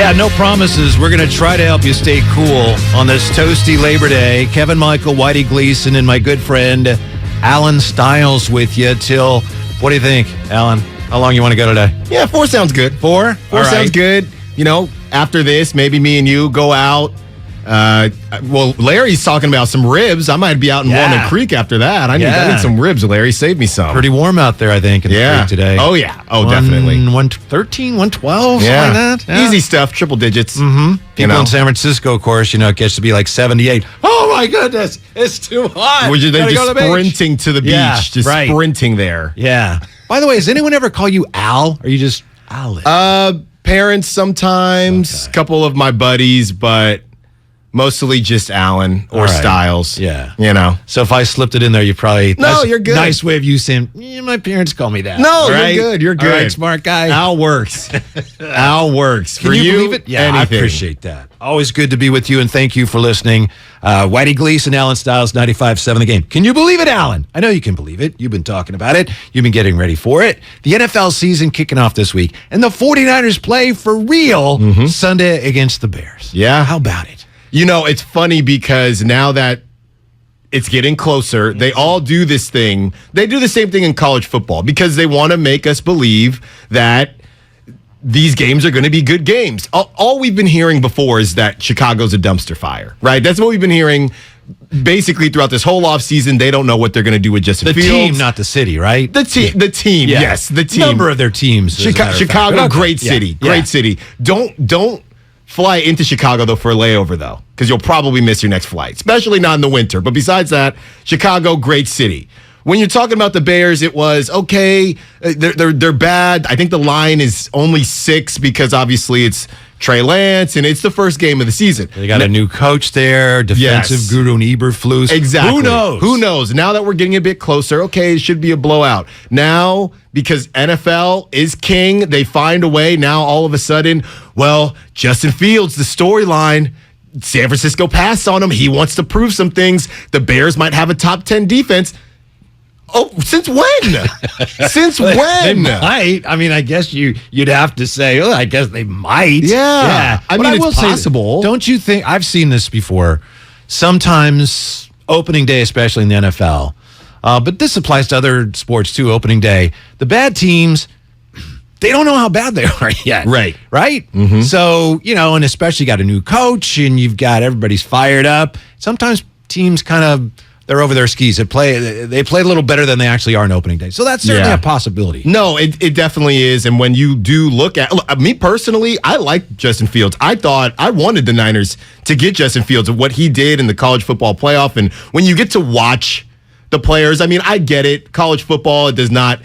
Yeah, no promises. We're going to try to help you stay cool on this toasty Labor Day. Kevin Michael, Whitey Gleason, and my good friend Allen Stiles with you till, what do you think, Allen? How long you want to go today? Yeah, 4 sounds good. 4? 4 sounds good. You know, after this, maybe me and you go out. Well, Larry's talking about some ribs. I might be out in Walnut Creek after that. I need some ribs, Larry. Save me some. Pretty warm out there, I think, in the creek today. Oh, yeah. Oh, definitely. 113, 112, yeah. something like that. Yeah. Easy stuff, triple digits. People in San Francisco, of course, it gets to be like 78. Oh, my goodness. It's too hot. They're just sprinting to the beach. Sprinting there. Yeah. By the way, does anyone ever call you Al? Or are you just Alan? Parents sometimes. A couple of my buddies, but mostly just Allen or Stiles. Yeah. You know. So if I slipped it in there, you probably... No, you're good. Nice way of you saying, my parents call me that. No, you're good. You're good. All right, smart guy. Al works. Al works. Can you believe it? Yeah, anything. I appreciate that. Always good to be with you, and thank you for listening. Whitey Gleason, Allen Stiles, 95.7 The Game. Can you believe it, Allen? I know you can believe it. You've been talking about it. You've been getting ready for it. The NFL season kicking off this week, and the 49ers play for real Sunday against the Bears. Yeah. How about it? You know, it's funny because now that it's getting closer, they all do this thing. They do the same thing in college football because they want to make us believe that these games are going to be good games. All we've been hearing before is that Chicago's a dumpster fire, right? That's what we've been hearing basically throughout this whole offseason. They don't know what they're going to do with Justin Fields. The team, not the city, right? The team, yes, the team. Number of their teams. Chicago, great city, great city. Don't fly into Chicago, though, for a layover, though, because you'll probably miss your next flight, especially not in the winter. But besides that, Chicago, great city. When you're talking about the Bears, it was, okay, they're bad. I think the line is only 6 because, obviously, it's Trey Lance, and it's the first game of the season. They got a new coach there, defensive guru Eberflus. Exactly. Who knows? Now that we're getting a bit closer, okay, it should be a blowout. Now, because NFL is king, they find a way. Now, all of a sudden, well, Justin Fields, the storyline, San Francisco passed on him. He wants to prove some things. The Bears might have a top 10 defense. Oh, since when? Since when? They might. I mean, I guess you'd have to say, oh, I guess they might. Yeah. I mean, it's possible. Don't you think? I've seen this before. Sometimes opening day, especially in the NFL, but this applies to other sports too, opening day, the bad teams, they don't know how bad they are yet. Right. Mm-hmm. So, and especially got a new coach and you've got everybody's fired up. Sometimes teams kind of... they're over their skis. They play a little better than they actually are in opening day. So that's certainly a possibility. No, it definitely is. And when you do look me personally, I like Justin Fields. I wanted the Niners to get Justin Fields and what he did in the college football playoff. And when you get to watch the players, I mean, I get it. College football, it does not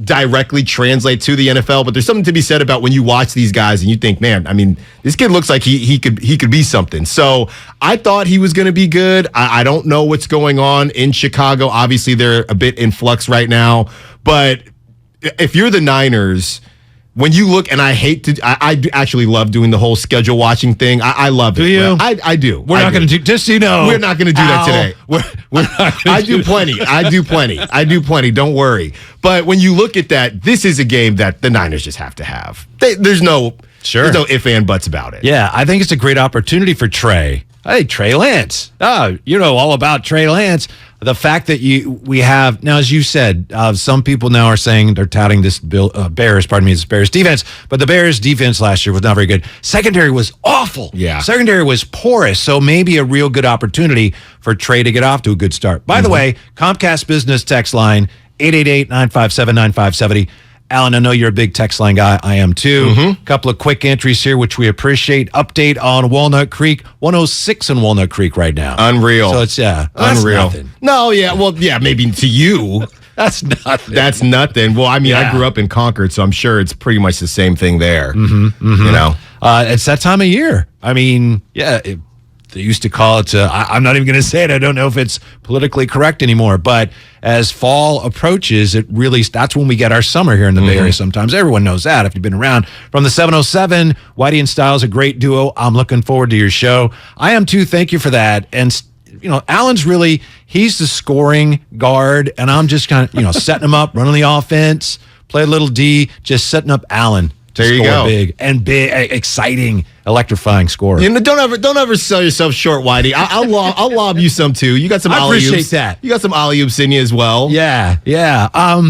directly translate to the NFL, but there's something to be said about when you watch these guys and you think, man, I mean, this kid looks like he could be something. So I thought he was going to be good. I don't know what's going on in Chicago. Obviously, they're a bit in flux right now, but if you're the Niners, when you look, and I actually love doing the whole schedule watching thing. I love it. Do you? I do. We're not going to do, just so you know. We're not going to do that today. We're not I do plenty. I do plenty. Don't worry. But when you look at that, this is a game that the Niners just have to have. There's no ifs and buts about it. Yeah, I think it's a great opportunity for Trey. Hey, Trey Lance. You know all about Trey Lance. The fact that we have now, as you said, some people now are saying they're touting this Bears defense, but the Bears defense last year was not very good. Secondary was awful. Yeah. Secondary was porous, so maybe a real good opportunity for Trey to get off to a good start. By the way, Comcast Business text line, 888-957-9570. Alan, I know you're a big text line guy. I am too. Couple of quick entries here, which we appreciate. Update on Walnut Creek, 106 in Walnut Creek right now. Unreal. So it's, unreal. No, yeah, well, yeah, maybe to you. That's nothing. That's nothing. Well, I mean, I grew up in Concord, so I'm sure it's pretty much the same thing there. You know? It's that time of year. I mean, they used to call it, I'm not even going to say it. I don't know if it's politically correct anymore. But as fall approaches, that's when we get our summer here in the Bay Area sometimes. Everyone knows that if you've been around. From the 707, Whitey and Stiles, a great duo. I'm looking forward to your show. I am too. Thank you for that. And, Allen's he's the scoring guard. And I'm just kind of, setting him up, running the offense, play a little D, just setting up Allen. to There you score go. big, exciting, electrifying score. You know, don't ever sell yourself short, Whitey. I'll lob you some too. You got some I alley-oops. appreciate that. You got some alley-oops in you as well. Yeah.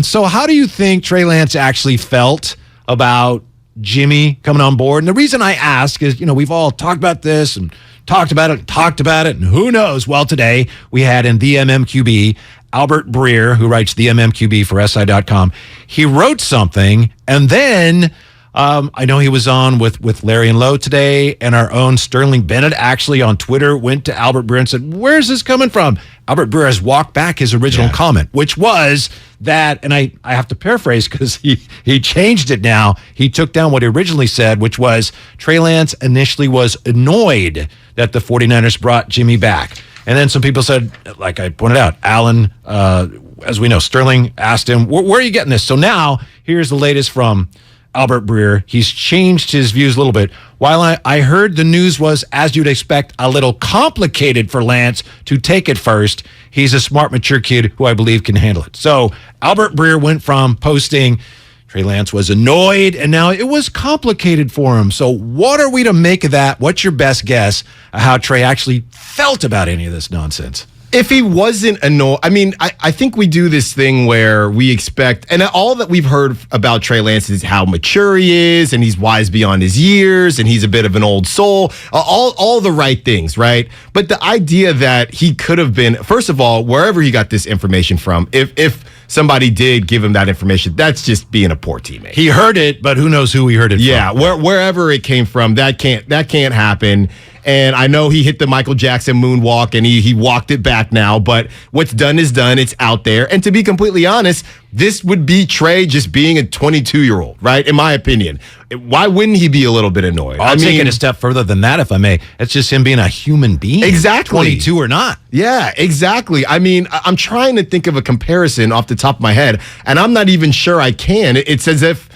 So how do you think Trey Lance actually felt about Jimmy coming on board? And the reason I ask is, we've all talked about this and talked about it, and who knows? Well, today we had in the MMQB, Albert Breer, who writes the MMQB for SI.com. He wrote something, and then I know he was on with Larry and Lowe today, and our own Sterling Bennett actually on Twitter went to Albert Breer and said, where's this coming from? Albert Breer has walked back his original comment, which was that, and I have to paraphrase because he changed it now. He took down what he originally said, which was Trey Lance initially was annoyed that the 49ers brought Jimmy back. And then some people said, like I pointed out, Allen, as we know, Sterling asked him, where are you getting this? So now here's the latest from Albert Breer. He's changed his views a little bit. While I heard the news was, as you'd expect, a little complicated for Lance to take it first, he's a smart, mature kid who I believe can handle it. So Albert Breer went from posting Trey Lance was annoyed, and now it was complicated for him. So what are we to make of that? What's your best guess of how Trey actually felt about any of this nonsense? If he wasn't annoyed, I think we do this thing where we expect, and all that we've heard about Trey Lance is how mature he is, and he's wise beyond his years, and he's a bit of an old soul, all the right things, right? But the idea that he could have been, first of all, wherever he got this information from, if somebody did give him that information, that's just being a poor teammate. He heard it, but who knows who he heard it from? Yeah, wherever it came from, that can't happen. And I know he hit the Michael Jackson moonwalk and he walked it back now, but what's done is done. It's out there. And to be completely honest, this would be Trey just being a 22-year-old, right? In my opinion. Why wouldn't he be a little bit annoyed? I'll take it a step further than that, if I may. It's just him being a human being. Exactly. 22 or not. Yeah, exactly. I'm trying to think of a comparison off the top of my head, and I'm not even sure I can. It's as if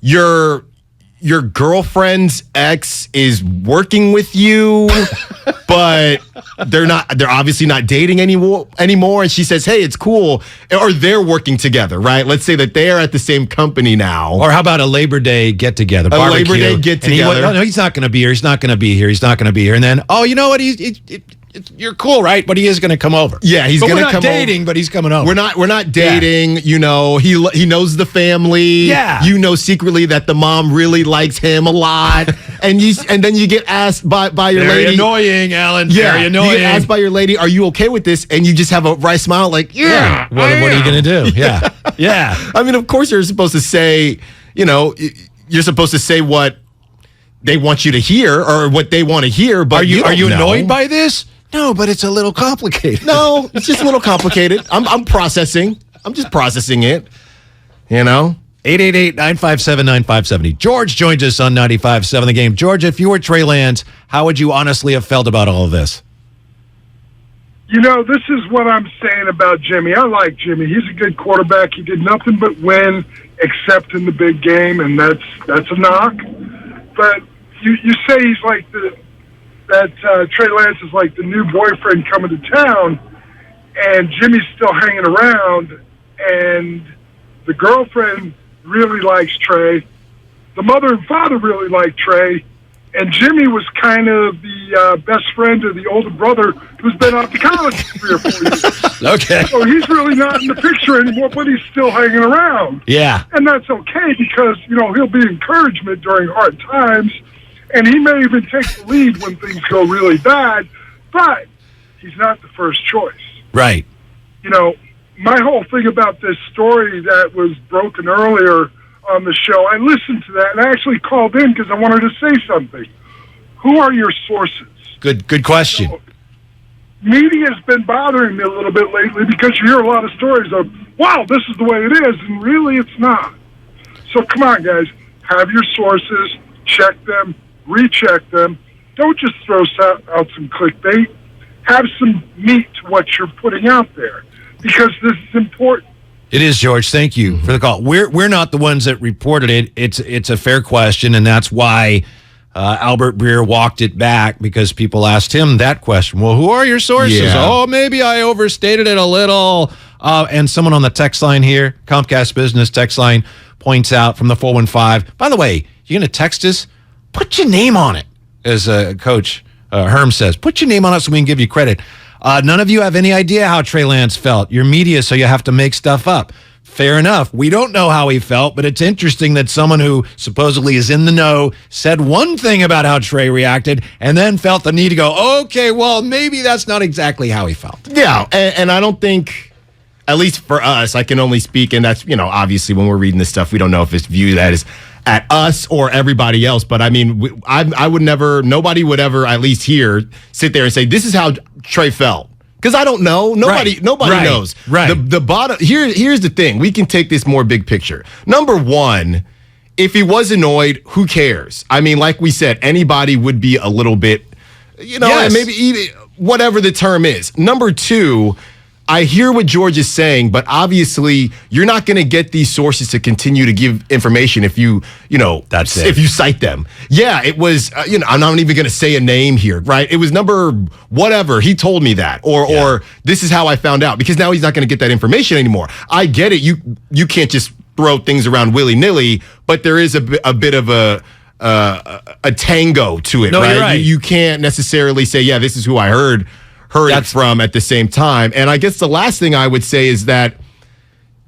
your girlfriend's ex is working with you, but they're obviously not dating anymore. And she says, hey, it's cool. Or they're working together, right? Let's say that they're at the same company now. Or how about a Labor Day get together? A Labor Day get together. No, he's not going to be here. He's not going to be here. He's not going to be here. And then, oh, you know what? You're cool, right? But he is going to come over. Yeah, he's going to come over. We're not dating, but he's coming over. We're not dating. Yeah. He knows the family. Yeah. Secretly that the mom really likes him a lot. and then you get asked by your lady. Very annoying, Alan. Yeah. Very annoying. You get asked by your lady, are you okay with this? And you just have a wry smile like, yeah. What are you going to do? Yeah. Yeah. Of course you're supposed to say, you're supposed to say what they want you to hear or what they want to hear. But are you annoyed by this? No, but it's a little complicated. No, it's just a little complicated. I'm processing. I'm just processing it. 888-957-9570. George joins us on 95.7 The Game. George, if you were Trey Lance, how would you honestly have felt about all of this? This is what I'm saying about Jimmy. I like Jimmy. He's a good quarterback. He did nothing but win, except in the big game, and that's a knock. But you say he's like Trey Lance is like the new boyfriend coming to town, and Jimmy's still hanging around, and the girlfriend really likes Trey. The mother and father really like Trey, and Jimmy was kind of the best friend of the older brother who's been off to college for 3 or 4 years. Okay. So he's really not in the picture anymore, but he's still hanging around. Yeah. And that's okay because, he'll be encouragement during hard times. And he may even take the lead when things go really bad, but he's not the first choice. Right. My whole thing about this story that was broken earlier on the show, I listened to that, and I actually called in because I wanted to say something. Who are your sources? Good question. Media's been bothering me a little bit lately because you hear a lot of stories of, wow, this is the way it is, and really it's not. So come on, guys. Have your sources, check them, recheck them. Don't just throw out some clickbait. Have some meat to what you're putting out there because this is important. It is, George. Thank you for the call. We're not the ones that reported it. It's a fair question, and that's why Albert Breer walked it back because people asked him that question. Well, who are your sources? Yeah. Oh, maybe I overstated it a little. And someone on the text line here, Comcast Business text line, points out from the 415. By the way, You going to text us? Put your name on it, as Coach Herm says. Put your name on it so we can give you credit. None of you have any idea how Trey Lance felt. You're media, so you have to make stuff up. Fair enough. We don't know how he felt, but it's interesting that someone who supposedly is in the know said one thing about how Trey reacted and then felt the need to go, okay, well, maybe that's not exactly how he felt. Yeah, and I don't think, at least for us, I can only speak, and that's, obviously when we're reading this stuff, we don't know if it's viewed as at us or everybody else. But I mean, I would never, nobody would ever, at least here, sit there and say, this is how Trey felt. Because I don't know. Nobody knows. Right. The bottom, here's the thing. We can take this more big picture. Number one, if he was annoyed, who cares? I mean, like we said, anybody would be a little bit, Yes. maybe even whatever the term is. Number two, I hear what George is saying, but obviously you're not going to get these sources to continue to give information if you cite them. Yeah, it was, I'm not even going to say a name here, right? It was number whatever. He told me that, or this is how I found out, because now he's not going to get that information anymore. I get it. You can't just throw things around willy-nilly, but there is a bit of a tango to it, No, right? you're right. You can't necessarily say, yeah, this is who I heard it from at the same time. And I guess the last thing I would say is that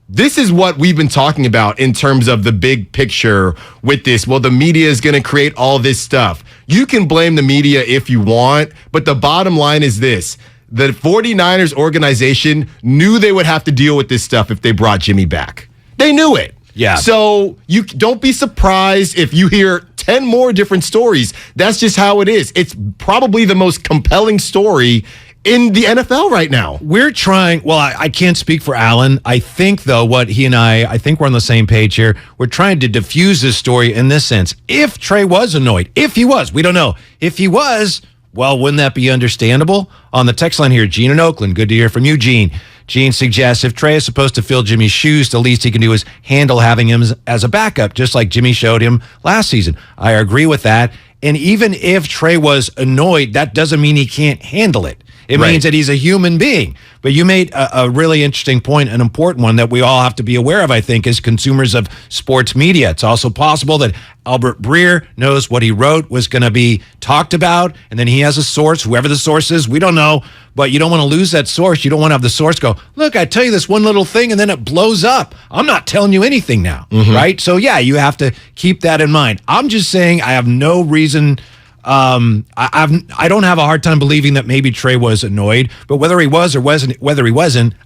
this is what we've been talking about in terms of the big picture with this. Well, the media is going to create all this stuff. You can blame the media if you want, but the bottom line is this. The 49ers organization knew they would have to deal with this stuff if they brought Jimmy back. They knew it. Yeah. So you don't be surprised if you hear 10 more different stories. That's just how it is. It's probably the most compelling story in the NFL right now. We're trying, well, I can't speak for Alan. I think, though, what he and I think we're on the same page here. We're trying to diffuse this story in this sense. If Trey was annoyed, if he was, we don't know. If he was, well, wouldn't that be understandable? On the text line here, Gene in Oakland. Good to hear from you, Gene. Gene suggests if Trey is supposed to fill Jimmy's shoes, the least he can do is handle having him as a backup, just like Jimmy showed him last season. I agree with that. And even if Trey was annoyed, that doesn't mean he can't handle it. It means that he's a human being. But you made a really interesting point, an important one that we all have to be aware of, I think, as consumers of sports media. It's also possible that Albert Breer knows what he wrote was going to be talked about, and then he has a source, whoever the source is, we don't know. But you don't want to lose that source. You don't want to have the source go, look, I tell you this one little thing, and then it blows up. I'm not telling you anything now, right? So, yeah, you have to keep that in mind. I'm just saying I have no reason. I don't have a hard time believing that maybe Trey was annoyed, but whether he was or wasn't,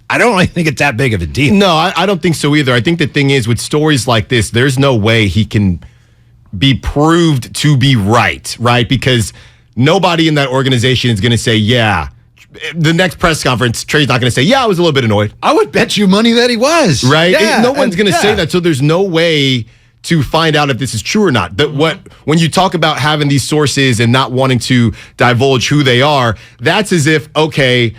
I don't really think it's that big of a deal. No, I don't think so either. I think the thing is, with stories like this, there's no way he can be proved to be right? Because nobody in that organization is going to say, yeah. The next press conference, Trey's not going to say, yeah, I was a little bit annoyed. I would bet you money that he was. Right? Yeah, no one's going to say that, so there's no way to find out if this is true or not. But when you talk about having these sources and not wanting to divulge who they are, that's as if, okay,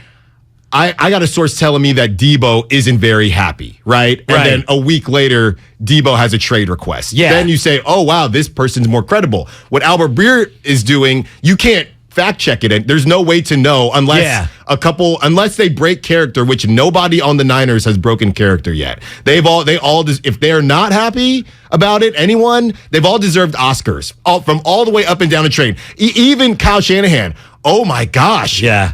I got a source telling me that Debo isn't very happy, right? And then a week later, Debo has a trade request. Yeah. Then you say, oh, wow, this person's more credible. What Albert Breer is doing, you can't fact check it. And there's no way to know unless they break character, which nobody on the Niners has broken character yet. They all, if they're not happy about it, they've all deserved Oscars from all the way up and down the train. Even Kyle Shanahan. Oh my gosh. Yeah.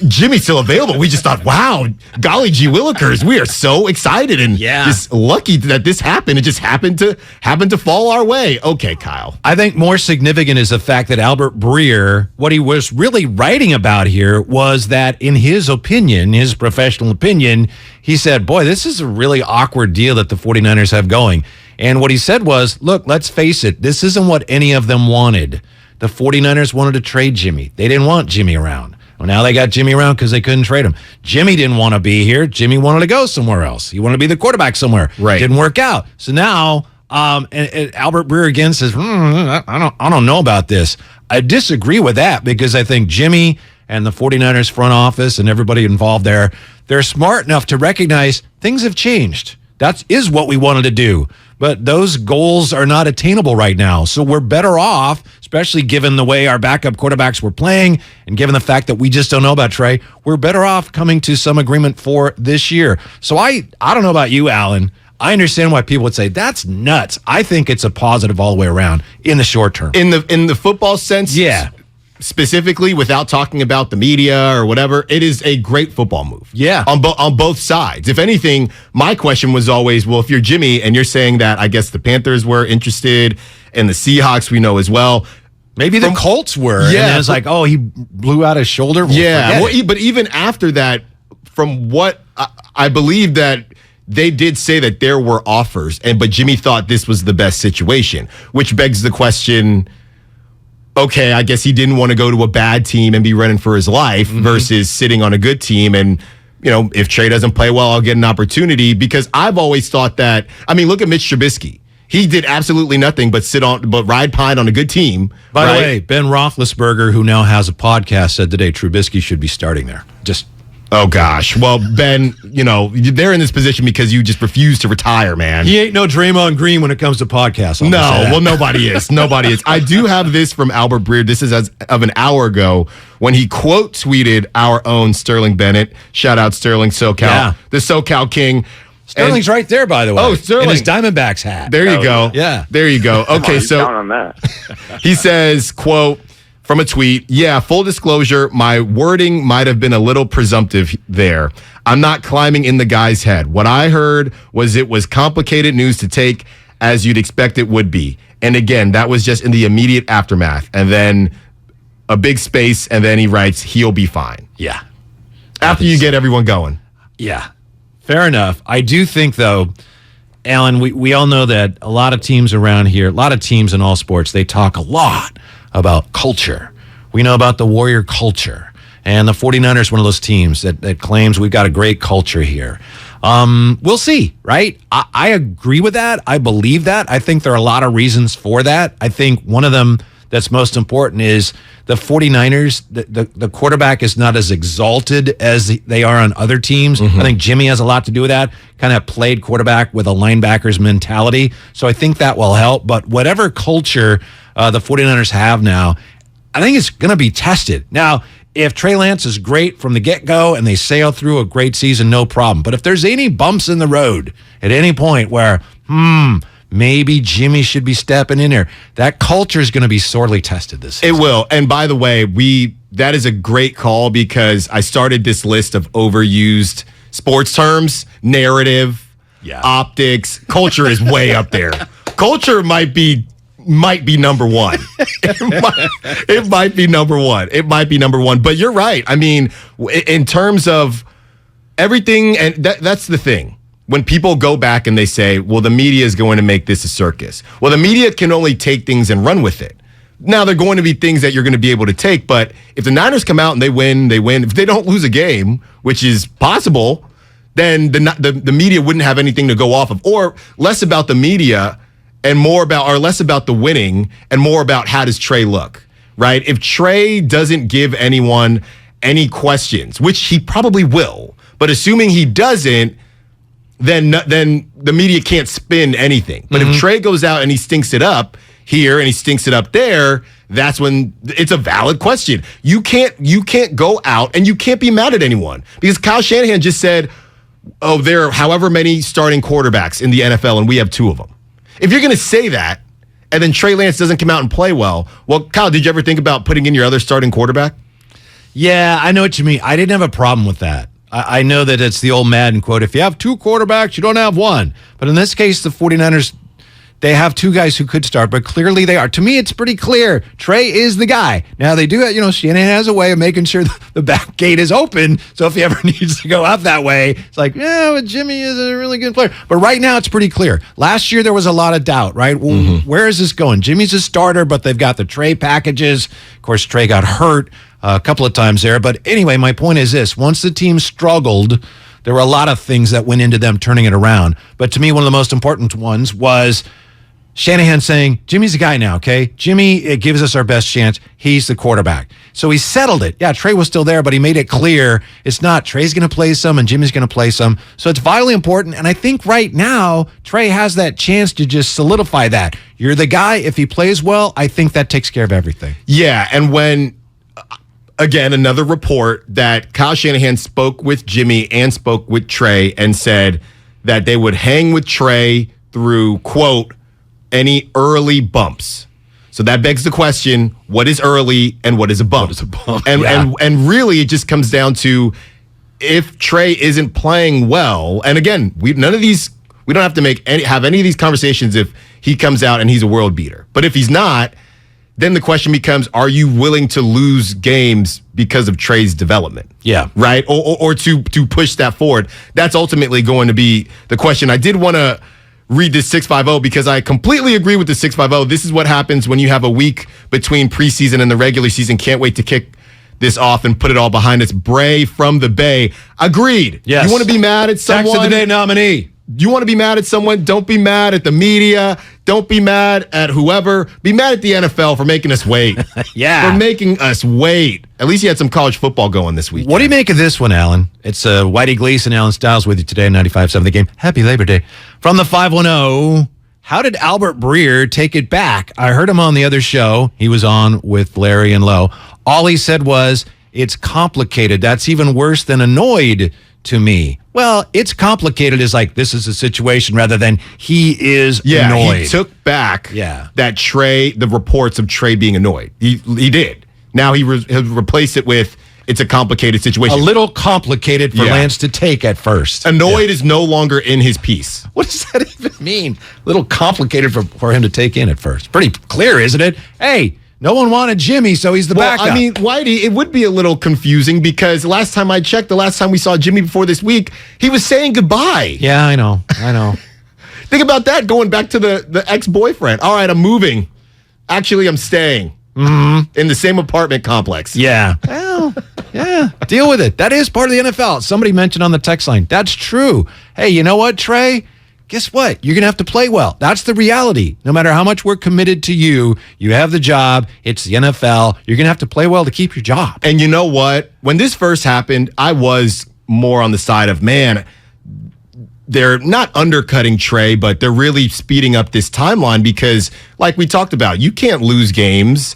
Jimmy's still available. We just thought, wow, golly gee willikers, we are so excited and just lucky that this happened. It just happened to fall our way. Okay, Kyle. I think more significant is the fact that Albert Breer, what he was really writing about here was that in his opinion, his professional opinion, he said, boy, this is a really awkward deal that the 49ers have going. And what he said was, look, let's face it, this isn't what any of them wanted. The 49ers wanted to trade Jimmy. They didn't want Jimmy around. Well, now they got Jimmy around because they couldn't trade him. Jimmy didn't want to be here. Jimmy wanted to go somewhere else. He wanted to be the quarterback somewhere. Right. Didn't work out. So now, and Albert Breer again says, I don't know about this. I disagree with that because I think Jimmy and the 49ers front office and everybody involved there, they're smart enough to recognize things have changed. That is what we wanted to do. But those goals are not attainable right now. So we're better off, especially given the way our backup quarterbacks were playing and given the fact that we just don't know about Trey, we're better off coming to some agreement for this year. So I don't know about you, Alan. I understand why people would say that's nuts. I think it's a positive all the way around in the short term. In the football sense, yeah. Specifically, without talking about the media or whatever, it is a great football move. Yeah. On both sides. If anything, my question was always, well, if you're Jimmy and you're saying that, I guess the Panthers were interested and the Seahawks we know as well. Maybe the Colts were. Yeah. And it's like, oh, he blew out his shoulder. Well, but even after that, from what I believe that they did say that there were offers, but Jimmy thought this was the best situation, which begs the question, okay, I guess he didn't want to go to a bad team and be running for his life versus sitting on a good team. And, if Trey doesn't play well, I'll get an opportunity, because I've always thought that, look at Mitch Trubisky. He did absolutely nothing but ride pine on a good team. By the way, Ben Roethlisberger, who now has a podcast, said today Trubisky should be starting there. Oh, gosh. Well, Ben, they're in this position because you just refuse to retire, man. He ain't no Draymond Green when it comes to podcasts. Nobody is. Nobody is. I do have this from Albert Breer. This is as of an hour ago when he quote tweeted our own Sterling Bennett. Shout out Sterling, SoCal. Yeah. The SoCal King. Sterling's right there, by the way. Oh, Sterling. In his Diamondbacks hat. There you go. Yeah. There you go. Okay, so on that. He says, quote, from a tweet, yeah, full disclosure, my wording might have been a little presumptive there. I'm not climbing in the guy's head. What I heard was it was complicated news to take, as you'd expect it would be. And again, that was just in the immediate aftermath. And then a big space, and then he writes, he'll be fine. Yeah. After you get everyone going. Yeah. Fair enough. I do think, though, Alan, we all know that a lot of teams around here, a lot of teams in all sports, they talk a lot about culture. We know about the Warrior culture. And the 49ers, one of those teams that claims we've got a great culture here. We'll see, right? I agree with that. I believe that. I think there are a lot of reasons for that. I think one of them that's most important is the 49ers, the quarterback is not as exalted as they are on other teams. I think Jimmy has a lot to do with that, kind of played quarterback with a linebacker's mentality. So I think that will help. But whatever culture the 49ers have now, I think it's going to be tested. Now, if Trey Lance is great from the get-go and they sail through a great season, no problem. But if there's any bumps in the road at any point where, maybe Jimmy should be stepping in there, that culture is going to be sorely tested this season. It will. And by the way, that is a great call, because I started this list of overused sports terms, narrative, optics. Culture is way up there. Culture might be number one. It might be number one. It might be number one. But you're right. In terms of everything, and that's the thing. When people go back and they say, well, the media is going to make this a circus. Well, the media can only take things and run with it. Now, they're going to be things that you're going to be able to take. But if the Niners come out and they win. If they don't lose a game, which is possible, then the media wouldn't have anything to go off of. Or less about the media and less about the winning and more about how does Trey look, right? If Trey doesn't give anyone any questions, which he probably will, but assuming he doesn't, then the media can't spin anything. But if Trey goes out and he stinks it up here and he stinks it up there, that's when it's a valid question. You can't go out and you can't be mad at anyone, because Kyle Shanahan just said, oh, there are however many starting quarterbacks in the NFL and we have 2 of them. If you're going to say that and then Trey Lance doesn't come out and play well, Kyle, did you ever think about putting in your other starting quarterback? Yeah, I know what you mean. I didn't have a problem with that. I know that it's the old Madden quote, if you have 2 quarterbacks, you don't have one. But in this case, the 49ers, they have 2 guys who could start, but clearly they are. To me, it's pretty clear. Trey is the guy. Now, they do, Shanahan has a way of making sure the back gate is open, so if he ever needs to go out that way, it's like, but Jimmy is a really good player. But right now, it's pretty clear. Last year, there was a lot of doubt, right? Well, where is this going? Jimmy's a starter, but they've got the Trey packages. Of course, Trey got hurt a couple of times there. But anyway, my point is this. Once the team struggled, there were a lot of things that went into them turning it around. But to me, one of the most important ones was Shanahan saying, Jimmy's the guy now, okay? Jimmy, it gives us our best chance. He's the quarterback. So he settled it. Yeah, Trey was still there, but he made it clear it's not Trey's going to play some and Jimmy's going to play some. So it's vitally important. And I think right now, Trey has that chance to just solidify that. You're the guy. If he plays well, I think that takes care of everything. Yeah, and when... Again, another report that Kyle Shanahan spoke with Jimmy and spoke with Trey and said that they would hang with Trey through, quote, any early bumps. So that begs the question, what is early and what is a bump? What is a bump? And really it just comes down to if Trey isn't playing well, and again, we don't have to have any of these conversations if he comes out and he's a world beater. But if he's not, then the question becomes, are you willing to lose games because of Trey's development? Yeah. Right? Or to push that forward? That's ultimately going to be the question. I did want to read this 650 because I completely agree with the 650. This is what happens when you have a week between preseason and the regular season. Can't wait to kick this off and put it all behind us. Bray from the Bay. Agreed. Yes. You want to be mad at someone? Tax of the day nominee. You want to be mad at someone? Don't be mad at the media. Don't be mad at whoever. Be mad at the NFL for making us wait. Yeah. For making us wait. At least you had some college football going this week. What do you make of this one, Alan? It's Whitey Gleason Allen Stiles with you today on 95.7 The Game. Happy Labor Day. From the 510, how did Albert Breer take it back? I heard him on the other show. He was on with Larry and Lowe. All he said was, it's complicated. That's even worse than annoyed to me. Well, it's complicated is like, this is a situation rather than he is annoyed. He took back Yeah. that the reports of Trey being annoyed. He did. Now he replaced it with, it's a complicated situation. A little complicated for Lance to take at first. Annoyed is no longer in his piece. What does that even mean? A little complicated for him to take in at first. Pretty clear, isn't it? Hey, no one wanted Jimmy, so he's the backup. I mean, Whitey, it would be a little confusing because last time I checked, the last time we saw Jimmy before this week, he was saying goodbye. Yeah, I know. Think about that, going back to the ex-boyfriend. All right, I'm moving. Actually, I'm staying in the same apartment complex. Yeah. Well, yeah. Deal with it. That is part of the NFL. Somebody mentioned on the text line. That's true. Hey, you know what, Trey? Guess what? You're going to have to play well. That's the reality. No matter how much we're committed to you, you have the job. It's the NFL. You're going to have to play well to keep your job. And you know what? When this first happened, I was more on the side of, man, they're not undercutting Trey, but they're really speeding up this timeline because, like we talked about, you can't lose games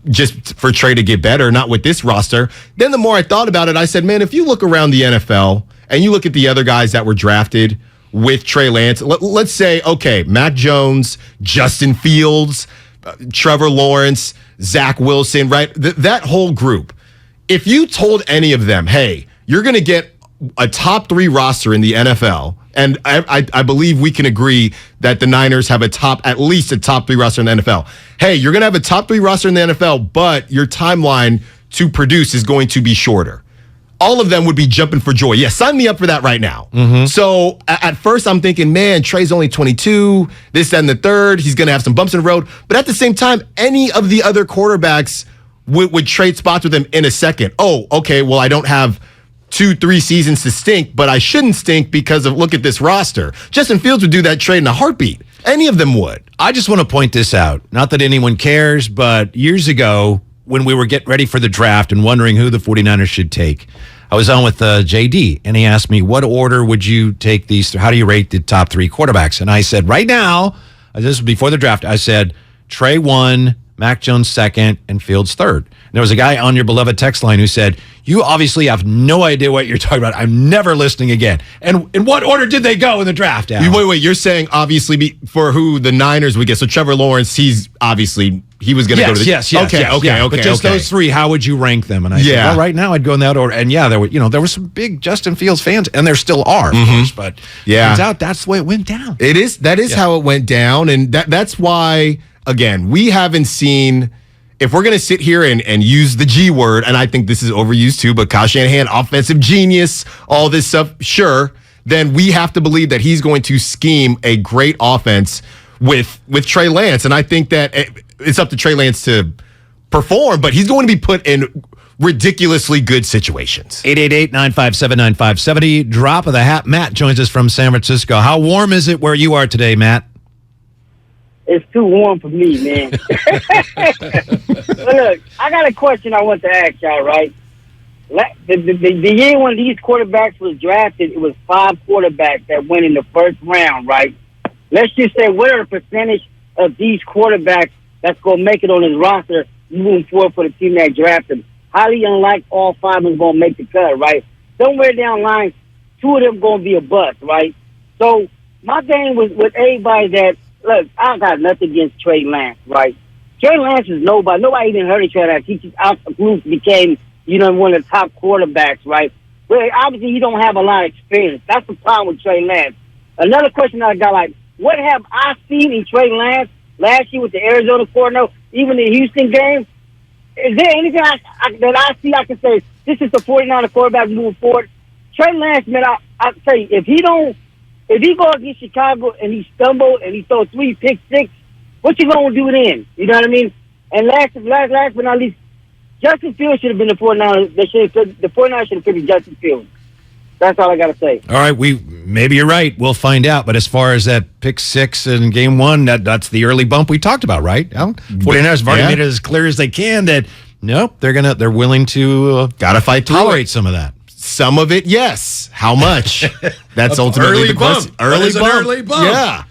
just for Trey to get better, not with this roster. Then the more I thought about it, I said, man, if you look around the NFL and you look at the other guys that were drafted with Trey Lance, let's say, okay, Mac Jones, Justin Fields, Trevor Lawrence, Zach Wilson, right? That whole group. If you told any of them, hey, you're going to get a top 3 roster in the NFL, and I believe we can agree that the Niners have at least a top 3 roster in the NFL. Hey, you're going to have a top 3 roster in the NFL, but your timeline to produce is going to be shorter. All of them would be jumping for joy. Yeah, sign me up for that right now. Mm-hmm. So at first I'm thinking, man, Trey's only 22, this, that, and the third. He's going to have some bumps in the road. But at the same time, any of the other quarterbacks would trade spots with him in a second. Oh, okay, well, I don't have 2-3 seasons to stink, but I shouldn't stink because of, look at this roster. Justin Fields would do that trade in a heartbeat. Any of them would. I just want to point this out. Not that anyone cares, but years ago, when we were getting ready for the draft and wondering who the 49ers should take, I was on with JD, and he asked me, what order would you take these? How do you rate the top 3 quarterbacks? And I said, right now, this was before the draft, I said, Trey 1, Mac Jones 2nd, and Fields 3rd. And there was a guy on your beloved text line who said, you obviously have no idea what you're talking about. I'm never listening again. And in what order did they go in the draft, Alan? Wait, you're saying obviously for who the Niners would get. So Trevor Lawrence, he was going to go to the... Yes. Okay. But just those 3, how would you rank them? And I said, well, right now I'd go in that order. And there were some big Justin Fields fans, and there still are, of course. But turns out that's the way it went down. That is how it went down. And that's why, again, we haven't seen... If we're going to sit here and use the G word, and I think this is overused too, but Kyle Shanahan, offensive genius, all this stuff, sure, then we have to believe that he's going to scheme a great offense with Trey Lance. And I think that it's up to Trey Lance to perform, but he's going to be put in ridiculously good situations. 888-957-9570. Drop of the hat. Matt joins us from San Francisco. How warm is it where you are today, Matt? It's too warm for me, man. Look, I got a question I want to ask y'all, right? The year when these quarterbacks was drafted, it was 5 quarterbacks that went in the first round, right? Let's just say, what are the percentage of these quarterbacks that's going to make it on his roster moving forward for the team that drafted him? Highly unlike all 5 of them going to make the cut, right? Somewhere down the line, 2 of them going to be a bust, right? So my thing with everybody that, look, I got nothing against Trey Lance, right? Trey Lance is nobody. Nobody even heard of Trey Lance. He just out the group became, one of the top quarterbacks, right? But obviously he don't have a lot of experience. That's the problem with Trey Lance. Another question I got, like, what have I seen in Trey Lance last year with the Arizona Cardinals, even the Houston game? Is there anything that I see I can say, this is the 49er quarterback moving forward? Trey Lance, man, I tell you, if he go against Chicago and he stumble and he throw 3 pick six, what you gonna do then? You know what I mean? And last but not least, Justin Fields should have been the 49ers. The 49ers should have picked Justin Fields. That's all I got to say. All right, maybe you're right. We'll find out. But as far as that pick six in game one, that's the early bump we talked about, right, Alan? 49ers have already made it as clear as they can that nope, they're willing to gotta fight tolerate some of that. Some of it, yes. How much? That's ultimately the question. Early bump. Yeah.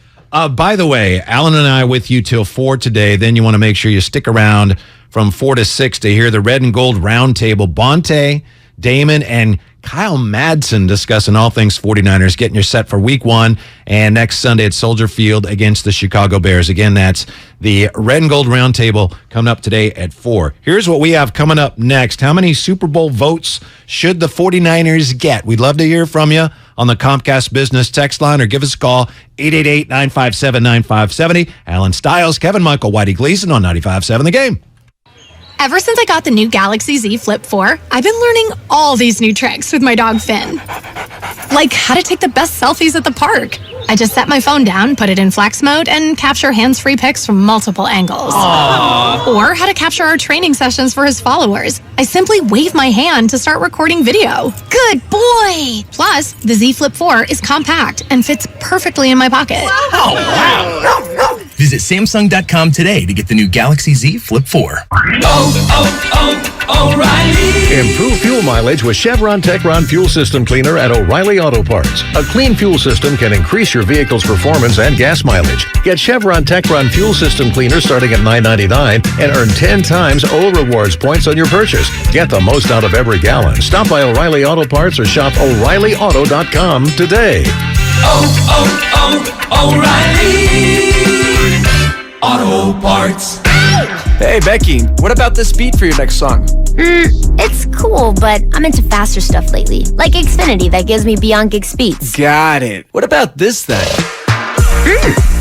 By the way, Alan and I with you till 4 today. Then you want to make sure you stick around from 4 to 6 to hear the Red and Gold Roundtable. Bonte, Damon, and Kyle Madsen discussing all things 49ers, getting you set for week 1 and next Sunday at Soldier Field against the Chicago Bears. Again, that's the Red and Gold Roundtable coming up today at 4. Here's what we have coming up next. How many Super Bowl votes should the 49ers get? We'd love to hear from you on the Comcast Business text line or give us a call, 888-957-9570. Allen Stiles, Kevin Michael, Whitey Gleason on 95.7 The Game. Ever since I got the new Galaxy Z Flip 4, I've been learning all these new tricks with my dog Finn. Like how to take the best selfies at the park. I just set my phone down, put it in flex mode, and capture hands-free pics from multiple angles. Aww. Or how to capture our training sessions for his followers. I simply wave my hand to start recording video. Good boy! Plus, the Z Flip 4 is compact and fits perfectly in my pocket. Wow. Visit Samsung.com today to get the new Galaxy Z Flip 4. O'Reilly! Improve fuel mileage with Chevron Techron Fuel System Cleaner at O'Reilly Auto Parts. A clean fuel system can increase your vehicle's performance and gas mileage. Get Chevron Techron Fuel System Cleaner starting at $9.99 and earn 10 times O Rewards points on your purchase. Get the most out of every gallon. Stop by O'Reilly Auto Parts or shop O'ReillyAuto.com today. O'Reilly Auto Parts. Hey, Becky, what about this beat for your next song? It's cool, but I'm into faster stuff lately. Like Xfinity that gives me beyond gig speeds. Got it. What about this then?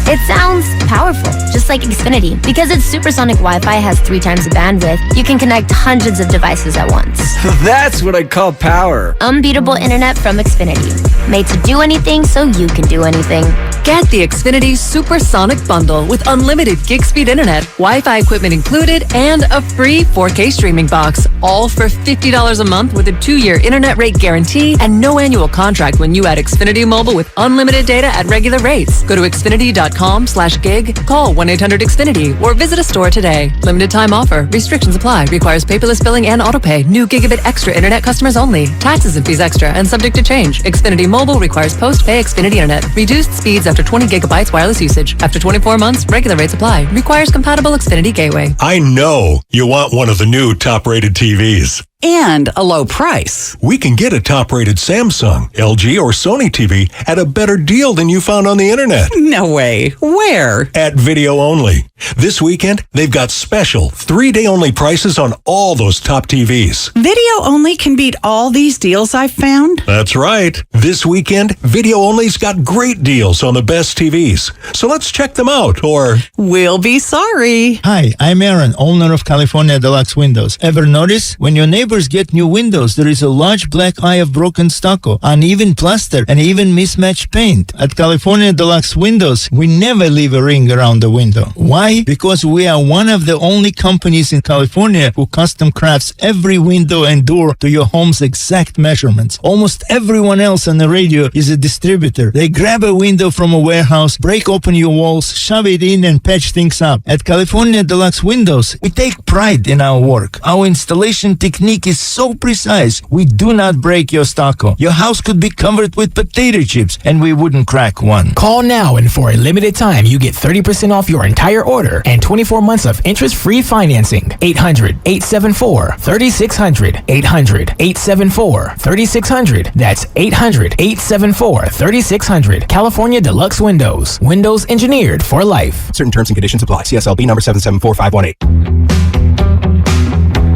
It sounds powerful, just like Xfinity. Because its supersonic Wi-Fi has 3 times the bandwidth, you can connect hundreds of devices at once. That's what I call power. Unbeatable internet from Xfinity. Made to do anything so you can do anything. Get the Xfinity Supersonic Bundle with unlimited gig speed internet, Wi-Fi equipment included, and a free 4K streaming box. All for $50 a month with a 2-year internet rate guarantee and no annual contract when you add Xfinity Mobile with unlimited data at regular rates. Go to Xfinity.com/gig, call 1-800-XFINITY, or visit a store today. Limited time offer. Restrictions apply. Requires paperless billing and autopay. New gigabit extra internet customers only. Taxes and fees extra and subject to change. Xfinity Mobile requires post-pay Xfinity internet. Reduced speeds after 20 gigabytes wireless usage. After 24 months, regular rates apply. Requires compatible Xfinity gateway. I know you want one of the new top-rated TVs. And a low price. We can get a top-rated Samsung, LG, or Sony TV at a better deal than you found on the internet. No way. Where? At Video Only. This weekend, they've got special 3-day-only prices on all those top TVs. Video Only can beat all these deals I've found? That's right. This weekend, Video Only's got great deals on the best TVs. So let's check them out, or... We'll be sorry. Hi, I'm Aaron, owner of California Deluxe Windows. Ever notice? When your neighbors get new windows, there is a large black eye of broken stucco, uneven plaster, and even mismatched paint. At California Deluxe Windows, we never leave a ring around the window. Why? Because we are one of the only companies in California who custom crafts every window and door to your home's exact measurements. Almost everyone else on the radio is a distributor. They grab a window from a warehouse, break open your walls, shove it in, and patch things up. At California Deluxe Windows, we take pride in our work. Our installation technique technique is so precise, we do not break your stucco. Your house could be covered with potato chips, and we wouldn't crack one. Call now, and for a limited time, you get 30% off your entire order and 24 months of interest-free financing. 800-874-3600. 800-874-3600. That's 800-874-3600. California Deluxe Windows. Windows engineered for life. Certain terms and conditions apply. CSLB number 774518.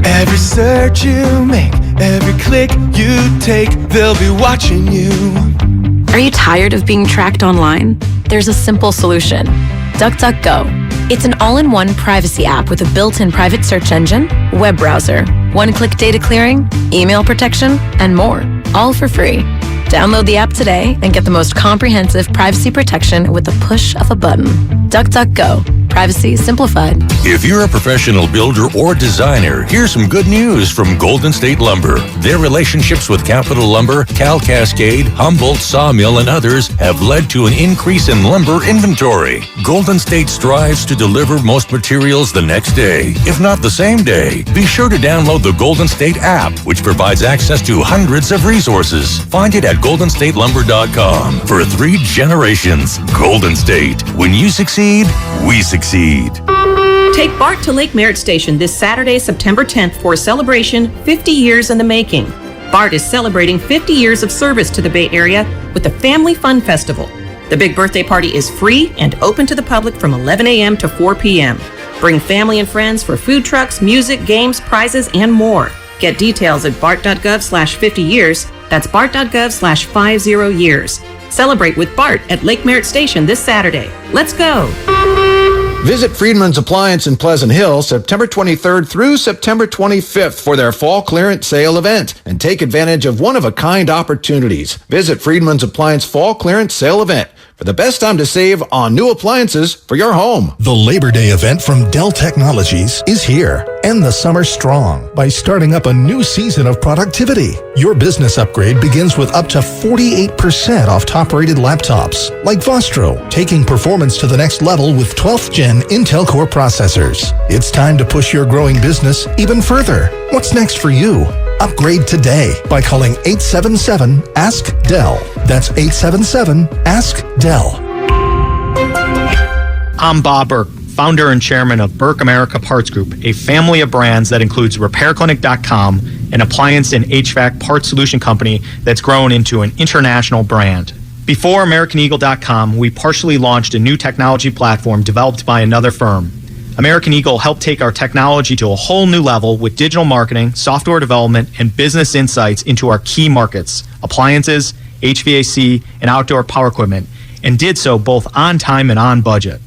Every search you make, every click you take, they'll be watching you. Are you tired of being tracked online? There's a simple solution. DuckDuckGo. It's an all-in-one privacy app with a built-in private search engine, web browser, one-click data clearing, email protection, and more. All for free. Download the app today and get the most comprehensive privacy protection with the push of a button. DuckDuckGo. Privacy simplified. If you're a professional builder or designer, here's some good news from Golden State Lumber. Their relationships with Capital Lumber, Cal Cascade, Humboldt Sawmill, and others have led to an increase in lumber inventory. Golden State strives to deliver most materials the next day, if not the same day. Be sure to download the Golden State app, which provides access to hundreds of resources. Find it at goldenstatelumber.com. For 3 generations, Golden State. When you succeed, we succeed. Take BART to Lake Merritt Station this Saturday, September 10th for a celebration 50 years in the making. BART is celebrating 50 years of service to the Bay Area with the Family Fun Festival. The big birthday party is free and open to the public from 11 a.m. to 4 p.m. Bring family and friends for food trucks, music, games, prizes, and more. Get details at bart.gov/50 years. That's bart.gov/50 years. Celebrate with BART at Lake Merritt Station this Saturday. Let's go. Visit Friedman's Appliance in Pleasant Hill September 23rd through September 25th for their fall clearance sale event and take advantage of one-of-a-kind opportunities. Visit Friedman's Appliance Fall Clearance Sale event for the best time to save on new appliances for your home. The Labor Day event from Dell Technologies is here. End the summer strong by starting up a new season of productivity. Your business upgrade begins with up to 48% off top-rated laptops, like Vostro, taking performance to the next level with 12th Gen Intel Core processors. It's time to push your growing business even further. What's next for you? Upgrade today by calling 877-ASK-DELL. That's 877-ASK-DELL. I'm Bob Burke, founder and chairman of Burke America Parts Group, a family of brands that includes RepairClinic.com, an appliance and HVAC part solution company that's grown into an international brand. Before AmericanEagle.com, we partially launched a new technology platform developed by another firm. American Eagle helped take our technology to a whole new level with digital marketing, software development, and business insights into our key markets, appliances, HVAC, and outdoor power equipment, and did so both on time and on budget.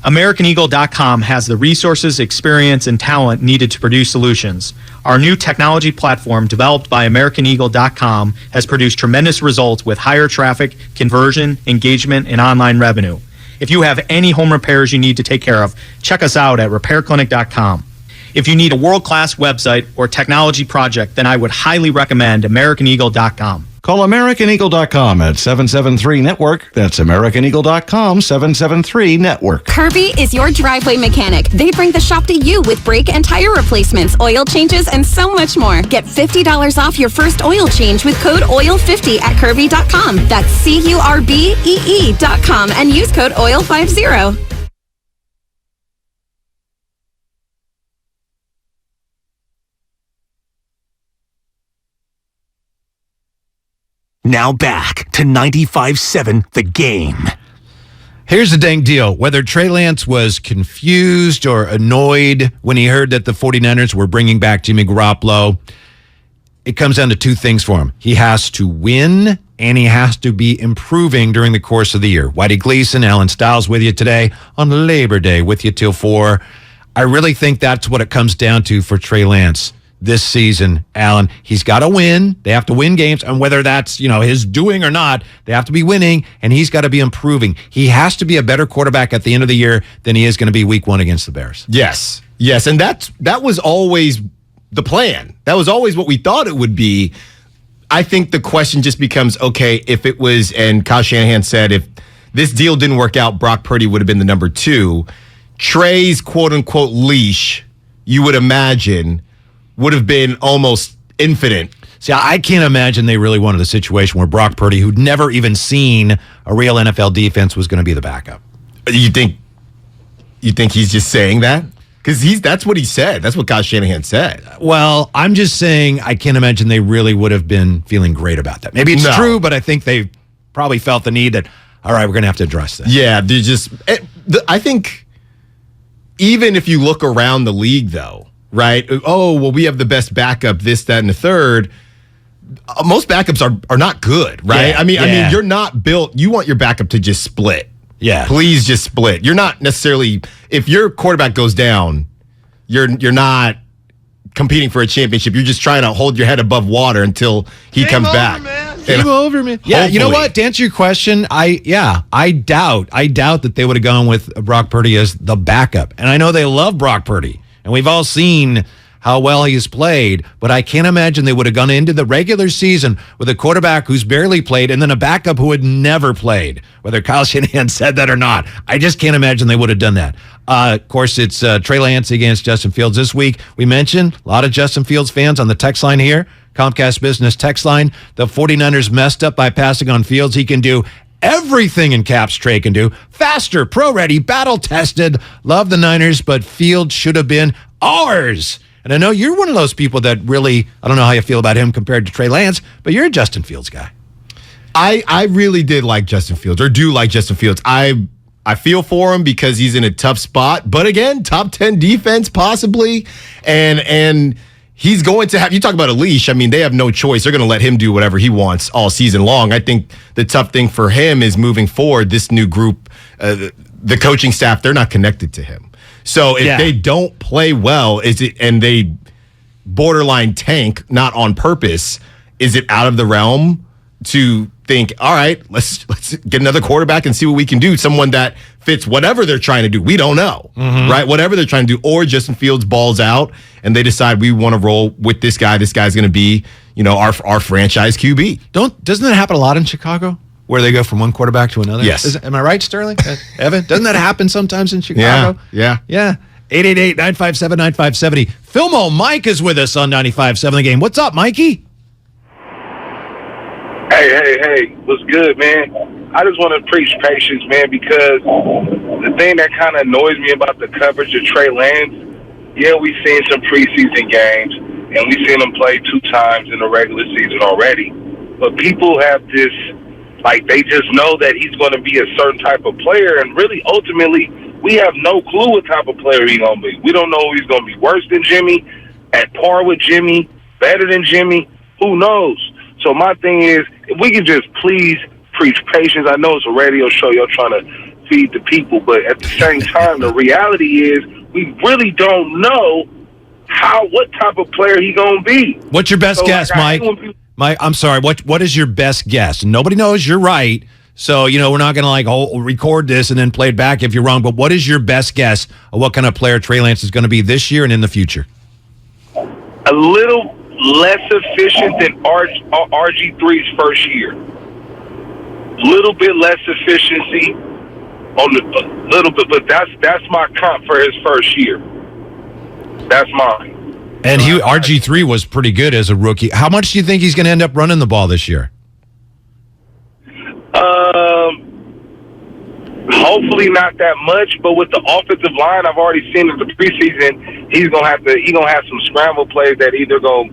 AmericanEagle.com has the resources, experience, and talent needed to produce solutions. Our new technology platform, developed by AmericanEagle.com, has produced tremendous results with higher traffic, conversion, engagement, and online revenue. If you have any home repairs you need to take care of, check us out at RepairClinic.com. If you need a world-class website or technology project, then I would highly recommend AmericanEagle.com. Call AmericanEagle.com at 773-NETWORK. That's AmericanEagle.com, 773-NETWORK. Kirby is your driveway mechanic. They bring the shop to you with brake and tire replacements, oil changes, and so much more. Get $50 off your first oil change with code OIL50 at Kirby.com. That's CURBEE.com and use code OIL50. Now back to 95.7 The Game. Here's the dang deal. Whether Trey Lance was confused or annoyed when he heard that the 49ers were bringing back Jimmy Garoppolo, it comes down to 2 things for him. He has to win, and he has to be improving during the course of the year. Whitey Gleason, Allen Stiles with you today on Labor Day, with you till 4. I really think that's what it comes down to for Trey Lance this season, Alan. He's got to win. They have to win games, and whether that's, his doing or not, they have to be winning, and he's got to be improving. He has to be a better quarterback at the end of the year than he is going to be week 1 against the Bears. Yes, and that was always the plan. That was always what we thought it would be. I think the question just becomes, okay, if it was, and Kyle Shanahan said, if this deal didn't work out, Brock Purdy would have been the number 2. Trey's quote-unquote leash, you would imagine, would have been almost infinite. See, I can't imagine they really wanted a situation where Brock Purdy, who'd never even seen a real NFL defense, was going to be the backup. You think he's just saying that? Because that's what he said. That's what Kyle Shanahan said. Well, I'm just saying I can't imagine they really would have been feeling great about that. Maybe it's true, but I think they probably felt the need that, all right, we're going to have to address this. Yeah, I think even if you look around the league, though, right? Oh, well, we have the best backup, this, that, and the third. Most backups are not good, right? Yeah, I mean, you're not built. You want your backup to just split. Yeah. Please just split. You're not necessarily, if your quarterback goes down, you're not competing for a championship. You're just trying to hold your head above water until he comes back. Game over, man. Yeah, you know what? To answer your question, I doubt that they would have gone with Brock Purdy as the backup. And I know they love Brock Purdy, and we've all seen how well he has played, but I can't imagine they would have gone into the regular season with a quarterback who's barely played and then a backup who had never played, whether Kyle Shanahan said that or not. I just can't imagine they would have done that. Of course, it's Trey Lance against Justin Fields this week. We mentioned a lot of Justin Fields fans on the text line here, Comcast Business text line. The 49ers messed up by passing on Fields. He can do everything in caps Trey can do. Faster, pro-ready, battle-tested. Love the Niners, but Fields should have been ours. And I know you're one of those people that really, I don't know how you feel about him compared to Trey Lance, but you're a Justin Fields guy. I really did like Justin Fields, or do like Justin Fields. I feel for him because he's in a tough spot. But again, top 10 defense possibly. And he's going to have, you talk about a leash. I mean, they have no choice. They're going to let him do whatever he wants all season long. I think the tough thing for him is moving forward, this new group, the coaching staff, they're not connected to him. So if they don't play well, and they borderline tank, not on purpose, is it out of the realm to think, all right, let's get another quarterback and see what we can do? Someone that fits whatever they're trying to do. We don't know, right? Whatever they're trying to do. Or Justin Fields balls out and they decide we want to roll with this guy. This guy's going to be, our franchise QB. Doesn't that happen a lot in Chicago? Where they go from one quarterback to another? Yes. Am I right, Sterling? Evan? Doesn't that happen sometimes in Chicago? Yeah. 888-957-9570. Filmo Mike is with us on 95.7 The Game. What's up, Mikey? Hey. What's good, man? I just want to preach patience, man, because the thing that kind of annoys me about the coverage of Trey Lance, we've seen some preseason games, and we've seen him play 2 times in the regular season already. But people have this, they just know that he's going to be a certain type of player, and really, ultimately, we have no clue what type of player he's going to be. We don't know if he's going to be worse than Jimmy, at par with Jimmy, better than Jimmy. Who knows? So my thing is, if we could just please preach patience. I know it's a radio show. You're trying to feed the people, but at the same time, the reality is we really don't know what type of player he's going to be. What's your best guess, Mike? Mike, I'm sorry. What is your best guess? Nobody knows. You're right. So, we're not going to record this and then play it back if you're wrong. But what is your best guess of what kind of player Trey Lance is going to be this year and in the future? A little less efficient than RG3's first year. Little bit less efficiency on a little bit, but that's my comp for his first year. That's mine. And RG3 was pretty good as a rookie. How much do you think he's going to end up running the ball this year? Hopefully not that much, but with the offensive line, I've already seen in the preseason, he's gonna have some scramble plays that either go,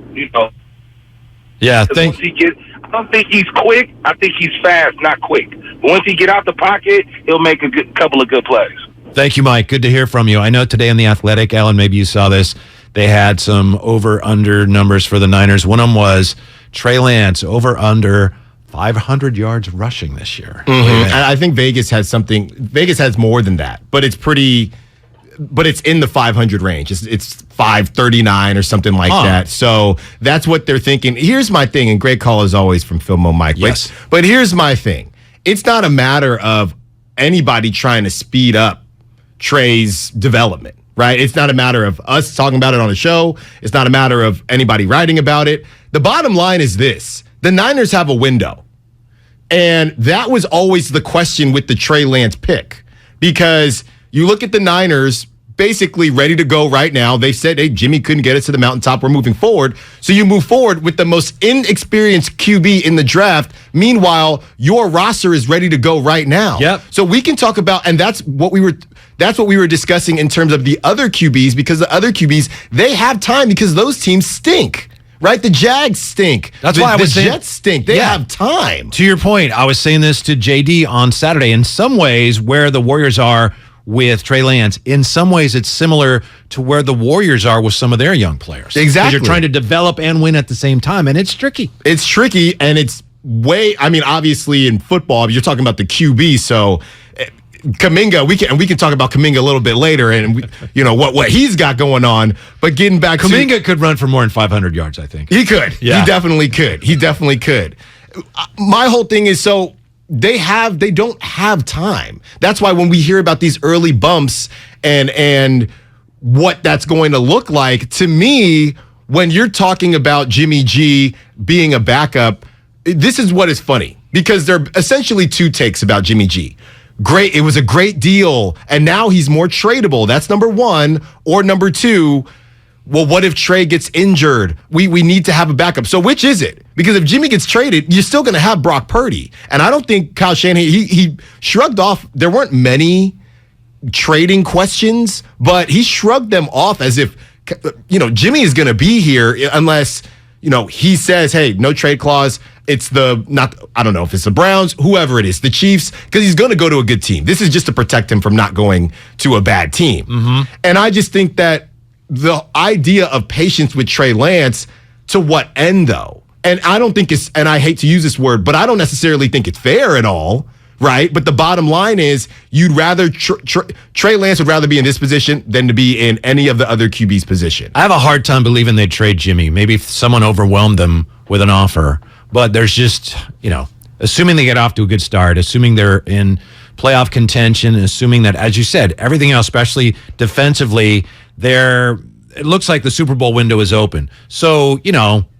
Yeah, I don't think he's quick. I think he's fast, not quick. But once he get out the pocket, he'll make a couple of good plays. Thank you, Mike. Good to hear from you. I know today in The Athletic, Alan, maybe you saw this, they had some over-under numbers for the Niners. One of them was Trey Lance, over-under 500 yards rushing this year. I think Vegas has something. Vegas has more than that, but it's in the 500 range. It's 539 or something like that. So that's what they're thinking. Here's my thing, and great call as always from Filmo Mike. Yes. But here's my thing. It's not a matter of anybody trying to speed up Trey's development, right? It's not a matter of us talking about it on the show. It's not a matter of anybody writing about it. The bottom line is this. The Niners have a window. And that was always the question with the Trey Lance pick. Because you look at the Niners basically ready to go right now. They said, hey, Jimmy couldn't get us to the mountaintop. We're moving forward. So you move forward with the most inexperienced QB in the draft. Meanwhile, your roster is ready to go right now. Yep. So we can talk about, and that's what we were discussing in terms of the other QBs, because the other QBs, they have time because those teams stink. Right? The Jags stink. That's why I was saying, the Jets stink. They have time. To your point, I was saying this to JD on Saturday. In some ways, where the Warriors are with Trey Lance, in some ways it's similar to where the Warriors are with some of their young players. Exactly. Because you're trying to develop and win at the same time, and it's tricky. It's tricky, and it's obviously in football, you're talking about the QB, so Kuminga, we can talk about Kuminga a little bit later, and what he's got going on. But getting back to Kuminga could run for more than 500 yards, I think. He could. Yeah. He definitely could. My whole thing is, so they don't have time. That's why when we hear about these early bumps and what that's going to look like, to me, when you're talking about Jimmy G being a backup, this is what is funny, because there are essentially two takes about Jimmy G. Great, it was a great deal, and now he's more tradable. That's number one. Or number two, well, what if Trey gets injured? We need to have a backup. So which is it? Because if Jimmy gets traded, you're still going to have Brock Purdy. And I don't think Kyle Shanahan, he shrugged off. There weren't many trading questions, but he shrugged them off as if, Jimmy is going to be here unless, he says, hey, no trade clause. It's I don't know if it's the Browns, whoever it is, the Chiefs, because he's going to go to a good team. This is just to protect him from not going to a bad team. Mm-hmm. And I just think that the idea of patience with Trey Lance, to what end though? And I don't think and I hate to use this word, but I don't necessarily think it's fair at all, right? But the bottom line is, you'd rather Trey Lance would rather be in this position than to be in any of the other QB's position. I have a hard time believing they'd trade Jimmy. Maybe if someone overwhelmed them with an offer. But there's just, assuming they get off to a good start, assuming they're in playoff contention, assuming that, as you said, everything else, especially defensively, it looks like the Super Bowl window is open. So,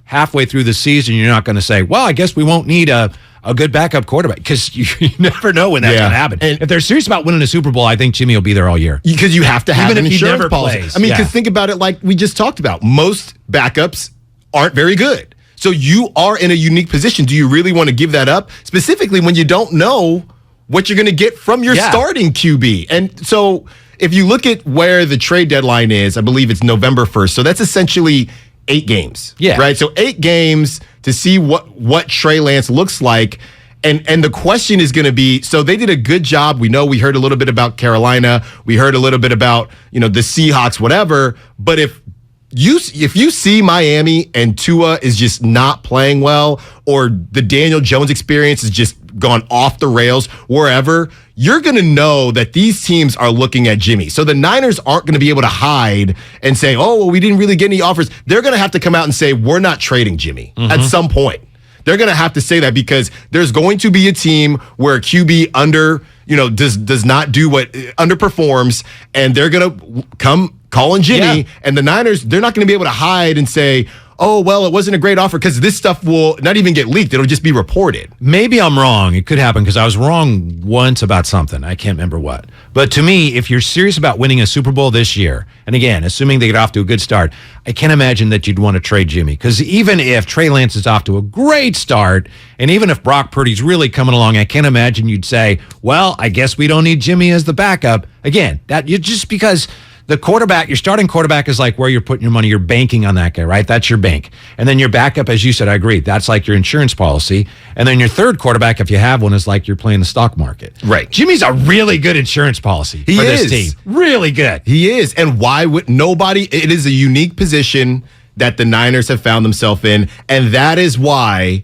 halfway through the season, you're not going to say, well, I guess we won't need a good backup quarterback, because you never know when that's going to happen. And if they're serious about winning a Super Bowl, I think Jimmy will be there all year. Because you have to have even an if he insurance never policy. plays. I mean, because think about it like we just talked about. Most backups aren't very good. So you are in a unique position. Do you really want to give that up? Specifically when you don't know what you're going to get from your starting QB. And so if you look at where the trade deadline is, I believe it's November 1st. So that's essentially 8 games. Yeah. Right? So 8 games to see what Trey Lance looks like. And the question is going to be, so they did a good job. We heard a little bit about Carolina. We heard a little bit about, the Seahawks, whatever. But if you see Miami and Tua is just not playing well, or the Daniel Jones experience has just gone off the rails wherever, you're going to know that these teams are looking at Jimmy. So the Niners aren't going to be able to hide and say, oh, well, we didn't really get any offers. They're going to have to come out and say, we're not trading Jimmy at some point. They're going to have to say that, because there's going to be a team where QB does not do what underperforms, and they're going to come calling Jimmy, and the Niners, they're not going to be able to hide and say, oh, well, it wasn't a great offer, because this stuff will not even get leaked. It'll just be reported. Maybe I'm wrong. It could happen, because I was wrong once about something. I can't remember what. But to me, if you're serious about winning a Super Bowl this year, and again, assuming they get off to a good start, I can't imagine that you'd want to trade Jimmy. Because even if Trey Lance is off to a great start, and even if Brock Purdy's really coming along, I can't imagine you'd say, well, I guess we don't need Jimmy as the backup. Again, just because the quarterback, your starting quarterback, is like where you're putting your money. You're banking on that guy, right? That's your bank. And then your backup, as you said, I agree, that's like your insurance policy. And then your third quarterback, if you have one, is like you're playing the stock market. Right. Jimmy's a really good insurance policy for this team. Really good. He is. And why would nobody? It is a unique position that the Niners have found themselves in. And that is why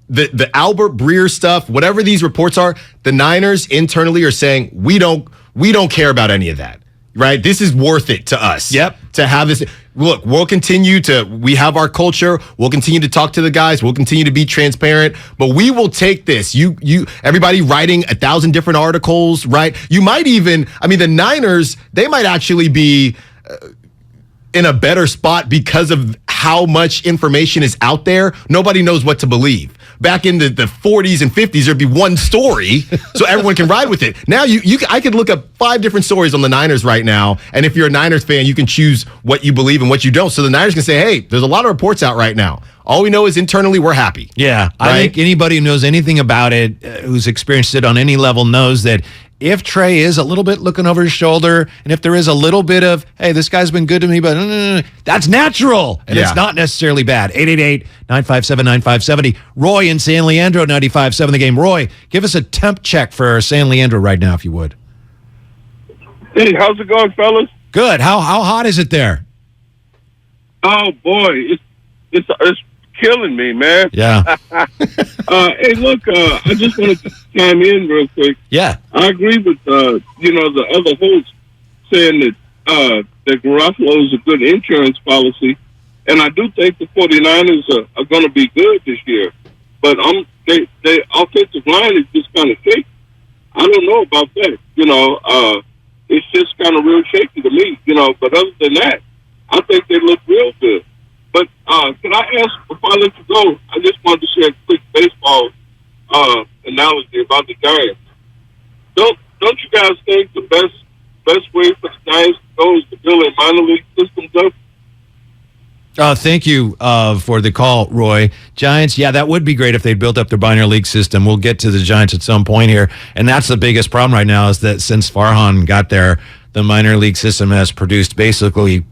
the Albert Breer stuff, whatever these reports are, the Niners internally are saying, we don't care about any of that. Right? This is worth it to us. Yep. To have this. Look, we have our culture. We'll continue to talk to the guys. We'll continue to be transparent, but we will take this. Everybody writing 1,000 different articles, right? You might even, the Niners, they might actually be in a better spot because of how much information is out there. Nobody knows what to believe. back in the 40s and 50s, there'd be one story so everyone can ride with it. Now I could look up 5 different stories on the Niners right now, and if you're a Niners fan, you can choose what you believe and what you don't. So the Niners can say, hey, there's a lot of reports out right now. All we know is internally we're happy. Yeah, right? I think anybody who knows anything about it, who's experienced it on any level, knows that if Trey is a little bit looking over his shoulder, and if there is a little bit of, hey, this guy's been good to me, but that's natural, and it's not necessarily bad. 888-957-9570. Roy in San Leandro, 95.7 The Game. Roy, give us a temp check for San Leandro right now, if you would. Hey, how's it going, fellas? Good. How hot is it there? Oh, boy, it's killing me, man. Yeah. Hey, look, I just wanted to chime in real quick. Yeah. I agree with, the other host saying that Garoppolo is a good insurance policy, and I do think the 49ers are going to be good this year. But their offensive line is just kind of shaky. I don't know about that. It's just kind of real shaky to me, But other than that, I think they look real good. But can I ask, before I let you go, I just wanted to share a quick baseball analogy about the Giants. Don't you guys think the best way for the Giants to go is to build a minor league system up? Thank you for the call, Roy. Giants, yeah, that would be great if they built up their minor league system. We'll get to the Giants at some point here. And that's the biggest problem right now is that since Farhan got there, the minor league system has produced basically...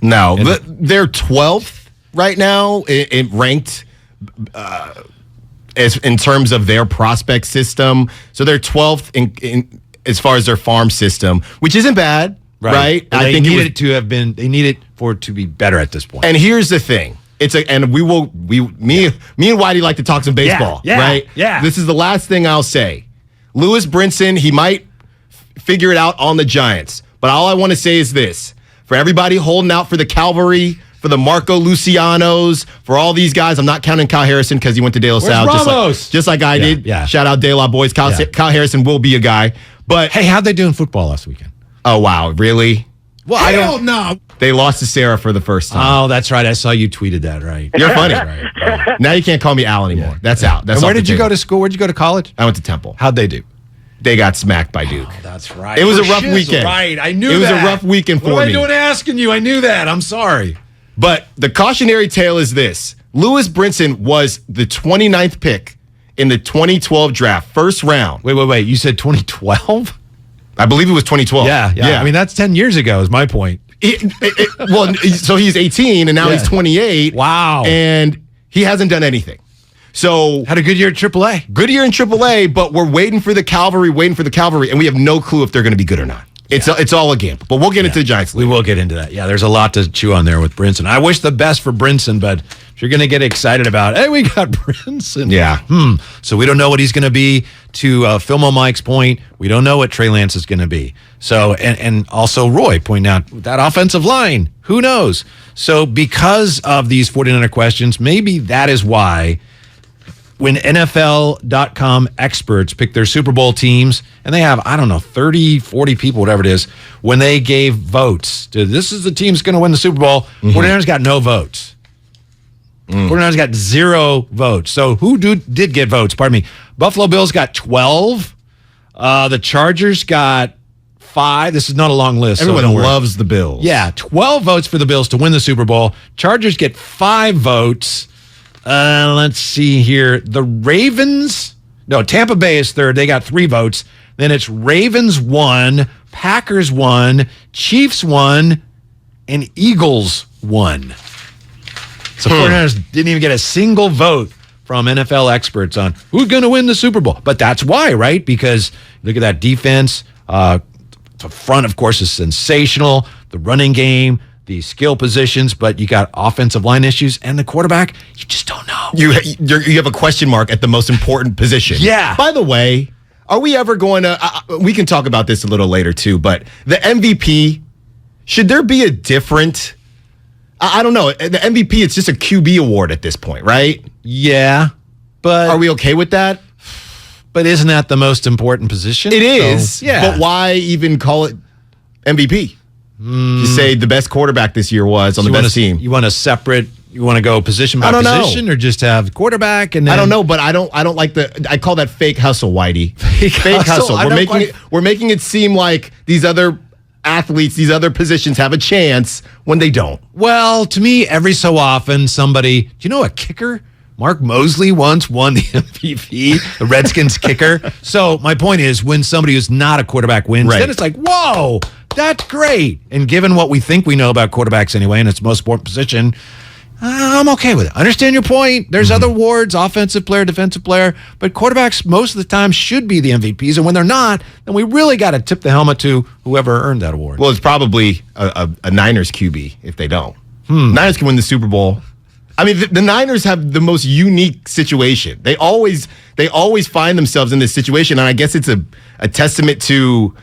No, they're 12th right now in ranked as in terms of their prospect system. So they're 12th in as far as their farm system, which isn't bad, right? I think they need it for it to be better at this point. And here's the thing. Me and Whitey like to talk some baseball, right? Yeah. This is the last thing I'll say. Lewis Brinson, he might figure it out on the Giants. But all I want to say is this. For everybody holding out for the Calvary, for the Marco Lucianos, for all these guys, I'm not counting Kyle Harrison because he went to De La Salle just like I did. Yeah. Shout out De La boys. Kyle Harrison will be a guy. But hey, how'd they do in football last weekend? Oh, wow. Really? Well, I don't know. They lost to Sarah for the first time. Oh, that's right. I saw you tweeted that, right? You're funny. Right. Now you can't call me Al anymore. That's out. That's and where did you go to school? Where'd you go to college? I went to Temple. How'd they do? They got smacked by Duke. Oh, that's right. It was a rough weekend. Right. I knew that. It was that. a rough weekend for me. What am I doing asking you? I knew that. I'm sorry. But the cautionary tale is this. Lewis Brinson was the 29th pick in the 2012 draft, first round. Wait. You said 2012? I believe it was 2012. Yeah. I mean, that's 10 years ago is my point. So he's 18, and now he's 28. Wow. And he hasn't done anything. So had a good year at AAA. Good year in AAA, but we're waiting for the Calvary, and we have no clue if they're going to be good or not. It's all a gamble. But we'll get into the Giants. We will get into that. Yeah, there's a lot to chew on there with Brinson. I wish the best for Brinson, but if you're going to get excited about, hey, we got Brinson. Yeah. So we don't know what he's going to be. To Phil Mike's point, we don't know what Trey Lance is going to be. So, and also Roy pointing out that offensive line, who knows? So because of these 49er questions, maybe that is why when NFL.com experts pick their Super Bowl teams, and they have, 30, 40 people, whatever it is, when they gave votes to this is the team's going to win the Super Bowl, 49ers got no votes. 49ers got 0 votes. So who did get votes? Pardon me. Buffalo Bills got 12. The Chargers got 5. This is not a long list. Everyone loves the Bills. Yeah, 12 votes for the Bills to win the Super Bowl. Chargers get 5 votes. Let's see here. The Ravens. No, Tampa Bay is third. They got 3 votes. Then it's Ravens 1, Packers 1, Chiefs 1, and Eagles 1. So 49ers didn't even get a single vote from NFL experts on who's going to win the Super Bowl. But that's why, right? Because look at that defense. The front, of course, is sensational. The running game, the skill positions, but you got offensive line issues, and the quarterback, you just don't know. You have a question mark at the most important position. Yeah. By the way, are we ever going to, we can talk about this a little later too, but the MVP, should there be a different, I don't know, the MVP, it's just a QB award at this point, right? Yeah, but are we okay with that? But isn't that the most important position? It is, so, yeah. But why even call it MVP? You say the best quarterback this year was on the best team. You want a separate You want to go position by position or just have quarterback? And then... I don't know, but I don't like I call that fake hustle, Whitey. Fake hustle. We're making it seem like these other athletes, these other positions have a chance when they don't. Well, to me, every so often somebody, do you know a kicker? Mark Mosley once won the MVP, the Redskins kicker. So my point is, when somebody who's not a quarterback wins, then it's like, whoa, that's great. And given what we think we know about quarterbacks anyway, and it's the most important position, I'm okay with it. I understand your point. There's other awards, offensive player, defensive player, but quarterbacks most of the time should be the MVPs. And when they're not, then we really got to tip the helmet to whoever earned that award. Well, it's probably a Niners QB if they don't. Niners can win the Super Bowl. I mean, the Niners have the most unique situation. They always find themselves in this situation, and I guess it's a testament to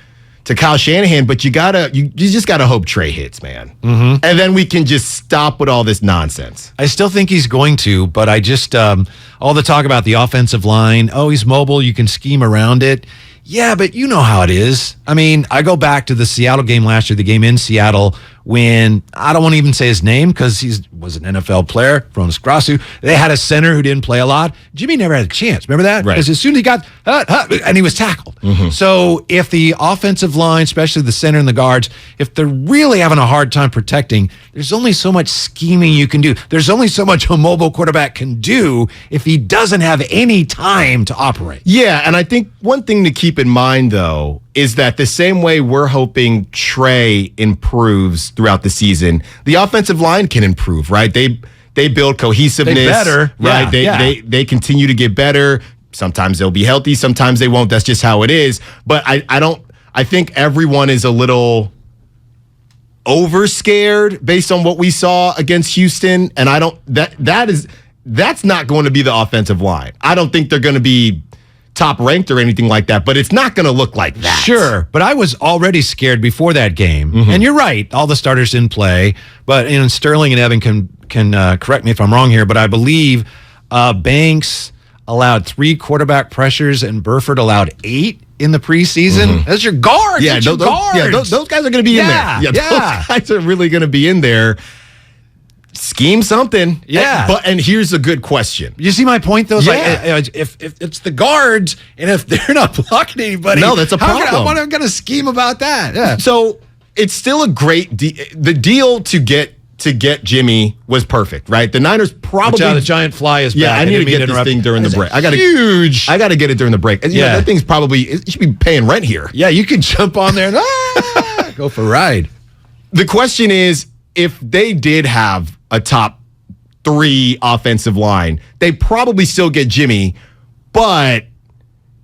Kyle Shanahan. But you just gotta hope Trey hits, man, and then we can just stop with all this nonsense. I still think he's going to, but I just all the talk about the offensive line. Oh, he's mobile. You can scheme around it. Yeah, but you know how it is. I mean, I go back to the Seattle game last year, the game in Seattle, when I don't want to even say his name because he was an NFL player from Scrassu. They had a center who didn't play a lot. Jimmy never had a chance. Remember that? Right. Because as soon as he got and he was tackled. So if the offensive line, especially the center and the guards, if they're really having a hard time protecting, there's only so much scheming you can do. There's only so much a mobile quarterback can do if he doesn't have any time to operate. Yeah, and I think one thing to keep in mind, though, is that the same way we're hoping Trey improves throughout the season, the offensive line can improve, right? They build cohesiveness. They better. Right? Yeah, they continue to get better. Sometimes they'll be healthy, sometimes they won't. That's just how it is. But I think everyone is a little overscared based on what we saw against Houston. And that's not going to be the offensive line. I don't think they're going to be top ranked or anything like that, but it's not going to look like that. Sure, but I was already scared before that game. And you're right, all the starters didn't play, but Sterling and Evan can correct me if I'm wrong here, but I believe Banks allowed 3 quarterback pressures and Burford allowed 8 in the preseason. That's your guards. Yeah, those guys are going to be in there. Yeah, those guys are really going to be in there. Scheme something. Yeah. And here's a good question. You see my point, though? Like, if it's the guards and if they're not blocking anybody, no, that's a problem. How am I going to scheme about that? Yeah. So it's still a great the deal to get Jimmy was perfect, right? The Niners probably the giant fly is back. Yeah, I need to get this thing during the break. I got to get it during the break. And, that thing's probably it should be paying rent here. Yeah, you can jump on there and go for a ride. The question is, if they did have a top 3 offensive line, they probably still get Jimmy, but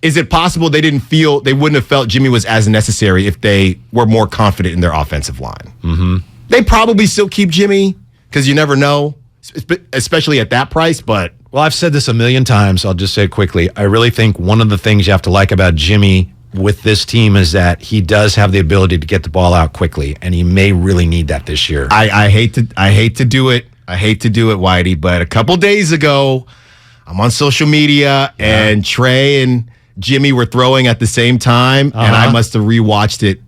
is it possible they wouldn't have felt Jimmy was as necessary if they were more confident in their offensive line? They probably still keep Jimmy because you never know, especially at that price. But well, I've said this a million times. I'll just say it quickly. I really think one of the things you have to like about Jimmy with this team is that he does have the ability to get the ball out quickly, and he may really need that this year. I hate to do it. I hate to do it, Whitey, but a couple days ago, I'm on social media, and Trey and Jimmy were throwing at the same time, and I must have rewatched it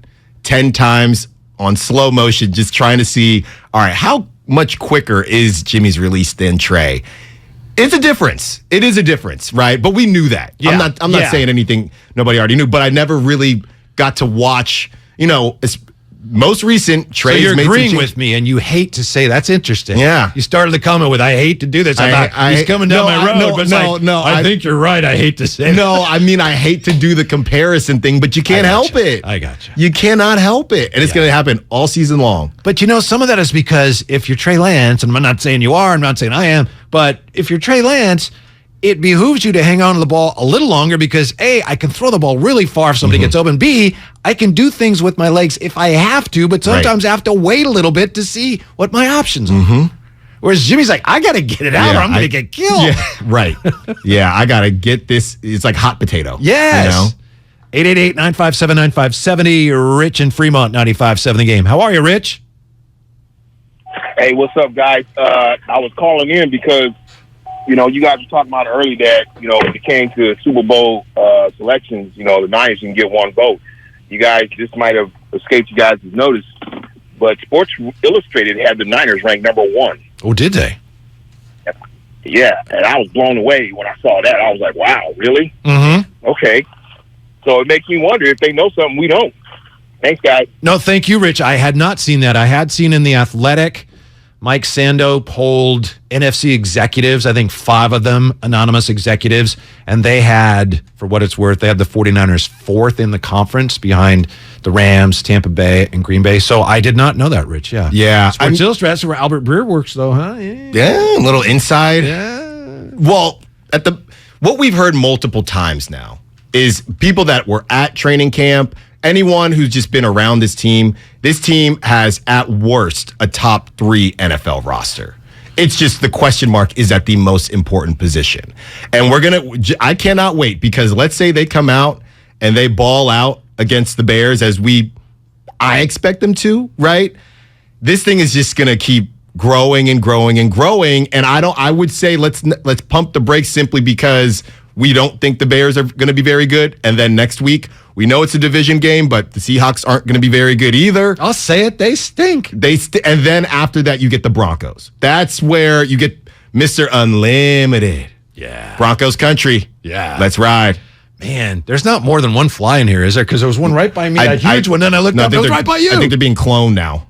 10 times on slow motion, just trying to see, all right, how much quicker is Jimmy's release than Trey? It's a difference. It is a difference, right? But we knew that. Yeah. I'm not saying anything nobody already knew, but I never really got to watch, most recent, Trey's so you're agreeing with me, and you hate to say that's interesting. Yeah. You started the comment with, I hate to do this. He's coming down my road. I think you're right. I hate to say that. No, I mean, I hate to do the comparison thing, but you can't help it. I got you. You cannot help it. And it's going to happen all season long. But some of that is because if you're Trey Lance, and I'm not saying you are, I'm not saying I am, but if you're Trey Lance, it behooves you to hang on to the ball a little longer because A, I can throw the ball really far if somebody gets open. B, I can do things with my legs if I have to, but sometimes I have to wait a little bit to see what my options are. Whereas Jimmy's like, I got to get it out or I'm going to get killed. Yeah, right. I got to get this. It's like hot potato. Yes. 888-957-9570. Rich in Fremont, 95.7 The Game. How are you, Rich? Hey, what's up, guys? I was calling in because you guys were talking about earlier that, when it came to Super Bowl selections, the Niners can get 1 vote. You guys, this might have escaped you guys' notice, but Sports Illustrated had the Niners ranked number 1. Oh, did they? Yeah, and I was blown away when I saw that. I was like, wow, really? Mm-hmm. Okay. So it makes me wonder if they know something we don't. Thanks, guys. No, thank you, Rich. I had not seen that. I had seen in The Athletic, Mike Sando polled NFC executives, I think 5 of them, anonymous executives, and they had, for what it's worth, they had the 49ers 4th in the conference behind the Rams, Tampa Bay, and Green Bay. So I did not know that, Rich. Yeah. Yeah. Sports Illustrated, that's where Albert Breer works, though, huh? Yeah, a little inside. Yeah. Well, what we've heard multiple times now is people that were at training camp, anyone who's just been around this team has at worst a top 3 NFL roster. It's just the question mark is at the most important position. And I cannot wait, because let's say they come out and they ball out against the Bears I expect them to, right? This thing is just going to keep growing and growing and growing. And I would say let's pump the brakes simply because we don't think the Bears are going to be very good. And then next week, we know it's a division game, but the Seahawks aren't going to be very good either. I'll say it. They stink. And then after that, you get the Broncos. That's where you get Mr. Unlimited. Yeah. Broncos country. Yeah. Let's ride. Man, there's not more than one fly in here, is there? Because there was one right by me, a huge one. Then I looked up, it was right by you. I think they're being cloned now.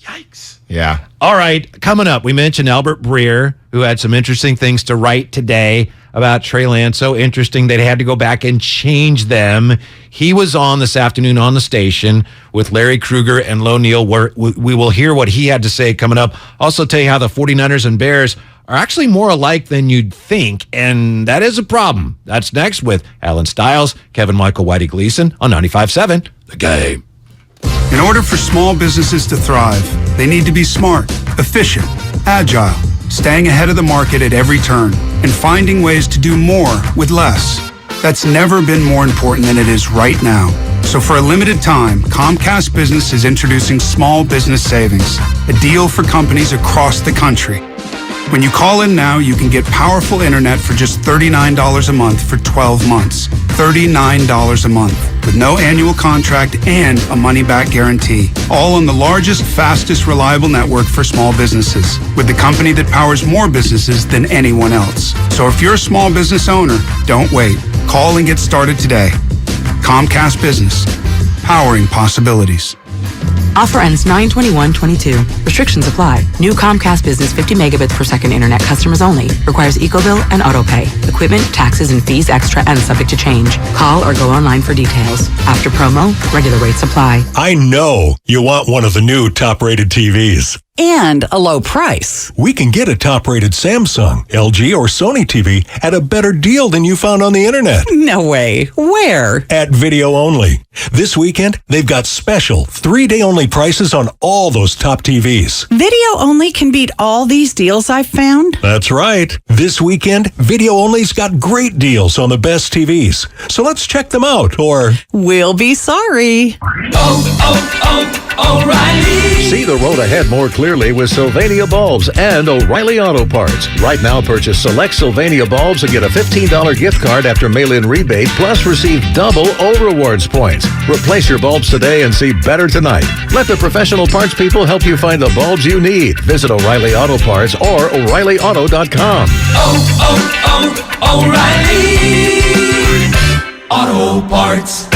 Yikes. Yeah. All right, coming up, we mentioned Albert Breer, who had some interesting things to write today about Trey Lance. So interesting they had to go back and change them. He was on this afternoon on the station with Larry Krueger and Lo Neal, where we will hear what he had to say coming up. Also tell you how the 49ers and Bears are actually more alike than you'd think, and that is a problem. That's next with Allen Stiles, Kevin Michael, Whitey Gleason on 95.7 The Game. In order for small businesses to thrive, they need to be smart, efficient, agile, staying ahead of the market at every turn, and finding ways to do more with less. That's never been more important than it is right now. So for a limited time, Comcast Business is introducing Small Business Savings, a deal for companies across the country. When you call in now, you can get powerful internet for just $39 a month for 12 months. $39 a month with no annual contract and a money-back guarantee. All on the largest, fastest, reliable network for small businesses with the company that powers more businesses than anyone else. So if you're a small business owner, don't wait. Call and get started today. Comcast Business, powering possibilities. Offer ends 9/21/22. Restrictions apply. New Comcast Business 50 megabits per second internet customers only. Requires EcoBill and AutoPay. Equipment, taxes, and fees extra and subject to change. Call or go online for details. After promo, regular rates apply. I know you want one of the new top-rated TVs. And a low price. We can get a top-rated Samsung, LG, or Sony TV at a better deal than you found on the internet. No way. Where? At Video Only. This weekend, they've got special 3-day-only prices on all those top TVs. Video Only can beat all these deals I've found? That's right. This weekend, Video Only's got great deals on the best TVs. So let's check them out, or... We'll be sorry. O'Reilly. See the road ahead more clearly with Sylvania Bulbs and O'Reilly Auto Parts. Right now, purchase select Sylvania bulbs and get a $15 gift card after mail-in rebate, plus receive double O-Rewards points. Replace your bulbs today and see better tonight. Let the professional parts people help you find the bulbs you need. Visit O'Reilly Auto Parts or O'ReillyAuto.com. O'Reilly Auto Parts.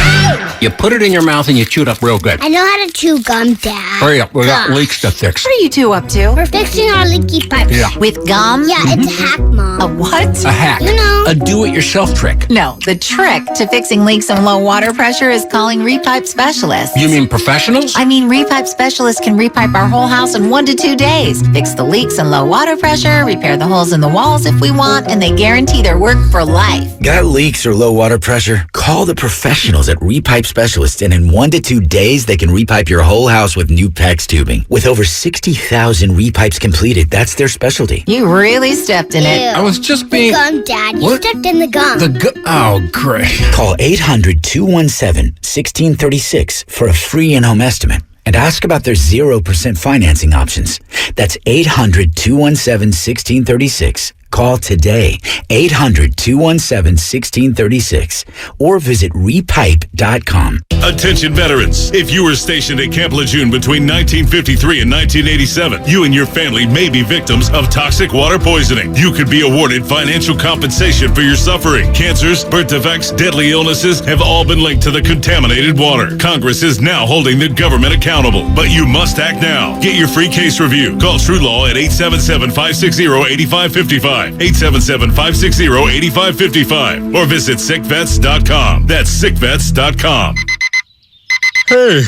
You put it in your mouth and you chew it up real good. I know how to chew gum, Dad. Hurry up, we got leaks to fix. What are you two up to? We're fixing our leaky pipes. Yeah. With gum? Yeah, it's a hack, Mom. A what? A hack. You know. A do-it-yourself trick. No, the trick to fixing leaks and low water pressure is calling repipe specialists. You mean professionals? I mean, repipe specialists can repipe our whole house in 1 to 2 days. Fix the leaks and low water pressure, repair the holes in the walls if we want, and they guarantee their work for life. Got leaks or low water pressure? Call the professionals at Repipe Specialists, and in 1 to 2 days, they can repipe your whole house with new PEX tubing. With over 60,000 repipes completed, that's their specialty. You really stepped in it. I was just being... Gum, Dad. You stepped in the gum. Oh, great. Call 800-217-1636 for a free in-home estimate and ask about their 0% financing options. That's 800-217-1636. Call today, 800-217-1636, or visit repipe.com. Attention veterans. If you were stationed at Camp Lejeune between 1953 and 1987, you and your family may be victims of toxic water poisoning. You could be awarded financial compensation for your suffering. Cancers, birth defects, deadly illnesses have all been linked to the contaminated water. Congress is now holding the government accountable, but you must act now. Get your free case review. Call True Law at 877-560-8555. 877-560-8555. Or visit sickvets.com. That's sickvets.com. Hey,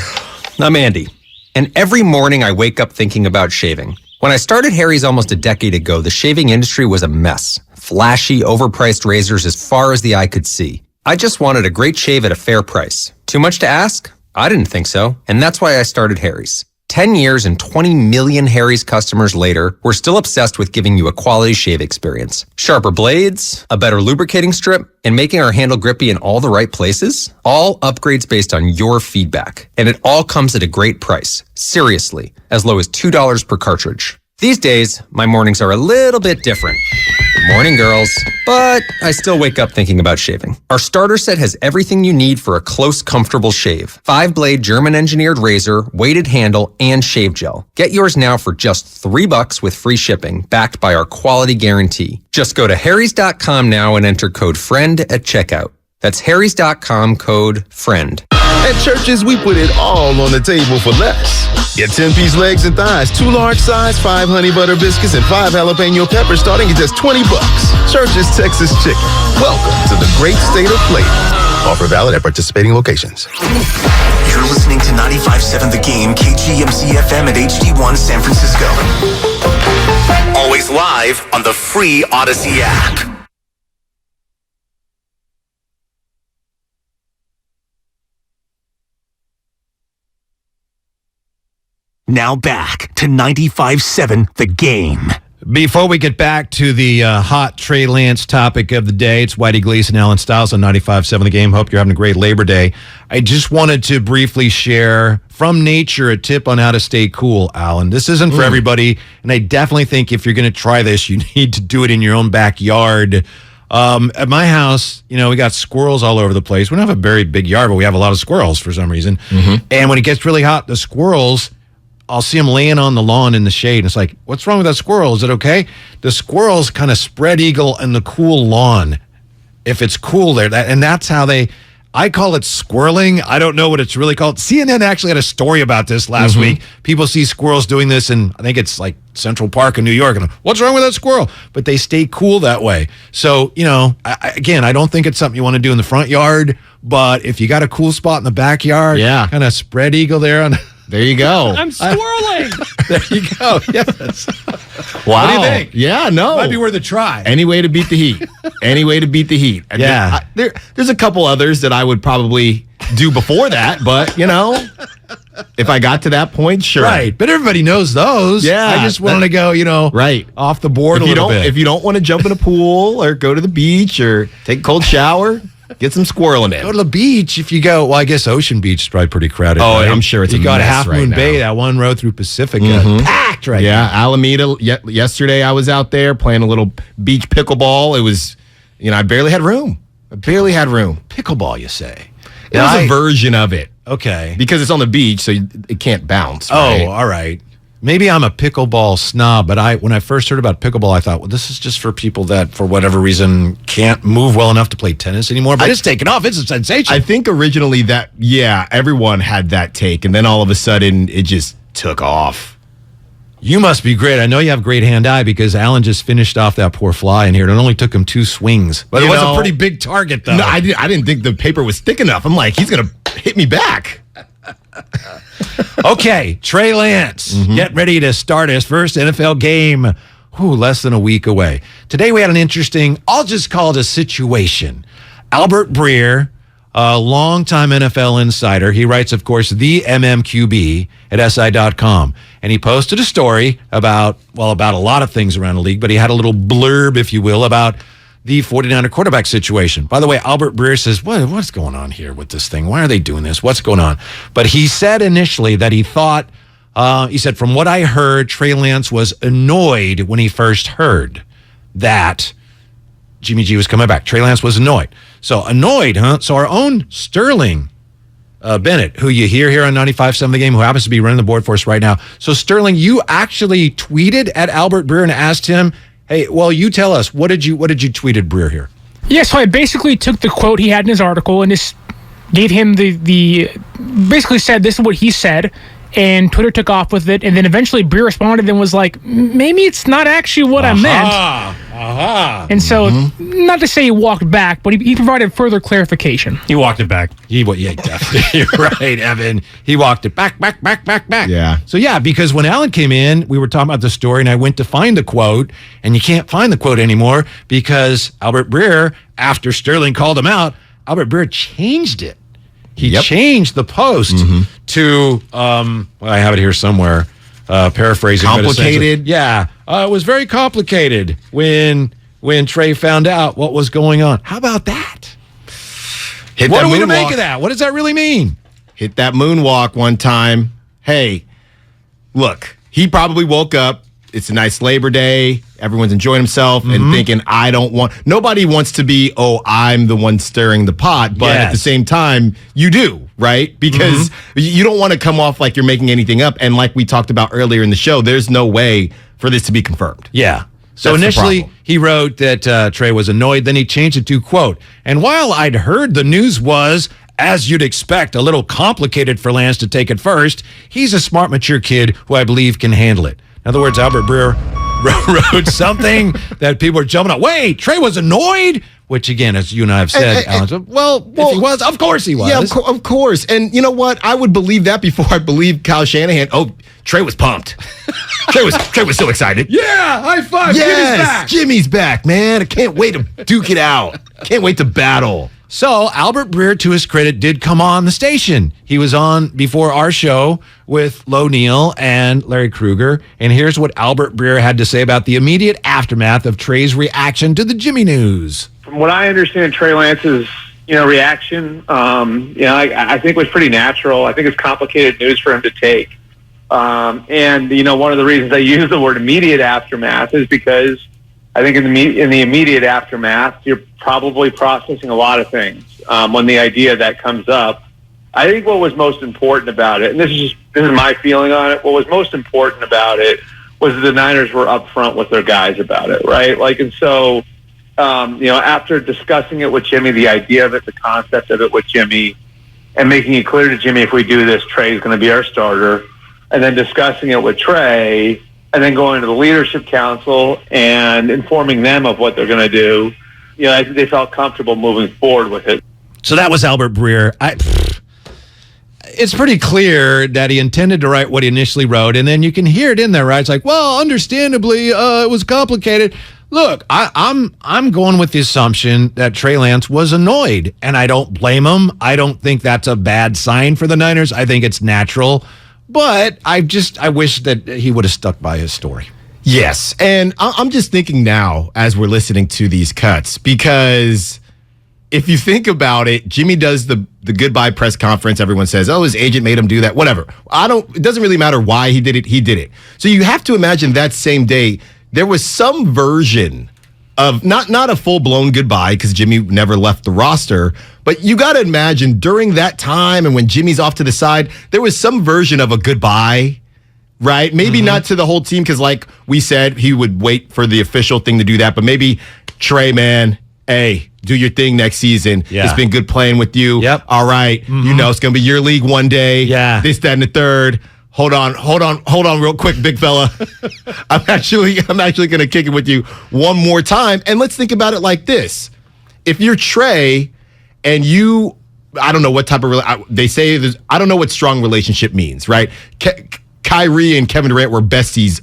I'm Andy, and every morning I wake up thinking about shaving. When I started Harry's almost a decade ago, the shaving industry was a mess. Flashy, overpriced razors as far as the eye could see. I just wanted a great shave at a fair price. Too much to ask? I didn't think so, and that's why I started Harry's. 10 years and 20 million Harry's customers later, we're still obsessed with giving you a quality shave experience. Sharper blades, a better lubricating strip, and making our handle grippy in all the right places. All upgrades based on your feedback. And it all comes at a great price. Seriously, as low as $2 per cartridge. These days, my mornings are a little bit different. Morning, girls. But I still wake up thinking about shaving. Our starter set has everything you need for a close, comfortable shave. 5-blade German-engineered razor, weighted handle, and shave gel. Get yours now for just $3 with free shipping, backed by our quality guarantee. Just go to harrys.com now and enter code FRIEND at checkout. That's harrys.com, code FRIEND. At Church's, we put it all on the table for less. Get 10-piece legs and thighs, 2 large size, 5 honey butter biscuits, and 5 jalapeno peppers starting at just $20. Church's Texas Chicken. Welcome to the great state of flavor. Offer valid at participating locations. You're listening to 95.7 The Game, kgmz-fm at HD1 San Francisco. Always live on the free Odyssey app. Now back to 95.7 The Game. Before we get back to the hot Trey Lance topic of the day, it's Whitey Gleason Allen Stiles on 95.7 The Game. Hope you're having a great Labor Day. I just wanted to briefly share from nature a tip on how to stay cool, Alan. This isn't for everybody, and I definitely think if you're going to try this, you need to do it in your own backyard. At my house, we got squirrels all over the place. We don't have a very big yard, but we have a lot of squirrels for some reason. And when it gets really hot, the squirrels, I'll see them laying on the lawn in the shade. And it's like, what's wrong with that squirrel? Is it okay? The squirrels kind of spread eagle in the cool lawn if it's cool there. And that's how I call it squirreling. I don't know what it's really called. CNN actually had a story about this last week. People see squirrels doing this in, I think it's like Central Park in New York. And what's wrong with that squirrel? But they stay cool that way. So, I don't think it's something you want to do in the front yard. But if you got a cool spot in the backyard, kind of spread eagle there on... There you go. I'm swirling. There you go. Yes. Wow. What do you think? Yeah, no. Might be worth a try. Any way to beat the heat. Any way to beat the heat. Yeah. There's a couple others that I would probably do before that, but, if I got to that point, sure. Right. But everybody knows those. Yeah. I just wanted to go, right off the board a little bit. If you don't want to jump in a pool or go to the beach or take a cold shower, get some squirreling in. Go to the beach if you go. Well, I guess Ocean Beach is probably pretty crowded. Oh, right? I'm sure it's you a got mess Half right Moon now. Bay, that one road through Pacifica, packed right now. Alameda. Yesterday I was out there playing a little beach pickleball. It was, I barely had room. Pickleball, you say? It was a version of it. Okay. Because it's on the beach, so it can't bounce. Right? Oh, all right. Maybe I'm a pickleball snob, but when I first heard about pickleball, I thought, well, this is just for people that, for whatever reason, can't move well enough to play tennis anymore. But it's taken off. It's a sensation. I think originally everyone had that take, and then all of a sudden, it just took off. You must be great. I know you have great hand-eye because Alan just finished off that poor fly in here. It only took him 2 swings. But it was a pretty big target, though. No, I didn't think the paper was thick enough. I'm like, he's going to hit me back. Okay, Trey Lance, get ready to start his first NFL game. Less than a week away. Today we had an interesting, I'll just call it a situation. Albert Breer, a longtime NFL insider, he writes, of course, the MMQB at SI.com. And he posted a story about a lot of things around the league, but he had a little blurb, if you will, about the 49er quarterback situation. By the way, Albert Breer says, what's going on here with this thing? Why are they doing this? What's going on? But he said initially that he thought, he said, from what I heard, Trey Lance was annoyed when he first heard that Jimmy G was coming back. Trey Lance was annoyed. So annoyed, huh? So our own Sterling Bennett, who you hear here on 95.7 The Game, who happens to be running the board for us right now. So Sterling, you actually tweeted at Albert Breer and asked him, hey, well, you tell us, what did you tweet at Breer here? Yeah, so I basically took the quote he had in his article and just gave him the basically said this is what he said, and Twitter took off with it, and then eventually Breer responded and was like, maybe it's not actually what I meant. And so, not to say he walked back, but he provided further clarification. He walked it back. Yeah, definitely. You're right, Evan. He walked it back. Yeah. So, yeah, because when Alan came in, we were talking about the story, and I went to find the quote, and you can't find the quote anymore because Albert Breer, after Sterling called him out, Albert Breer changed it. He changed the post to, I have it here somewhere, paraphrasing. Complicated? Yeah. It was very complicated when Trey found out what was going on. How about that? What are we to make of that? What does that really mean? Hit that moonwalk one time. Hey, look, he probably woke up. It's a nice Labor Day. Everyone's enjoying himself and thinking, nobody wants to be, I'm the one stirring the pot. But at the same time, you do, right? Because you don't want to come off like you're making anything up. And like we talked about earlier in the show, there's no way for this to be confirmed. Yeah. So initially, he wrote that Trey was annoyed. Then he changed it to, quote, and while I'd heard the news was, as you'd expect, a little complicated for Lance to take it first, he's a smart, mature kid who I believe can handle it. In other words, Albert Breer wrote something that people are jumping on. Wait, Trey was annoyed? Which, again, as you and I have said, Alan, if he was, of course he was. Yeah, of course. And you know what? I would believe that before I believe Kyle Shanahan. Oh, Trey was pumped. Trey was so excited. Yeah, high five. Yes, Jimmy's back, man. I can't wait to duke it out. Can't wait to battle. So Albert Breer, to his credit, did come on the station. He was on before our show with Lo Neal and Larry Krueger. And here's what Albert Breer had to say about the immediate aftermath of Trey's reaction to the Jimmy news. From what I understand, Trey Lance's reaction, I think was pretty natural. I think it's complicated news for him to take. And one of the reasons I use the word immediate aftermath is because I think in the immediate aftermath, you're probably processing a lot of things when the idea that comes up. I think what was most important about it, and this is my feeling on it, what was most important about it was that the Niners were upfront with their guys about it, right? After discussing it with Jimmy, the idea of it, the concept of it with Jimmy, and making it clear to Jimmy, if we do this, Trey's going to be our starter, and then discussing it with Trey, and then going to the leadership council and informing them of what they're going to do, I think they felt comfortable moving forward with it. So that was Albert Breer. It's pretty clear that he intended to write what he initially wrote, and then you can hear it in there, right? It's like, well, understandably, it was complicated. Look, I'm going with the assumption that Trey Lance was annoyed, and I don't blame him. I don't think that's a bad sign for the Niners. I think it's natural. But I wish that he would have stuck by his story. Yes, and I'm just thinking now as we're listening to these cuts, because if you think about it, Jimmy does the goodbye press conference. Everyone says, oh, his agent made him do that. Whatever. It doesn't really matter why he did it. He did it. So you have to imagine that same day, there was some version of not a full-blown goodbye because Jimmy never left the roster, but you got to imagine during that time and when Jimmy's off to the side, there was some version of a goodbye, right? Maybe not to the whole team because like we said, he would wait for the official thing to do that, but maybe Trey, man, hey, do your thing next season. Yeah. It's been good playing with you. Yep. All right. It's going to be your league one day. Yeah. This, that, and the third. Hold on real quick, big fella. I'm actually going to kick it with you one more time. And let's think about it like this. If you're Trey and I don't know what type of, they say, I don't know what strong relationship means, right? Kyrie and Kevin Durant were besties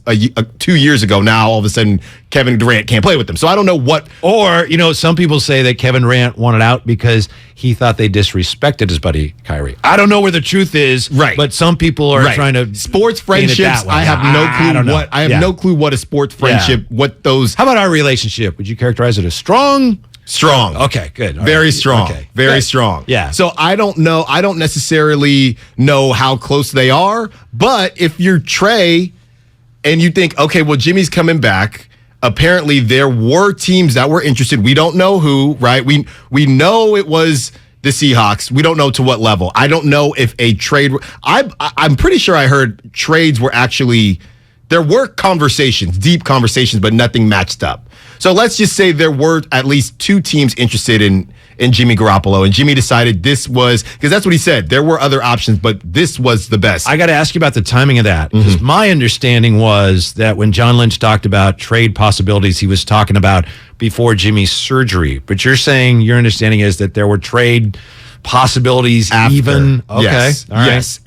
2 years ago. Now, all of a sudden, Kevin Durant can't play with them. So I don't know what. Or, some people say that Kevin Durant wanted out because he thought they disrespected his buddy Kyrie. I don't know where the truth is, right? But some people are trying to sports friendships. I have no clue what. I have no clue what a sports friendship. What those. How about our relationship? Would you characterize it as strong? Strong. Okay, good. Very strong. Okay. Very strong. Yeah. So I don't know. I don't necessarily know how close they are. But if you're Trey and you think, okay, well, Jimmy's coming back. apparently there were teams that were interested. We don't know who, right? We know it was the Seahawks. We don't know to what level. I don't know if a trade. I'm pretty sure I heard trades were actually. There were conversations, deep conversations, but nothing matched up. So let's just say there were at least 2 teams interested in Jimmy Garoppolo, and Jimmy decided this was, because that's what he said. There were other options, but this was the best. I got to ask you about the timing of that, because my understanding was that when John Lynch talked about trade possibilities, he was talking about before Jimmy's surgery. But you're saying your understanding is that there were trade possibilities After. even? Okay. Yes. All right. Yes.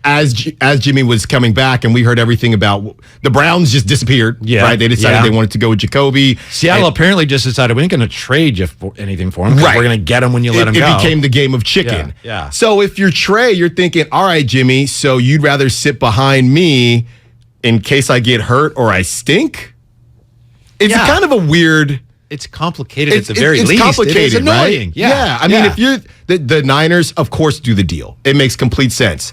As Jimmy was coming back, and we heard everything about the Browns just disappeared. Yeah. Right. They decided they wanted to go with Jacoby. Seattle apparently just decided we ain't going to trade you for anything for him. Right. We're going to get him when you let him go. It became the game of chicken. Yeah. So if you're Trey, you're thinking, all right, Jimmy, so you'd rather sit behind me in case I get hurt or I stink? It's kind of a weird. It's complicated at the very least. It's complicated, it is annoying. Right? Yeah. I mean, if you're the Niners, of course, do the deal. It makes complete sense.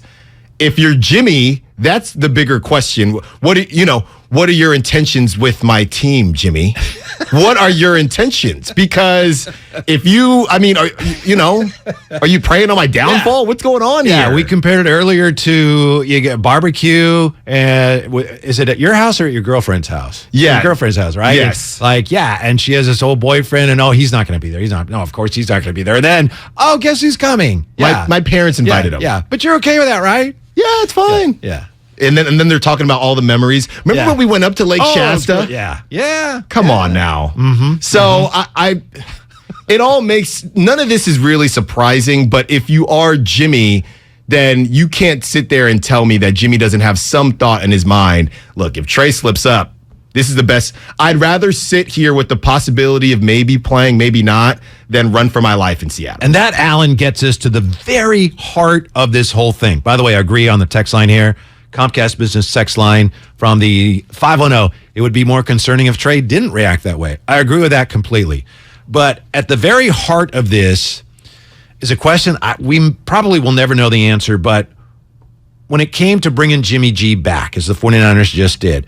If you're Jimmy, that's the bigger question. What are your intentions with my team, Jimmy? What are your intentions? Because if are you preying on my downfall? What's going on here? Yeah, we compared it earlier to you get barbecue, and is it at your house or at your girlfriend's house? Yeah. Your girlfriend's house, right? Yes. And she has this old boyfriend, and he's not going to be there. Of course he's not going to be there. And then, guess who's coming? Yeah. My parents invited him. Yeah, but you're okay with that, right? Yeah, it's fine. Yeah. And then they're talking about all the memories. Remember when we went up to Lake Shasta? Yeah. Come on now. Mm-hmm. So it all makes, none of this is really surprising, but if you are Jimmy, then you can't sit there and tell me that Jimmy doesn't have some thought in his mind. Look, if Trey slips up, this is the best. I'd rather sit here with the possibility of maybe playing, maybe not, than run for my life in Seattle. And that, Alan, gets us to the very heart of this whole thing. By the way, I agree on the text line here. Comcast Business text line from the 510. It would be more concerning if Trey didn't react that way. I agree with that completely. But at the very heart of this is a question we probably will never know the answer, but when it came to bringing Jimmy G back, as the 49ers just did,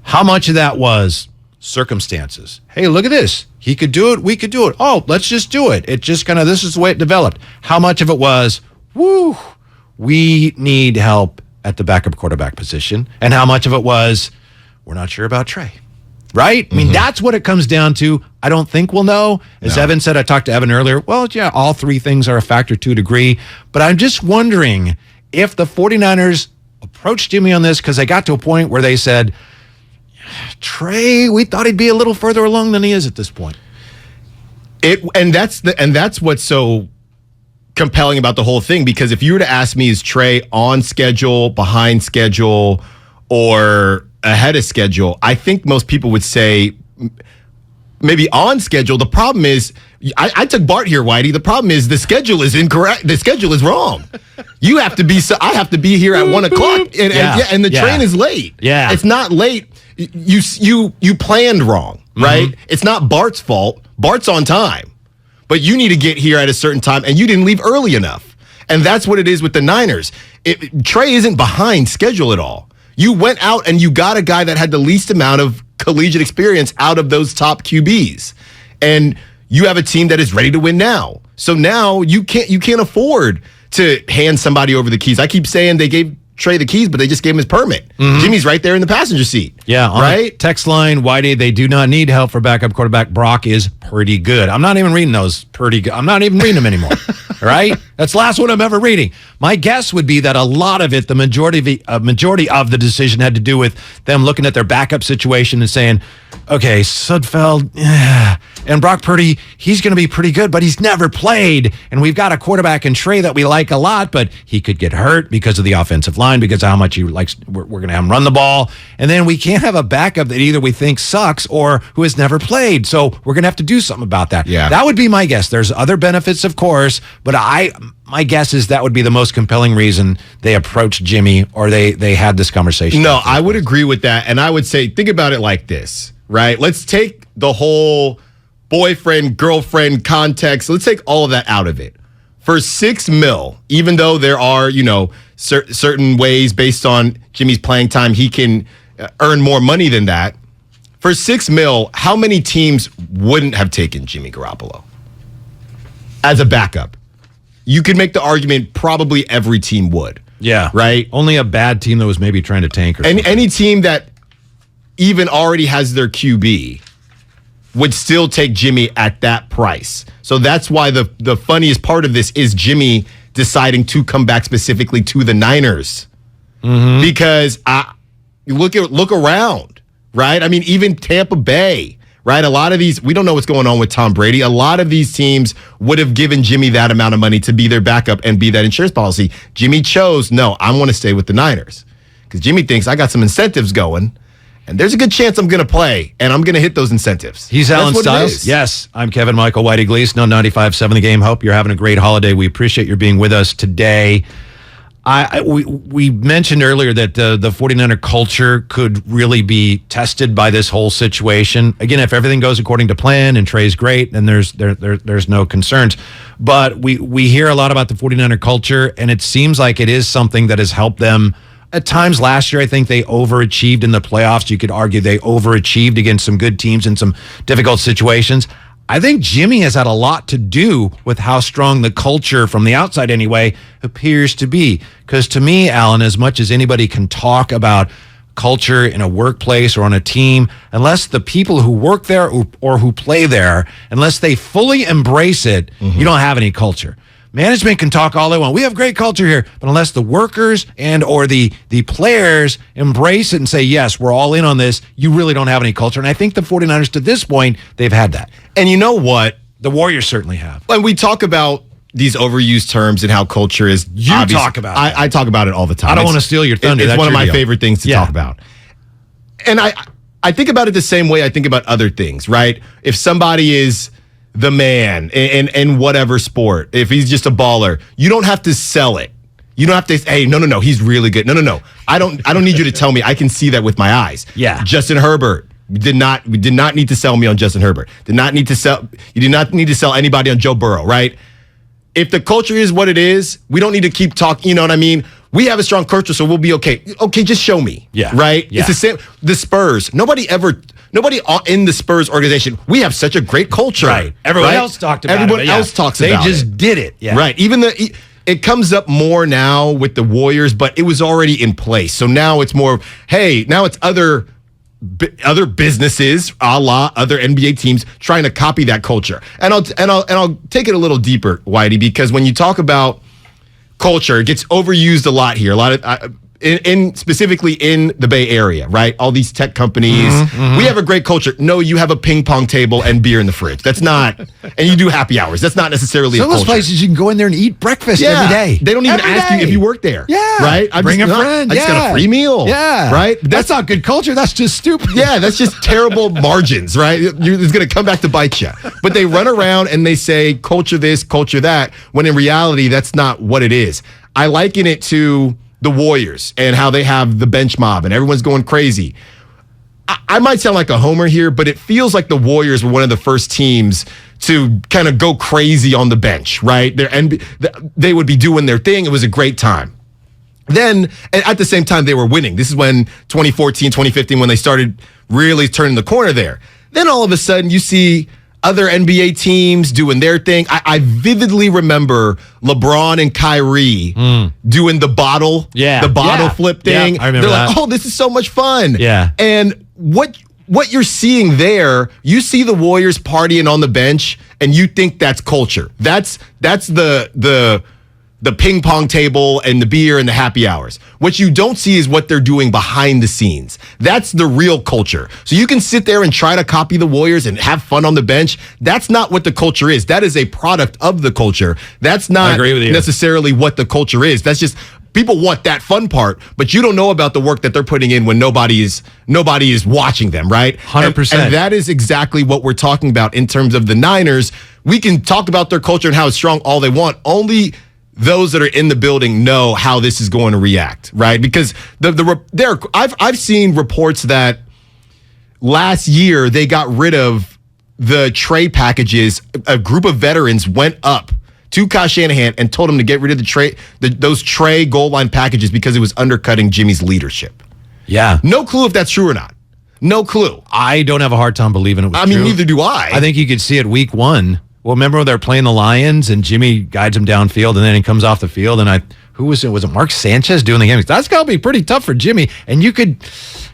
how much of that was circumstances? Hey, look at this. He could do it. We could do it. Oh, let's just do it. It just this is the way it developed. How much of it was, we need help at the backup quarterback position? And how much of it was, we're not sure about Trey? Right? I mean, that's what it comes down to. I don't think we'll know. As Evan said, I talked to Evan earlier. Well, yeah, all 3 things are a factor to a degree. But I'm just wondering if the 49ers approached Jimmy on this because they got to a point where they said, Trey, we thought he'd be a little further along than he is at this point. And that's what's so compelling about the whole thing, because if you were to ask me, is Trey on schedule, behind schedule, or ahead of schedule, I think most people would say maybe on schedule. The problem is, I took Bart here, Whitey. The problem is the schedule is incorrect. The schedule is wrong. You have to be. I have to be here at 1 o'clock, and the train is late. Yeah, it's not late. You planned wrong, right? It's not Bart's fault. Bart's on time, but you need to get here at a certain time, and you didn't leave early enough. And that's what it is with the Niners. Trey isn't behind schedule at all. You went out and you got a guy that had the least amount of collegiate experience out of those top QBs, and you have a team that is ready to win now. So now you can't afford to hand somebody over the keys. I keep saying they gave Trey the keys, but they just gave him his permit. Jimmy's right there in the passenger seat. Yeah, on right? Text line, Whitey, they do not need help for backup quarterback. Brock is pretty good. I'm not even reading those pretty good. I'm not even reading them anymore. Right? That's the last one I'm ever reading. My guess would be that a lot of it, the majority of the decision had to do with them looking at their backup situation and saying, okay, Sudfeld, and Brock Purdy, he's going to be pretty good, but he's never played. And we've got a quarterback in Trey that we like a lot, but he could get hurt because of the offensive line, because of how much he likes. We're going to have him run the ball. And then we can't have a backup that either we think sucks or who has never played. So we're going to have to do something about that. Yeah. That would be my guess. There's other benefits, of course, but my guess is that would be the most compelling reason they approached Jimmy, or they had this conversation. No, I would agree with that. And I would say, think about it like this, right? Let's take the whole boyfriend, girlfriend context. Let's take all of that out of it. For $6 million, even though there are, certain ways based on Jimmy's playing time, he can earn more money than that. For $6 million, how many teams wouldn't have taken Jimmy Garoppolo as a backup? You could make the argument probably every team would. Yeah. Right? Only a bad team that was maybe trying to tank or something. Any team that even already has their QB would still take Jimmy at that price. So that's why the funniest part of this is Jimmy deciding to come back specifically to the Niners. Mm-hmm. Because look around, right? I mean, even Tampa Bay, right? A lot of these, we don't know what's going on with Tom Brady. A lot of these teams would have given Jimmy that amount of money to be their backup and be that insurance policy. Jimmy chose, no, I want to stay with the Niners. Because Jimmy thinks I got some incentives going, and there's a good chance I'm going to play, and I'm going to hit those incentives. He's Allen Stiles. Yes, I'm Kevin Michael Whitey Gleason on 95.7 The Game. Hope you're having a great holiday. We appreciate your being with us today. We mentioned earlier that the 49er culture could really be tested by this whole situation. Again, if everything goes according to plan and Trey's great, then there's no concerns. But we hear a lot about the 49er culture, and it seems like it is something that has helped them. At times last year, I think they overachieved in the playoffs. You could argue they overachieved against some good teams in some difficult situations. I think Jimmy has had a lot to do with how strong the culture, from the outside anyway, appears to be. Because to me, Alan, as much as anybody can talk about culture in a workplace or on a team, unless the people who work there or who play there, unless they fully embrace it, you don't have any culture. Management can talk all they want. We have great culture here, but unless the workers and or the players embrace it and say, yes, we're all in on this, you really don't have any culture. And I think the 49ers, to this point, they've had that. And you know what? The Warriors certainly have. When we talk about these overused terms and how culture is... talk about it. I talk about it all the time. I don't want to steal your thunder. It's one of my favorite things to talk about. And I think about it the same way I think about other things, right? If somebody is the man in whatever sport, if he's just a baller, you don't have to sell it. You don't have to say, hey, no, he's really good. No. I don't need you to tell me. I can see that with my eyes. Yeah. Justin Herbert. We did not need to sell me on Justin Herbert. You did not need to sell anybody on Joe Burrow, right? If the culture is what it is, we don't need to keep talking, you know what I mean? We have a strong culture, so we'll be okay. Okay, just show me. Yeah. Right? Yeah. It's the same. The Spurs. Nobody in the Spurs organization, we have such a great culture. Right. Everyone else talked about it. Everyone else talks about it. They just did it. Yeah. Right. It comes up more now with the Warriors, but it was already in place. So now it's more, hey, now it's other businesses, a la other NBA teams, trying to copy that culture. And I'll take it a little deeper, Whitey, because when you talk about culture, it gets overused a lot here. A lot of specifically in the Bay Area, right? All these tech companies. We have a great culture. No, you have a ping pong table and beer in the fridge. That's not, and you do happy hours. That's not necessarily a culture. Those places you can go in there and eat breakfast every day. They don't even ask you if you work there. Yeah. Right? Bring a friend. I just got a free meal. Yeah. Right? That's not good culture. That's just stupid. Yeah, that's just terrible margins, right? It's going to come back to bite you. But they run around and they say culture this, culture that, when in reality, that's not what it is. I liken it to the Warriors and how they have the bench mob and everyone's going crazy. I might sound like a homer here, but it feels like the Warriors were one of the first teams to kind of go crazy on the bench, right? They would be doing their thing. It was a great time. Then, and at the same time, they were winning. This is when 2014, 2015, when they started really turning the corner there. Then all of a sudden, you see other NBA teams doing their thing. I vividly remember LeBron and Kyrie doing the bottle flip thing. Yeah, I remember They're like, oh, this is so much fun. Yeah. And what you're seeing there, you see the Warriors partying on the bench, and you think that's culture. That's the ping pong table and the beer and the happy hours. What you don't see is what they're doing behind the scenes. That's the real culture. So you can sit there and try to copy the Warriors and have fun on the bench. That's not what the culture is. That is a product of the culture. That's not necessarily what the culture is. That's just, people want that fun part, but you don't know about the work that they're putting in when nobody is watching them, right? 100%. And that is exactly what we're talking about in terms of the Niners. We can talk about their culture and how it's strong all they want. Only those that are in the building know how this is going to react, right? Because I've seen reports that last year they got rid of the tray packages. A group of veterans went up to Kyle Shanahan and told him to get rid of those tray goal line packages because it was undercutting Jimmy's leadership. Yeah. No clue if that's true or not. No clue. I don't have a hard time believing it was true. neither do I. I think you could see it week 1. Well, remember when they're playing the Lions and Jimmy guides him downfield and then he comes off the field and who was it? Was it Mark Sanchez doing the game? That's got to be pretty tough for Jimmy. And you could,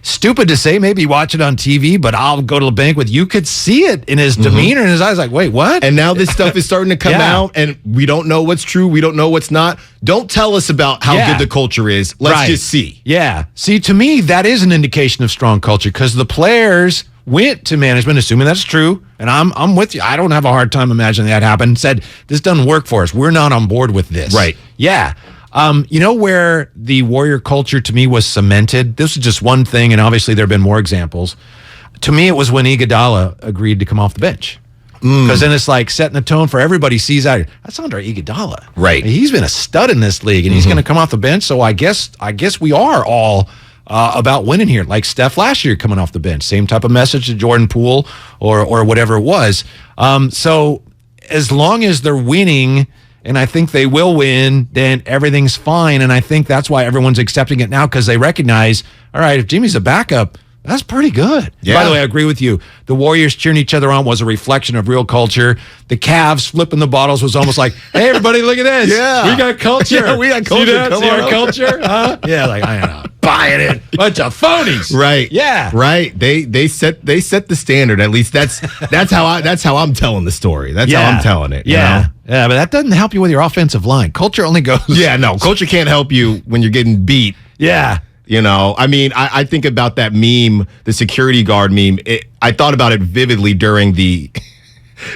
stupid to say, maybe watch it on TV, but I'll go to the bank with, you could see it in his demeanor and his eyes like, wait, what? And now this stuff is starting to come out and we don't know what's true. We don't know what's not. Don't tell us about how good the culture is. Let's just see. Yeah. See, to me, that is an indication of strong culture because the players went to management, assuming that's true, and I'm with you. I don't have a hard time imagining that happened. Said, this doesn't work for us. We're not on board with this. Right. Yeah. You know where the Warrior culture to me was cemented? This is just one thing, and obviously there have been more examples. To me, it was when Iguodala agreed to come off the bench. Because then it's like setting the tone for everybody sees out. That's Andre Iguodala. Right. He's been a stud in this league, and he's going to come off the bench, so I guess we are all about winning here. Like Steph last year coming off the bench. Same type of message to Jordan Poole or whatever it was. So as long as they're winning, and I think they will win, then everything's fine. And I think that's why everyone's accepting it now because they recognize, all right, if Jimmy's a backup, that's pretty good. Yeah. By the way, I agree with you. The Warriors cheering each other on was a reflection of real culture. The Cavs flipping the bottles was almost like, hey, everybody, look at this. Yeah. We got culture. Yeah, we got culture. See that? Come See on our over. culture? Huh? Yeah, like, I don't know. Buying it. Bunch of phonies. Right. Yeah. Right. They set the standard. At least that's how I'm telling the story. That's how I'm telling it. you know? Yeah, but that doesn't help you with your offensive line. Culture only goes. Yeah, no. Culture can't help you when you're getting beat. Yeah. You know, I mean, I think about that meme, the security guard meme. I thought about it vividly during the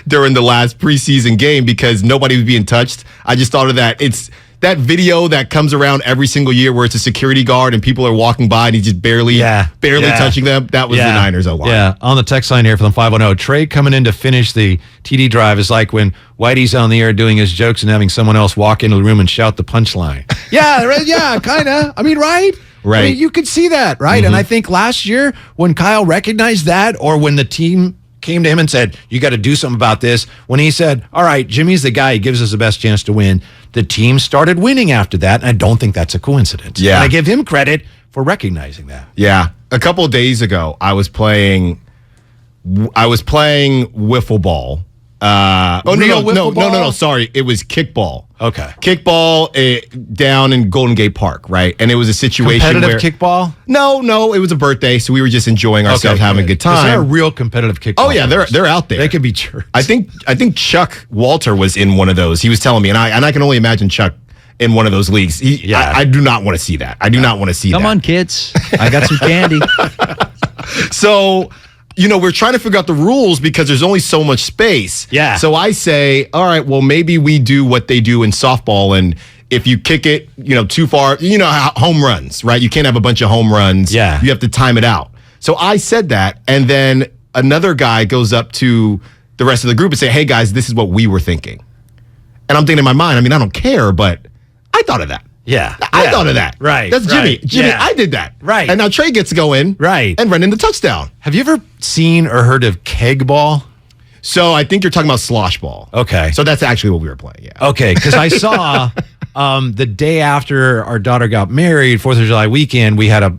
last preseason game because nobody was being touched. I just thought of that. It's that video that comes around every single year where it's a security guard and people are walking by and he's just barely touching them. That was the Niners O-line. Yeah, on the text line here from the 510, Trey coming in to finish the TD drive is like when Whitey's on the air doing his jokes and having someone else walk into the room and shout the punchline. Yeah, kind of. I mean, right? Right. I mean, you could see that, right? And I think last year when Kyle recognized that or when the team came to him and said, you got to do something about this, when he said, all right, Jimmy's the guy, he gives us the best chance to win, the team started winning after that, and I don't think that's a coincidence. Yeah. And I give him credit for recognizing that. Yeah. A couple of days ago, I was playing wiffle ball. No, sorry. It was kickball. Okay. Kickball down in Golden Gate Park, right? And it was a situation Competitive kickball? No, it was a birthday, so we were just enjoying ourselves, having a good time. They're real competitive kickball. Oh yeah, they're out there. They could be jerks. I think Chuck Walter was in one of those. He was telling me, and I can only imagine Chuck in one of those leagues. I do not want to see that. I do not want to see that. Come on, kids. I got some candy. So, we're trying to figure out the rules because there's only so much space. Yeah. So I say, all right, well, maybe we do what they do in softball. And if you kick it, too far, how home runs, right? You can't have a bunch of home runs. Yeah. You have to time it out. So I said that. And then another guy goes up to the rest of the group and say, hey, guys, this is what we were thinking. And I'm thinking in my mind, I mean, I don't care, but I thought of that. Yeah. I thought of that. Right. That's Jimmy. Right. Jimmy, Yeah. I did that. Right. And now Trey gets to go in. Right. And run in the touchdown. Have you ever seen or heard of keg ball? So I think you're talking about slosh ball. Okay. So that's actually what we were playing, yeah. Okay, because I saw the day after our daughter got married, 4th of July weekend, we had a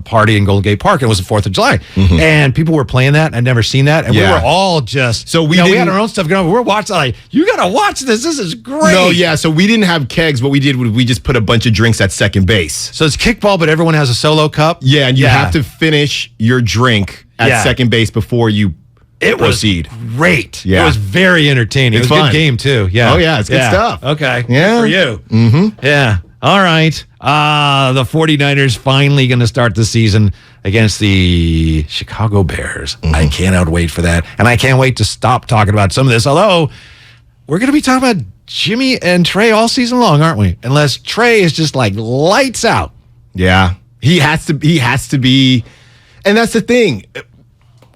party in Golden Gate Park, and it was the 4th of July. Mm-hmm. And people were playing that. I'd never seen that. And we were all just, so we had our own stuff going on. We're watching, like, you got to watch this. This is great. No, yeah, so we didn't have kegs. What we did was we just put a bunch of drinks at second base. So it's kickball, but everyone has a solo cup? Yeah, and you have to finish your drink at second base before you proceed. Was great. Yeah. It was very entertaining. It's it was a fun. good game, too. Yeah. Oh, yeah, it's good stuff. Okay. Yeah. Good for you. Mm-hmm. Yeah. All right. The 49ers finally going to start the season against the Chicago Bears. Mm-hmm. I cannot wait for that. And I can't wait to stop talking about some of this. Although, we're going to be talking about Jimmy and Trey all season long, aren't we? Unless Trey is just like lights out. Yeah. He has to be. And that's the thing.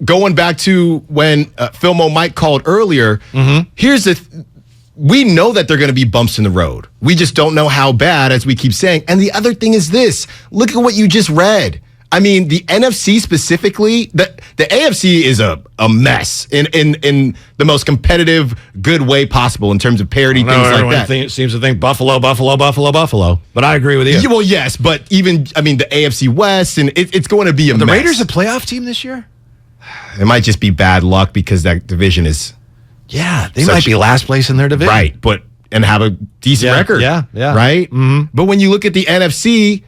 Going back to when Philmo Mike called earlier, here's we know that they're going to be bumps in the road. We just don't know how bad, as we keep saying. And the other thing is this. Look at what you just read. I mean, the NFC specifically, the AFC is a mess in the most competitive, good way possible in terms of parity, things like that. Everyone seems to think Buffalo. But I agree with you. Yeah, well, yes, but even, the AFC West, and it's going to be a mess. The Raiders a playoff team this year? It might just be bad luck because that division is... Yeah, they might be last place in their division. Right, and have a decent record. Yeah. Right? Mm-hmm. But when you look at the NFC...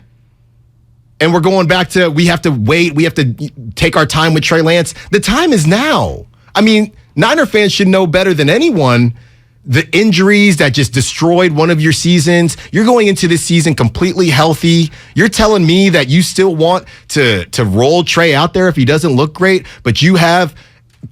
And we're going back to we have to wait. We have to take our time with Trey Lance. The time is now. I mean, Niner fans should know better than anyone the injuries that just destroyed one of your seasons. You're going into this season completely healthy. You're telling me that you still want to roll Trey out there if he doesn't look great, but you have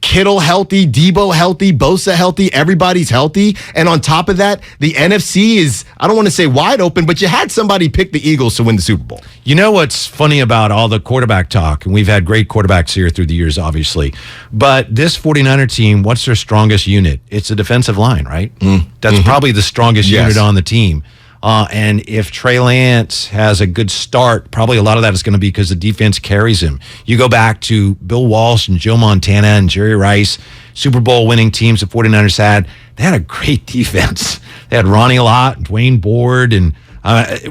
Kittle healthy, Debo healthy, Bosa healthy, everybody's healthy. And on top of that, the NFC is, I don't want to say wide open, but you had somebody pick the Eagles to win the Super Bowl. You know what's funny about all the quarterback talk, and we've had great quarterbacks here through the years, obviously, but this 49er team, what's their strongest unit? It's a defensive line, right? That's probably the strongest unit on the team. And if Trey Lance has a good start, probably a lot of that is going to be because the defense carries him. You go back to Bill Walsh and Joe Montana and Jerry Rice, Super Bowl winning teams the 49ers had. They had a great defense. They had Ronnie Lott, Dwayne Board, and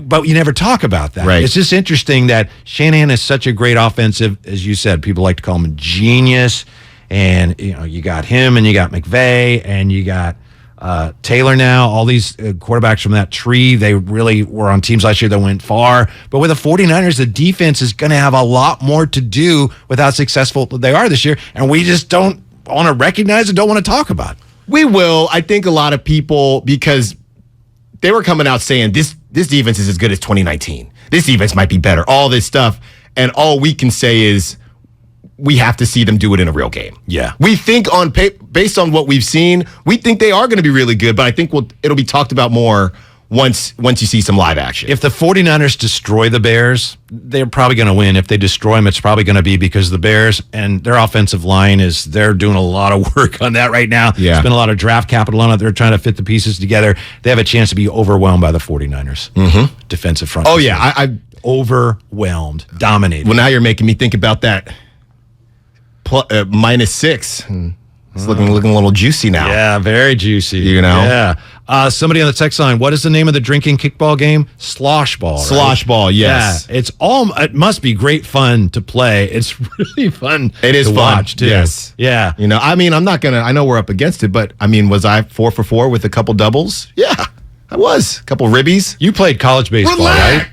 but you never talk about that. Right. It's just interesting that Shanahan is such a great offensive, as you said, people like to call him a genius. And you got him, and you got McVay, and you got Taylor now, all these quarterbacks from that tree, they really were on teams last year that went far. But with the 49ers, the defense is going to have a lot more to do with how successful they are this year. And we just don't want to recognize it, don't want to talk about it. We will. I think a lot of people, because they were coming out saying this defense is as good as 2019. This defense might be better, all this stuff. And all we can say is, we have to see them do it in a real game. Yeah. We think based on what we've seen, we think they are going to be really good, but I think it'll be talked about more once you see some live action. If the 49ers destroy the Bears, they're probably going to win. If they destroy them, it's probably going to be because the Bears and their offensive line they're doing a lot of work on that right now. Yeah. Spent a lot of draft capital on it. They're trying to fit the pieces together. They have a chance to be overwhelmed by the 49ers. Defensive front. Oh, yeah. I overwhelmed, dominated. Well, now you're making me think about that. -6. It's looking a little juicy now. Yeah, very juicy. Yeah. Somebody on the text line, what is the name of the drinking kickball game? Slosh ball. Right? Slosh ball, yes. Yeah, it must be great fun to play. It's really fun to fun. Watch, too. Yes. Yeah. I'm not going to, I know we're up against it, but was I 4 for 4 with a couple doubles? Yeah, I was. A couple ribbies. You played college baseball, right?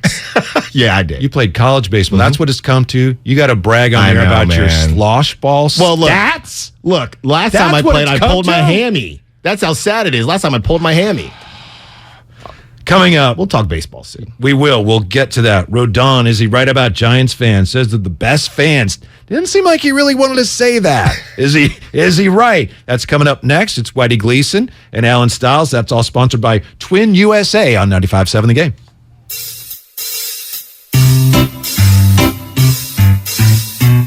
Yeah, I did. You played college baseball. That's what it's come to. You got to brag on there about your slosh ball stats. Look, last time I played, I pulled my hammy. That's how sad it is. Last time I pulled my hammy. Coming up, we'll talk baseball soon. We will. We'll get to that. Rodon, is he right about Giants fans? Says that the best fans. Didn't seem like he really wanted to say that. Is he right? That's coming up next. It's Whitey Gleason and Allen Stiles. That's all sponsored by Twin USA on 95.7 The Game.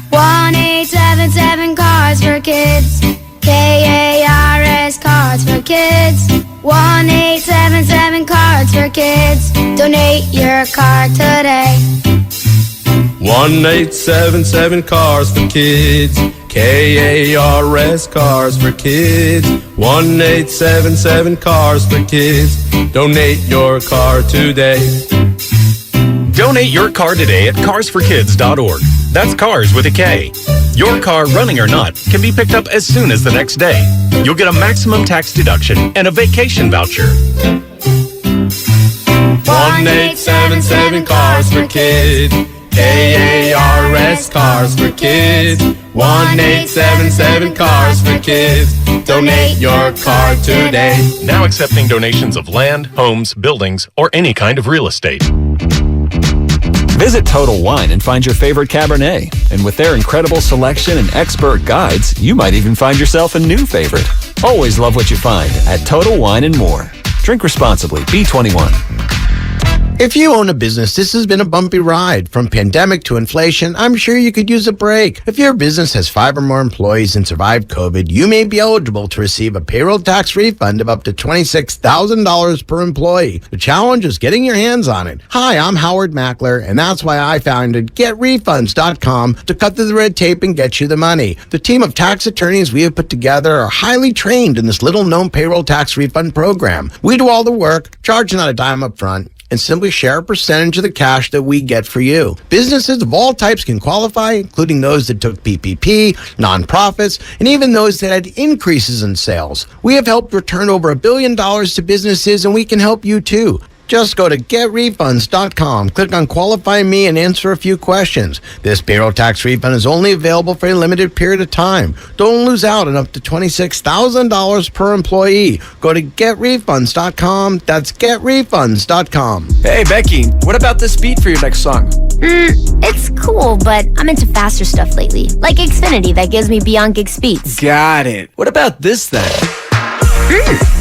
1-877 Cars for Kids. KARS Cards for Kids. 1-877 Cards for Kids. Donate your card today. 1-877 Cars for Kids. KARS Cars for Kids. 1-877 Cars for Kids. Donate your car today. Donate your car today at carsforkids.org. That's cars with a K. Your car, running or not, can be picked up as soon as the next day. You'll get a maximum tax deduction and a vacation voucher. 1-877 Cars for Kids. KARS Cars for Kids. 1-877 Cars for Kids. Donate your car today. Now accepting donations of land, homes, buildings, or any kind of real estate. Visit Total Wine and find your favorite Cabernet. And with their incredible selection and expert guides, you might even find yourself a new favorite. Always love what you find at Total Wine & More. Drink responsibly. B21. If you own a business, this has been a bumpy ride. From pandemic to inflation, I'm sure you could use a break. If your business has 5 or more employees and survived COVID, you may be eligible to receive a payroll tax refund of up to $26,000 per employee. The challenge is getting your hands on it. Hi, I'm Howard Mackler, and that's why I founded GetRefunds.com to cut through the red tape and get you the money. The team of tax attorneys we have put together are highly trained in this little-known payroll tax refund program. We do all the work, charge not a dime up front, and simply share a percentage of the cash that we get for you. Businesses of all types can qualify, including those that took PPP, nonprofits, and even those that had increases in sales. We have helped return over $1 billion to businesses, and we can help you too. Just go to GetRefunds.com, click on Qualify Me, and answer a few questions. This payroll tax refund is only available for a limited period of time. Don't lose out on up to $26,000 per employee. Go to GetRefunds.com. That's GetRefunds.com. Hey, Becky, what about this beat for your next song? It's cool, but I'm into faster stuff lately. Like Xfinity that gives me beyond gig speeds. Got it. What about this then?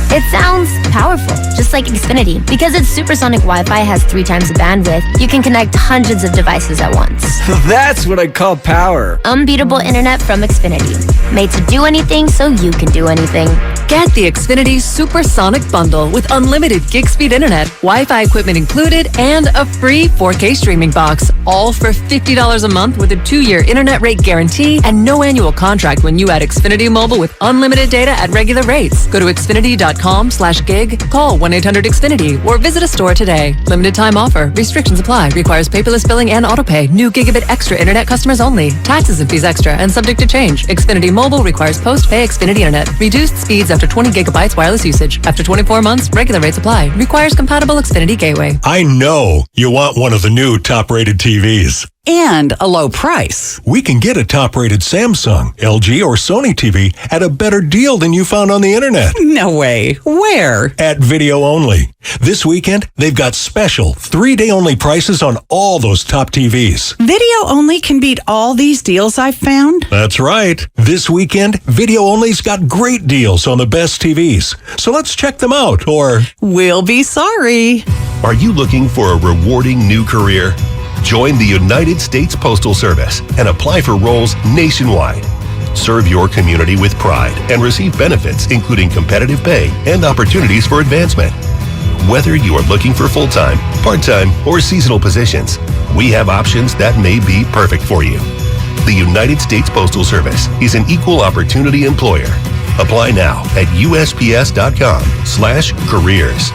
It sounds powerful, just like Xfinity. Because its supersonic Wi-Fi has 3 times the bandwidth, you can connect hundreds of devices at once. That's what I call power. Unbeatable internet from Xfinity. Made to do anything so you can do anything. Get the Xfinity Supersonic Bundle with unlimited gig speed internet, Wi-Fi equipment included, and a free 4K streaming box. All for $50 a month with a 2-year internet rate guarantee and no annual contract when you add Xfinity Mobile with unlimited data at regular rates. Go to Xfinity.com/gig, call 1-800-XFINITY, or visit a store today. Limited time offer. Restrictions apply. Requires paperless billing and autopay. New gigabit extra internet customers only. Taxes and fees extra and subject to change. Xfinity Mobile requires post-pay Xfinity internet. Reduced speeds after 20 gigabytes wireless usage. After 24 months, regular rates apply. Requires compatible Xfinity gateway. I know you want one of the new top-rated TVs. And a low price. We can get a top-rated Samsung, LG, or Sony TV at a better deal than you found on the internet. No way. Where? At Video Only. This weekend, they've got special 3-day-only prices on all those top TVs. Video Only can beat all these deals I've found? That's right. This weekend, Video Only's got great deals on the best TVs. So let's check them out, or... We'll be sorry. Are you looking for a rewarding new career? Join the United States Postal Service and apply for roles nationwide. Serve your community with pride and receive benefits, including competitive pay and opportunities for advancement. Whether you are looking for full-time, part-time, or seasonal positions, we have options that may be perfect for you. The United States Postal Service is an equal opportunity employer. Apply now at USPS.com/careers.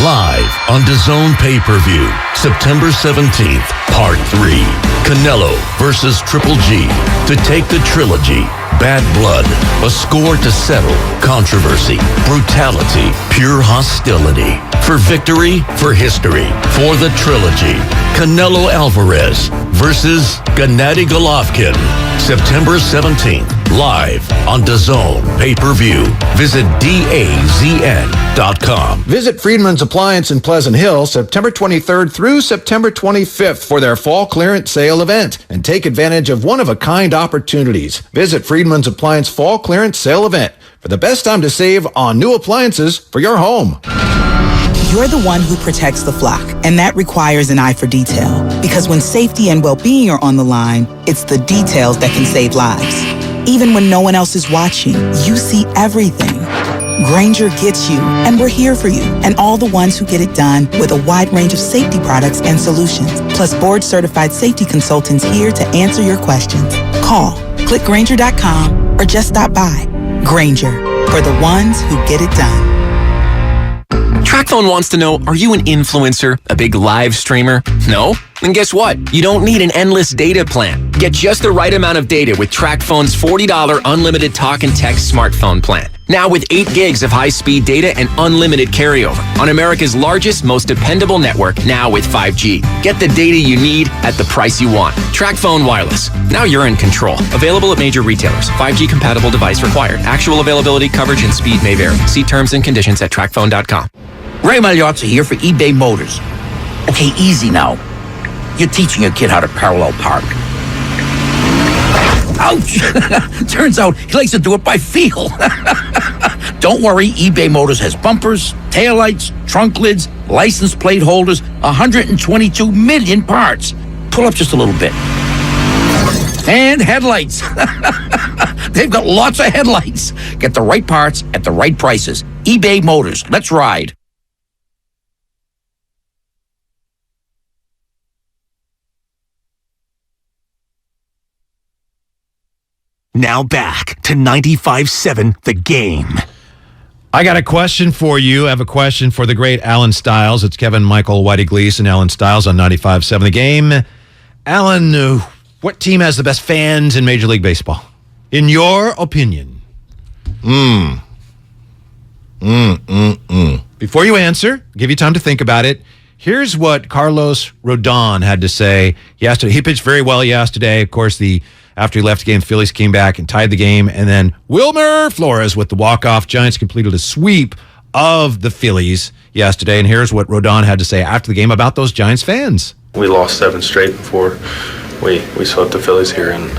Live on DAZN pay-per-view, September 17th, Part 3. Canelo versus Triple G. To take the trilogy, bad blood, a score to settle, controversy, brutality, pure hostility. For victory, for history, for the trilogy. Canelo Alvarez versus Gennady Golovkin. September 17th, live on DAZN pay-per-view. Visit DAZN.com. Visit Friedman's Appliance in Pleasant Hill September 23rd through September 25th for their fall clearance sale event and take advantage of one-of-a-kind opportunities. Visit Friedman's Appliance Fall Clearance Sale event for the best time to save on new appliances for your home. You're the one who protects the flock, and that requires an eye for detail. Because when safety and well-being are on the line, it's the details that can save lives. Even when no one else is watching, you see everything. Grainger gets you, and we're here for you, and all the ones who get it done with a wide range of safety products and solutions, plus board-certified safety consultants here to answer your questions. Call, click Grainger.com, or just stop by. Grainger, for the ones who get it done. TrackPhone wants to know, are you an influencer, a big live streamer? No? Then guess what? You don't need an endless data plan. Get just the right amount of data with TrackPhone's $40 unlimited talk and text smartphone plan. Now with 8 gigs of high-speed data and unlimited carryover on America's largest, most dependable network, now with 5G. Get the data you need at the price you want. TrackPhone Wireless. Now you're in control. Available at major retailers. 5G compatible device required. Actual availability, coverage, and speed may vary. See terms and conditions at trackphone.com. Ray Magliozzi here for eBay Motors. Okay, easy now. You're teaching your kid how to parallel park. Ouch! Turns out he likes to do it by feel. Don't worry, eBay Motors has bumpers, taillights, trunk lids, license plate holders, 122 million parts. Pull up just a little bit. And headlights. They've got lots of headlights. Get the right parts at the right prices. eBay Motors. Let's ride. Now back to 95.7 The Game. I got a question for you. I have a question for the great Allen Stiles. It's Kevin, Michael, Whitey Gleason, Allen Stiles on 95.7 The Game. Allen, what team has the best fans in Major League Baseball? In your opinion. Before you answer, I'll give you time to think about it. Here's what Carlos Rodon had to say yesterday. He pitched very well yesterday. Of course, after he left the game, the Phillies came back and tied the game. And then Wilmer Flores with the walk-off. Giants completed a sweep of the Phillies yesterday. And here's what Rodon had to say after the game about those Giants fans. We lost 7 straight before we swept the Phillies here. And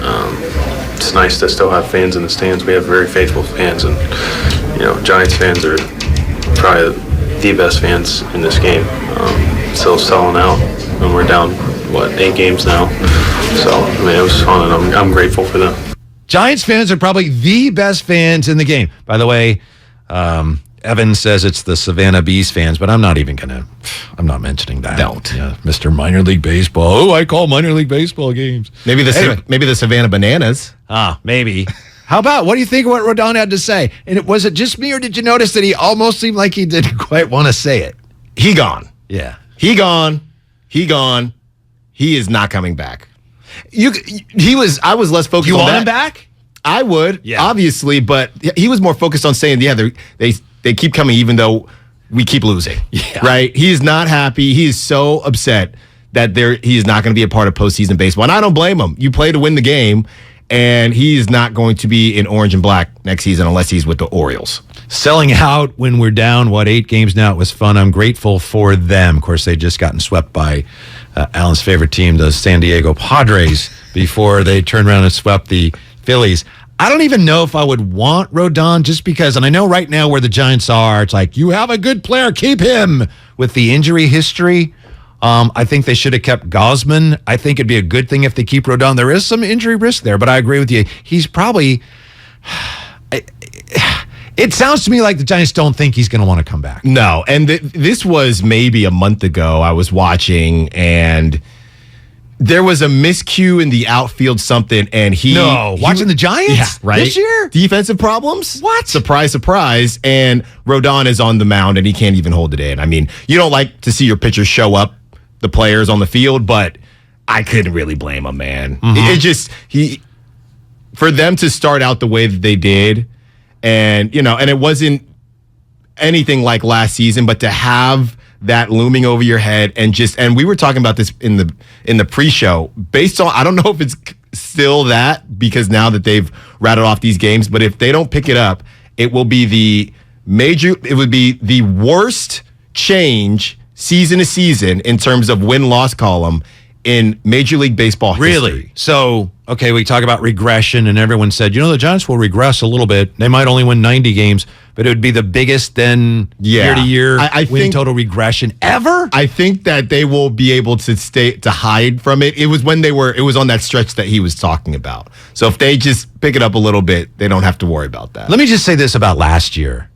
it's nice to still have fans in the stands. We have very faithful fans. And, Giants fans are probably the best fans in this game. Still selling out. And we're down, 8 games now. So, it was fun, and I'm grateful for them. Giants fans are probably the best fans in the game. By the way, Evan says it's the Savannah Bees fans, but I'm not mentioning that. Don't. Yeah, Mr. Minor League Baseball. Oh, I call minor league baseball games. Maybe the Savannah Bananas. Maybe. How about, what do you think of what Rodon had to say? And was it just me, or did you notice that he almost seemed like he didn't quite want to say it? He gone. Yeah. He gone. He is not coming back. I was less focused on that. You want him back? I would, obviously, but he was more focused on saying, they keep coming even though we keep losing. Yeah. Right? He is not happy. He is so upset that he is not going to be a part of postseason baseball. And I don't blame him. You play to win the game, and he is not going to be in orange and black next season unless he's with the Orioles. Selling out when we're down, 8 games now. It was fun. I'm grateful for them. Of course, they'd just gotten swept by Allen's favorite team, the San Diego Padres, before they turned around and swept the Phillies. I don't even know if I would want Rodon, just because, and I know right now where the Giants are, it's like, you have a good player, keep him. With the injury history, I think they should have kept Gausman. I think it'd be a good thing if they keep Rodon. There is some injury risk there, but I agree with you. He's probably... It sounds to me like the Giants don't think he's going to want to come back. No, and this was maybe a month ago. I was watching, and there was a miscue in the outfield, something, and watching the Giants? Yeah, right? This year? Defensive problems? What? Surprise, surprise. And Rodon is on the mound, and he can't even hold it in. I mean, you don't like to see your pitchers show up, the players on the field, but I couldn't really blame him, man. Mm-hmm. For them to start out the way that they did, and it wasn't anything like last season, but to have that looming over your head and we were talking about this in the pre-show, based on, I don't know if it's still that, because now that they've rattled off these games, but if they don't pick it up, it would be the worst change season to season in terms of win-loss column in Major League Baseball history. Really? So, okay, we talk about regression, and everyone said, the Giants will regress a little bit. They might only win 90 games, but it would be the biggest then year-to-year win total regression ever? I think that they will be able to hide from it. It was it was on that stretch that he was talking about. So if they just pick it up a little bit, they don't have to worry about that. Let me just say this about last year.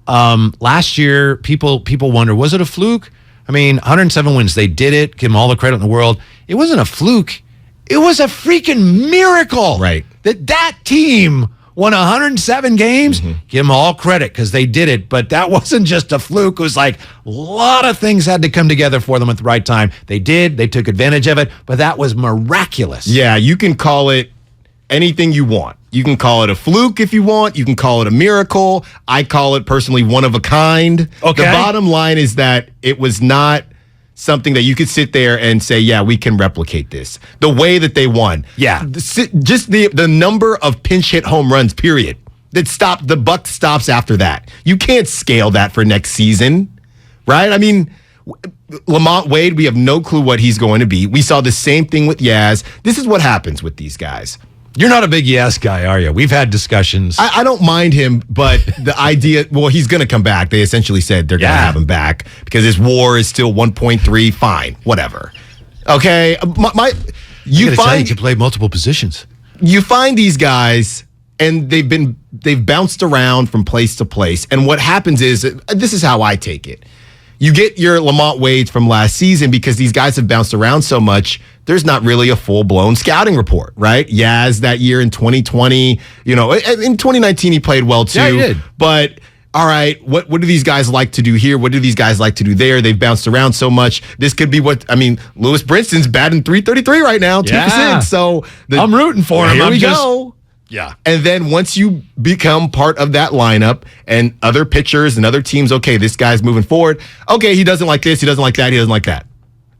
Last year, people wonder, was it a fluke? 107 wins. They did it. Give them all the credit in the world. It wasn't a fluke. It was a freaking miracle. Right. That team won 107 games. Mm-hmm. Give them all credit because they did it. But that wasn't just a fluke. It was like a lot of things had to come together for them at the right time. They did. They took advantage of it. But that was miraculous. Yeah, you can call it anything you want. You can call it a fluke if you want. You can call it a miracle. I call it personally one of a kind. Okay. The bottom line is that it was not something that you could sit there and say, yeah, we can replicate this. The way that they won. Yeah. Just the number of pinch hit home runs, period. The buck stops after that. You can't scale that for next season, right? Lamont Wade, we have no clue what he's going to be. We saw the same thing with Yaz. This is what happens with these guys. You're not a big yes guy, are you? We've had discussions. I don't mind him, but the idea, he's going to come back. They essentially said they're going to have him back because his WAR is still 1.3. Fine, whatever. Okay, you can play multiple positions. You find these guys, and they've bounced around from place to place. And what happens is, this is how I take it. You get your Lamont Wades from last season because these guys have bounced around so much. There's not really a full-blown scouting report, right? Yaz that year in 2020, in 2019 he played well too. Yeah, he did. But all right, what do these guys like to do here? What do these guys like to do there? They've bounced around so much. This could be Lewis Brinson's batting .333 right now, 2 for 6. So I'm rooting for him. Here we go. Yeah. And then once you become part of that lineup and other pitchers and other teams, okay, this guy's moving forward. Okay, he doesn't like this, he doesn't like that, he doesn't like that.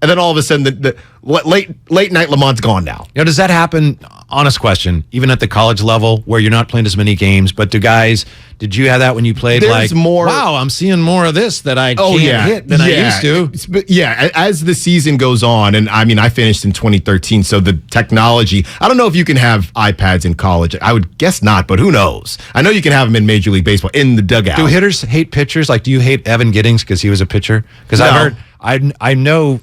And then all of a sudden, the late night Lamont's gone now. Does that happen, honest question, even at the college level where you're not playing as many games, but did you have that when you played? There's more. Wow, I'm seeing more of this that I can't hit than I used to. But as the season goes on, and I finished in 2013, so the technology, I don't know if you can have iPads in college. I would guess not, but who knows? I know you can have them in Major League Baseball, in the dugout. Do hitters hate pitchers? Like, do you hate Evan Giddings because he was a pitcher? Because I know,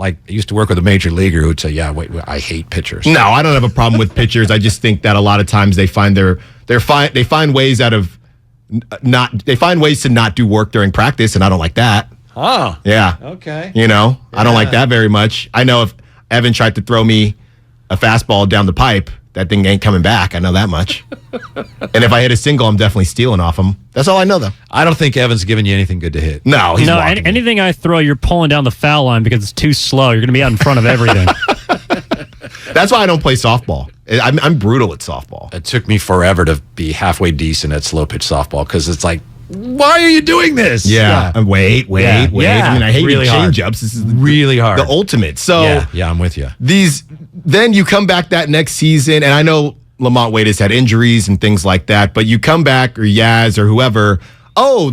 I used to work with a major leaguer who'd say, I hate pitchers. No, I don't have a problem with pitchers. I just think that a lot of times they find they find ways to not do work during practice, and I don't like that. Oh. Yeah. Okay. I don't like that very much. I know if Evan tried to throw me a fastball down the pipe, that thing ain't coming back. I know that much. And if I hit a single, I'm definitely stealing off him. That's all I know, though. I don't think Evan's giving you anything good to hit. No, he's walking. Anything I throw, you're pulling down the foul line because it's too slow. You're going to be out in front of everything. That's why I don't play softball. I'm brutal at softball. It took me forever to be halfway decent at slow pitch softball because it's like, why are you doing this? Yeah. Wait. Yeah. I hate really change-ups. This is really hard. The ultimate. So yeah, I'm with you. Then you come back that next season, and I know Lamont Wade has had injuries and things like that, but you come back, or Yaz or whoever,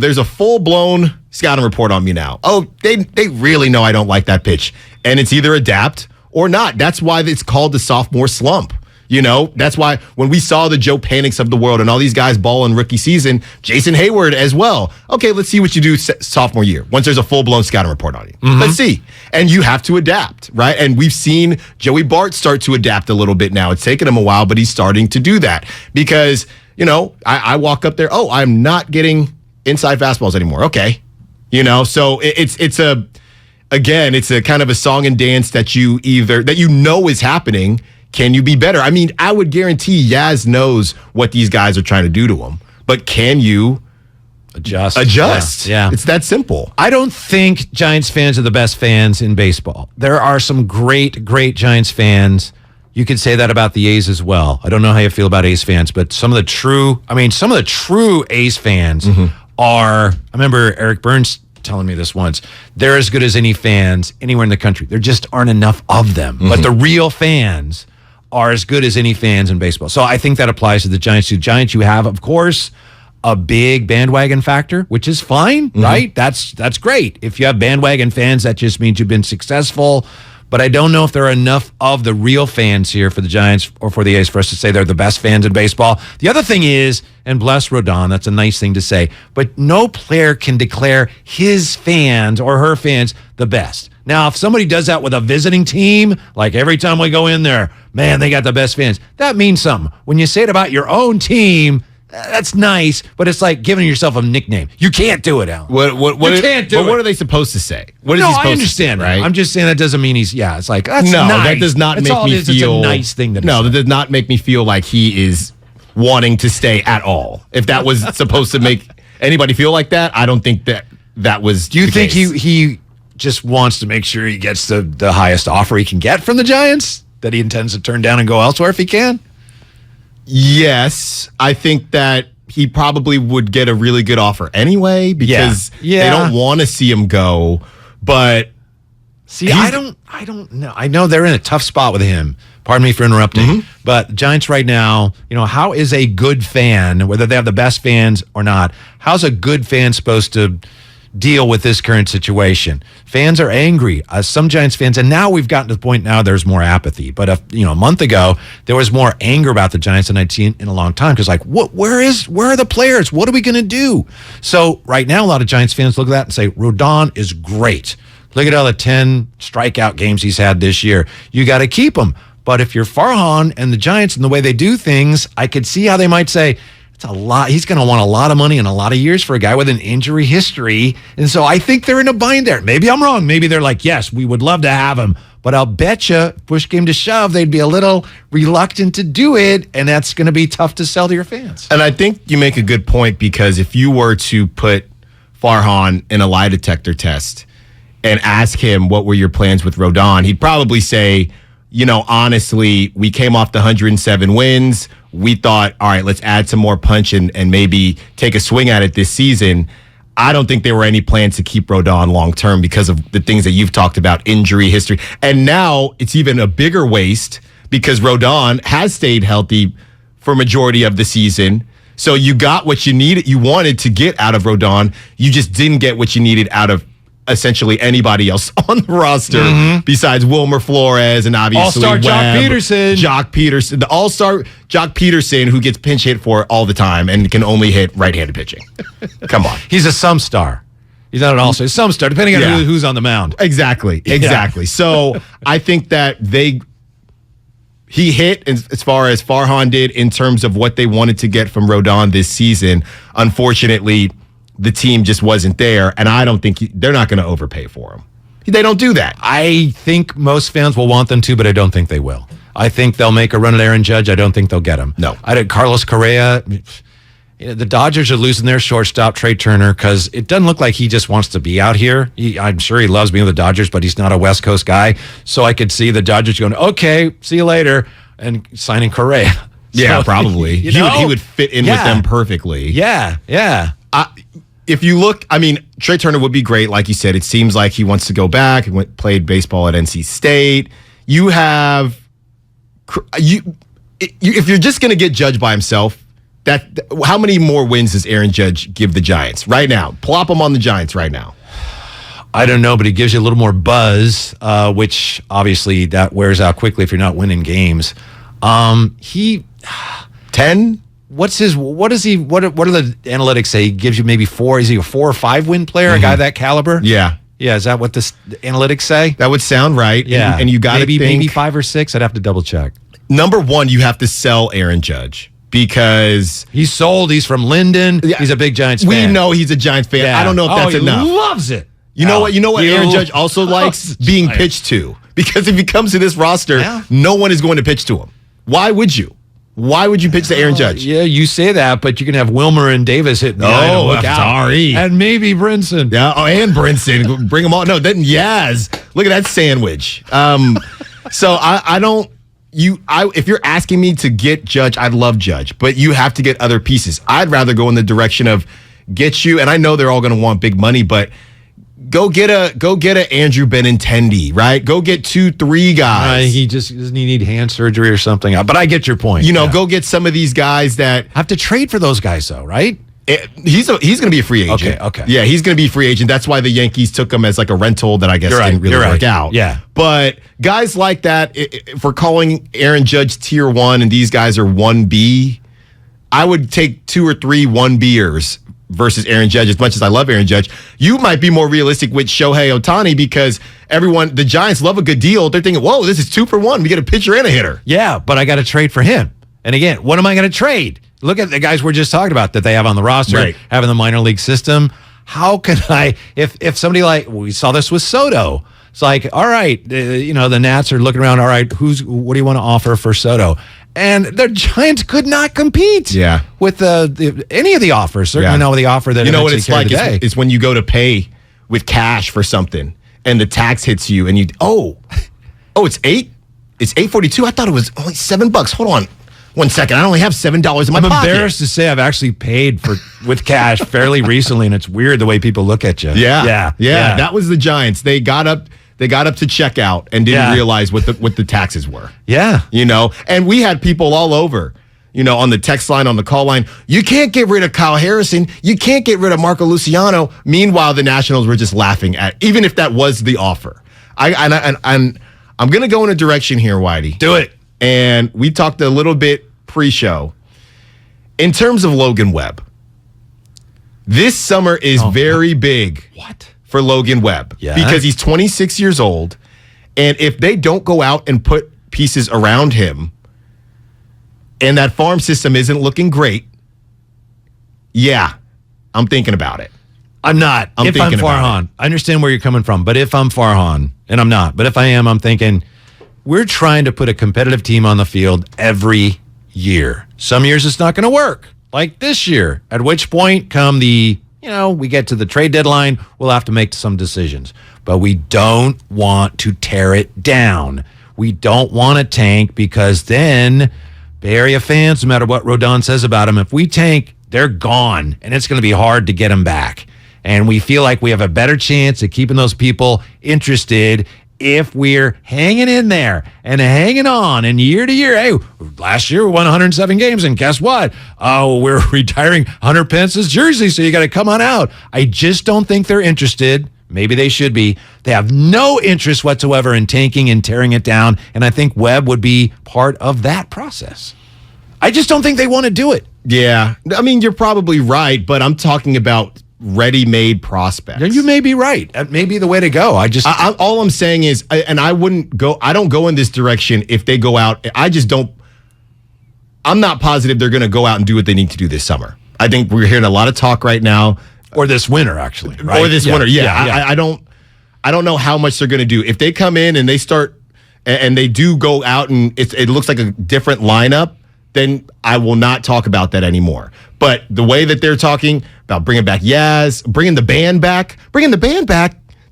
there's a full-blown scouting report on me now. They really know I don't like that pitch. And it's either adapt or not. That's why it's called the sophomore slump. That's why when we saw the Joe Panics of the world and all these guys ball in rookie season, Jason Hayward as well. Okay, let's see what you do sophomore year once there's a full-blown scouting report on you. Mm-hmm. Let's see. And you have to adapt, right? And we've seen Joey Bart start to adapt a little bit now. It's taken him a while, but he's starting to do that because, I walk up there, I'm not getting inside fastballs anymore. Okay. So it's a kind of a song and dance that is happening. Can you be better? I would guarantee Yaz knows what these guys are trying to do to him, but can you adjust? Yeah. It's that simple. I don't think Giants fans are the best fans in baseball. There are some great, great Giants fans. You could say that about the A's as well. I don't know how you feel about A's fans, but some of the true A's fans are, I remember Eric Burns telling me this once, they're as good as any fans anywhere in the country. There just aren't enough of them. Mm-hmm. But the real fans are as good as any fans in baseball. So I think that applies to the Giants. The Giants, you have, of course, a big bandwagon factor, which is fine, right? That's great. If you have bandwagon fans, that just means you've been successful. But I don't know if there are enough of the real fans here for the Giants or for the A's for us to say they're the best fans in baseball. The other thing is, and bless Rodon, that's a nice thing to say, but no player can declare his fans or her fans the best. Now, if somebody does that with a visiting team, like every time we go in there, man, they got the best fans, that means something. When you say it about your own team, that's nice, but it's like giving yourself a nickname. You can't do it, Alan. You can't do it. What are they supposed to say? What is he supposed I understand to say, right? I'm just saying that doesn't mean it's like, that's no, nice. that does not that's make all me it is. feel. It's a nice thing to that does not make me feel like he is wanting to stay at all. If that was supposed to make anybody feel like that, I don't think that was. Do you think he just wants to make sure he gets the highest offer he can get from the Giants that he intends to turn down and go elsewhere if he can? Yes, I think that he probably would get a really good offer anyway because they don't want to see him go. But see, I don't know. I know they're in a tough spot with him. Pardon me for interrupting. But the Giants right now, how is a good fan, whether they have the best fans or not, how's a good fan supposed to deal with this current situation. Fans are angry. Some Giants fans, and now we've gotten to the point now there's more apathy. But a month ago there was more anger about the Giants than I'd seen in a long time. Because where are the players? What are we going to do? So right now, a lot of Giants fans look at that and say, Rodon is great. Look at all the 10 strikeout games he's had this year. You got to keep him. But if you're Farhan and the Giants and the way they do things, I could see how they might say, it's a lot. He's going to want a lot of money in a lot of years for a guy with an injury history. And so I think they're in a bind there. Maybe I'm wrong. Maybe they're like, yes, we would love to have him. But I'll bet you, push came to shove, they'd be a little reluctant to do it. And that's going to be tough to sell to your fans. And I think you make a good point, because if you were to put Farhan in a lie detector test and ask him what were your plans with Rodon, he'd probably say, honestly, we came off the 107 wins. We thought, all right, let's add some more punch and maybe take a swing at it this season. I don't think there were any plans to keep Rodon long term because of the things that you've talked about, injury history. And now it's even a bigger waste because Rodon has stayed healthy for majority of the season. So you got what you needed, you wanted to get out of Rodon. You just didn't get what you needed out of essentially anybody else on the roster besides Wilmer Flores and obviously All-Star Jock Peterson, the All-Star Jock Peterson, who gets pinch hit for all the time and can only hit right-handed pitching. Come on. He's a some star. He's not an all-star. He's some star, depending on who's on the mound. Exactly. So I think that he hit as far as Farhan did in terms of what they wanted to get from Rodon this season. Unfortunately, the team just wasn't there, and I don't think they're not going to overpay for him. They don't do that. I think most fans will want them to, but I don't think they will. I think they'll make a run at Aaron Judge. I don't think they'll get him. No. I did Carlos Correa. The Dodgers are losing their shortstop, Trey Turner, because it doesn't look like he just wants to be out here. I'm sure he loves being with the Dodgers, but he's not a West Coast guy. So I could see the Dodgers going, okay, see you later, and signing Correa. Yeah, probably. He would fit in with them perfectly. Yeah. If you look, Trey Turner would be great. Like you said, it seems like he wants to go back. He played baseball at NC State. You have, if you're just going to get Judge by himself, how many more wins does Aaron Judge give the Giants right now? Plop him on the Giants right now. I don't know, but he gives you a little more buzz, which obviously that wears out quickly if you're not winning games. 10? What are the analytics say? He gives you maybe 4. Is he a 4 or 5 win player? A guy that caliber? Yeah. Is that what the analytics say? That would sound right. Yeah. And you got to think, maybe 5 or 6. I'd have to double check. Number one, you have to sell Aaron Judge because he's sold. He's from Linden. Yeah. He's a big Giants fan. We know he's a Giants fan. Yeah. I don't know if that's enough. He loves it. You know what? Aaron Judge also likes being pitched to, because if he comes to this roster, no one is going to pitch to him. Why would you? Why would you pitch to Aaron Judge? Yeah, you say that, but you can have Wilmer and Davis hitting. Sorry. And maybe Brinson. Yeah, and Brinson. Bring them all. No, then Yaz. Look at that sandwich. So I don't. If you're asking me to get Judge, I'd love Judge, but you have to get other pieces. I'd rather go in the direction of get you, and I know they're all going to want big money, but go get a Andrew Benintendi, right? Go get 2-3 guys. He just doesn't need hand surgery or something. But I get your point. Go get some of these guys that have to trade for those guys, though, right? He's going to be a free agent. Okay. Yeah, he's going to be a free agent. That's why the Yankees took him as like a rental that I guess didn't really work out. Yeah. But guys like that, if we're calling Aaron Judge tier 1 and these guys are 1B, I would take 2 or 3 1Bers versus Aaron Judge. As much as I love Aaron Judge, you might be more realistic with Shohei Ohtani because the Giants love a good deal. They're thinking, whoa, this is 2 for 1. We get a pitcher and a hitter. Yeah, but I got to trade for him. And again, what am I going to trade? Look at the guys we're just talking about that they have on the roster, having the minor league system. How can I, if somebody we saw this with Soto. It's like, all right, the Nats are looking around. All right, what do you want to offer for Soto? And the Giants could not compete with any of the offers. Certainly not with the offer that what it's like. It's when you go to pay with cash for something and the tax hits you and it's $8. It's $8.42. I thought it was only $7. Hold on 1 second. I only have $7 in my pocket. I'm embarrassed to say I've actually paid with cash fairly recently, and it's weird the way people look at you. Yeah. That was the Giants. They got up to checkout and didn't realize what the taxes were. Yeah. And we had people all over on the text line, on the call line, you can't get rid of Kyle Harrison. You can't get rid of Marco Luciano. Meanwhile, the Nationals were just laughing at, even if that was the offer. I'm going to go in a direction here, Whitey. Do it. And we talked a little bit pre-show. In terms of Logan Webb, this summer is very big for Logan Webb because he's 26 years old. And if they don't go out and put pieces around him and that farm system isn't looking great, I'm thinking about it. I'm not. If I'm Farhan, I understand where you're coming from, but if I'm Farhan, and I'm not, but if I am, I'm thinking we're trying to put a competitive team on the field every year. Some years it's not going to work, like this year, at which point come we get to the trade deadline, we'll have to make some decisions. But we don't want to tear it down. We don't want to tank because then Bay Area fans, no matter what Rodon says about them, if we tank, they're gone, and it's going to be hard to get them back. And we feel like we have a better chance at keeping those people interested if we're hanging in there and hanging on and year to year. Hey, last year we won 107 games, and guess what? Oh, we're retiring Hunter Pence's jersey, so you got to come on out. I just don't think they're interested. Maybe they should be. They have no interest whatsoever in tanking and tearing it down, and I think Webb would be part of that process. I just don't think they want to do it. Yeah. I mean, you're probably right, but I'm talking about ready-made prospects. You may be right. That may be the way to go. All I'm saying is, I don't go in this direction if they go out. I'm not positive they're going to go out and do what they need to do this summer. I think we're hearing a lot of talk right now. Or this winter, actually. Right? Or this winter, I don't know how much they're going to do. If they come in and they start and they do go out and it looks like a different lineup, then I will not talk about that anymore. But the way that they're talking about bringing back Yaz, bringing the band back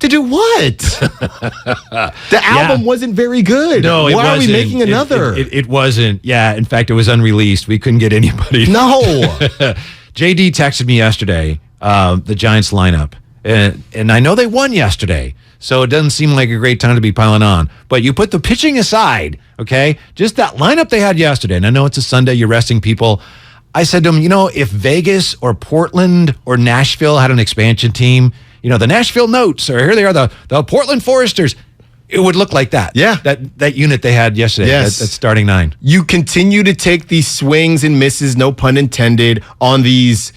to do what? The album wasn't very good. No, it wasn't. Why are we making another? It wasn't. Yeah, in fact, it was unreleased. We couldn't get anybody. No. JD texted me yesterday, the Giants lineup. And I know they won yesterday, so it doesn't seem like a great time to be piling on. But you put the pitching aside, okay? Just that lineup they had yesterday, and I know it's a Sunday, you're resting people. I said to him, if Vegas or Portland or Nashville had an expansion team, the Nashville Notes, or here they are, the Portland Foresters, it would look like that. Yeah. That unit they had yesterday, yes. that starting nine. You continue to take these swings and misses, no pun intended, on these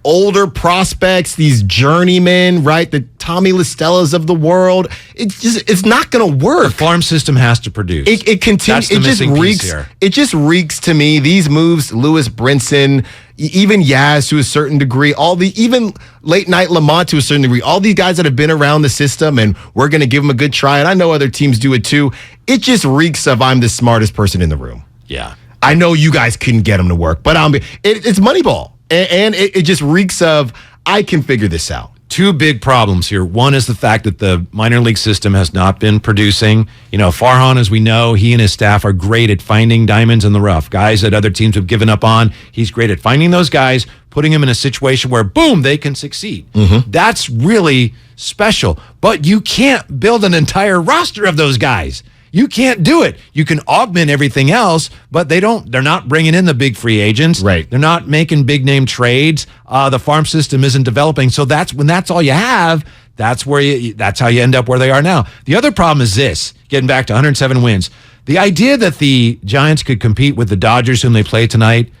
older prospects, these journeymen, right? The Tommy Listellas of the world. It's not going to work. The farm system has to produce. It continues. It just reeks to me. These moves, Lewis Brinson, even Yaz to a certain degree, even late night Lamont to a certain degree, all these guys that have been around the system and we're going to give them a good try. And I know other teams do it too. It just reeks of I'm the smartest person in the room. Yeah. I know you guys couldn't get them to work, but it's Moneyball. And it just reeks of, I can figure this out. Two big problems here. One is the fact that the minor league system has not been producing. Farhan, as we know, he and his staff are great at finding diamonds in the rough. Guys that other teams have given up on. He's great at finding those guys, putting them in a situation where, boom, they can succeed. Mm-hmm. That's really special. But you can't build an entire roster of those guys. You can't do it. You can augment everything else, but they're not bringing in the big free agents. Right. They're not making big name trades. The farm system isn't developing. So that's all you have. That's how you end up where they are now. The other problem is this, getting back to 107 wins. The idea that the Giants could compete with the Dodgers whom they play tonight,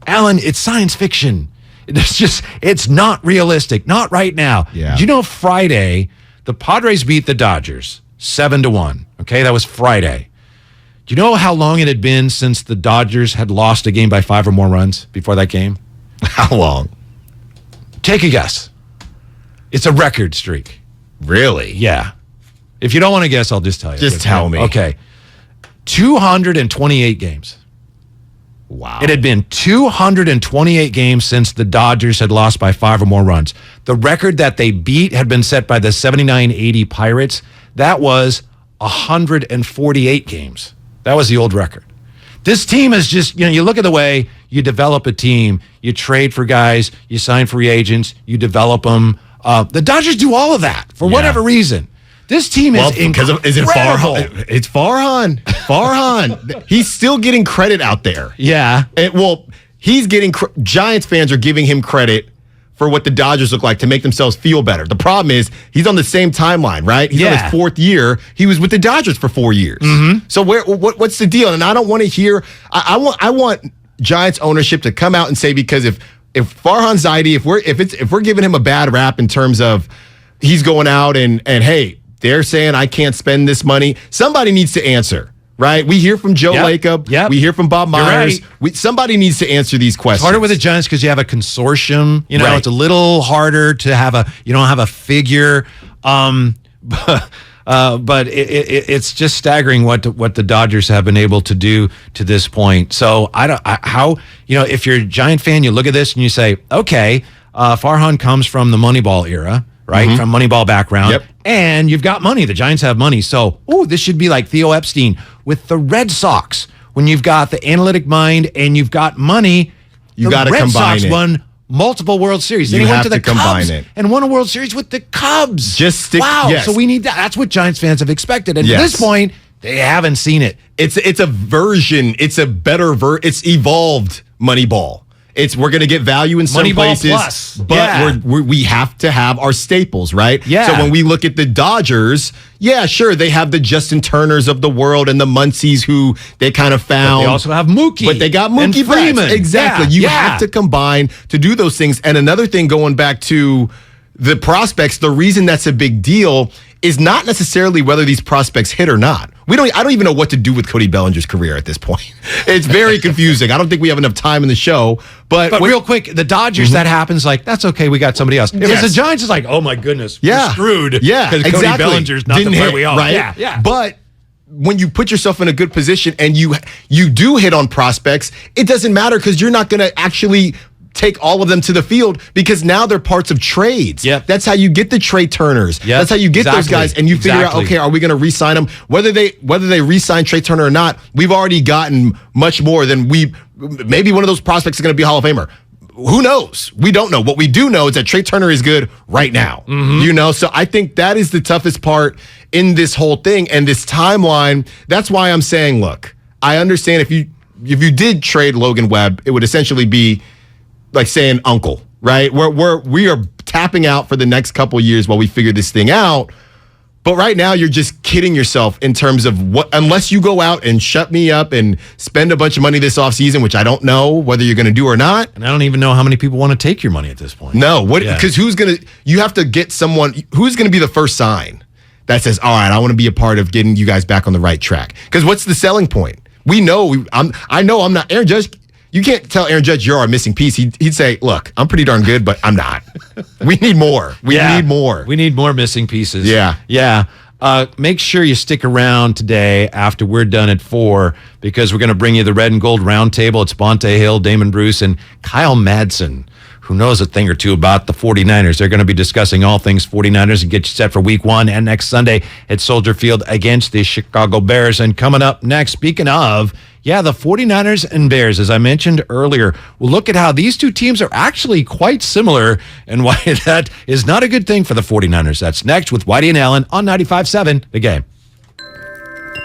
Alan, it's science fiction. It's not realistic. Not right now. Yeah. Do you know Friday, the Padres beat the Dodgers 7-1. Okay, that was Friday. Do you know how long it had been since the Dodgers had lost a game by 5 or more runs before that game? How long? Take a guess. It's a record streak. Really? Yeah. If you don't want to guess, I'll just tell you. Just tell me. Okay. 228 games. Wow. It had been 228 games since the Dodgers had lost by 5 or more runs. The record that they beat had been set by the 79-80 Pirates. That was 148 games. That was the old record. This team is just, you look at the way you develop a team, you trade for guys, you sign free agents, you develop them. The Dodgers do all of that for whatever reason. This team is incredible. Is it Farhan? It's Farhan. Farhan. He's still getting credit out there. Yeah. He's getting Giants fans are giving him credit for what the Dodgers look like to make themselves feel better. The problem is he's on the same timeline, right? He's on his 4th year. He was with the Dodgers for 4 years. Mm-hmm. So what's the deal? And I don't want to hear. I want Giants ownership to come out and say, because if Farhan Zaidi, if we're giving him a bad rap in terms of he's going out and hey, they're saying I can't spend this money, somebody needs to answer. Right? We hear from Joe Lacob. Yep. We hear from Bob Myers. Right. Somebody needs to answer these questions. It's harder with the Giants because you have a consortium. It's a little harder to have you don't have a figure. But it's just staggering what the Dodgers have been able to do to this point. So if you're a Giant fan, you look at this and you say, okay, Farhan comes from the Moneyball era. Right? Mm-hmm. From Moneyball background. And you've got money. The Giants have money. So, this should be like Theo Epstein with the Red Sox. When you've got the analytic mind and you've got money, you got to combine it. Red Sox won multiple World Series. They went to the Cubs and won a World Series with the Cubs. So we need that. That's what Giants fans have expected. And at this point, they haven't seen it. It's a version. It's a better It's evolved Moneyball. We're going to get value in some places, plus. But we have to have our staples, right? Yeah. So when we look at the Dodgers, sure, they have the Justin Turners of the world and the Muncies who they kind of found. But they also have Mookie. But they got Mookie and Freeman. Exactly. You have to combine to do those things. And another thing, going back to the prospects, the reason that's a big deal is not necessarily whether these prospects hit or not. I don't even know what to do with Cody Bellinger's career at this point. It's very confusing. I don't think we have enough time in the show. But real quick, the Dodgers, that happens, that's okay, we got somebody else. If it's the Giants, it's like, oh my goodness, we're screwed. Yeah, because Cody Bellinger's not the player we are. Right? Yeah. But when you put yourself in a good position and you do hit on prospects, it doesn't matter because you're not going to actually take all of them to the field because now they're parts of trades. Yep. That's how you get the Trey Turners. Yep. That's how you get those guys, and you figure out, okay, are we going to re-sign them? Whether they re-sign Trey Turner or not, we've already gotten much more than maybe one of those prospects is going to be a Hall of Famer. Who knows? We don't know. What we do know is that Trey Turner is good right now. Mm-hmm. So I think that is the toughest part in this whole thing and this timeline. That's why I'm saying, look, I understand if you did trade Logan Webb, it would essentially be like saying uncle, right? We are tapping out for the next couple of years while we figure this thing out. But right now, you're just kidding yourself in terms of unless you go out and shut me up and spend a bunch of money this offseason, which I don't know whether you're going to do or not. And I don't even know how many people want to take your money at this point. No, because you have to get someone, who's going to be the first sign that says, all right, I want to be a part of getting you guys back on the right track. Because what's the selling point? I know I'm not Aaron Judge. You can't tell Aaron Judge you're our missing piece. He'd say, look, I'm pretty darn good, but I'm not. We need more. We need more. We need more missing pieces. Yeah. Yeah. Make sure you stick around today after we're done at 4 because we're going to bring you the Red and Gold Roundtable. It's Bonte Hill, Damon Bruce, and Kyle Madsen, who knows a thing or two about the 49ers. They're going to be discussing all things 49ers and get you set for week 1 and next Sunday at Soldier Field against the Chicago Bears. And coming up next, speaking of, the 49ers and Bears, as I mentioned earlier, we'll look at how these two teams are actually quite similar and why that is not a good thing for the 49ers. That's next with Whitey and Allen on 95.7 The Game.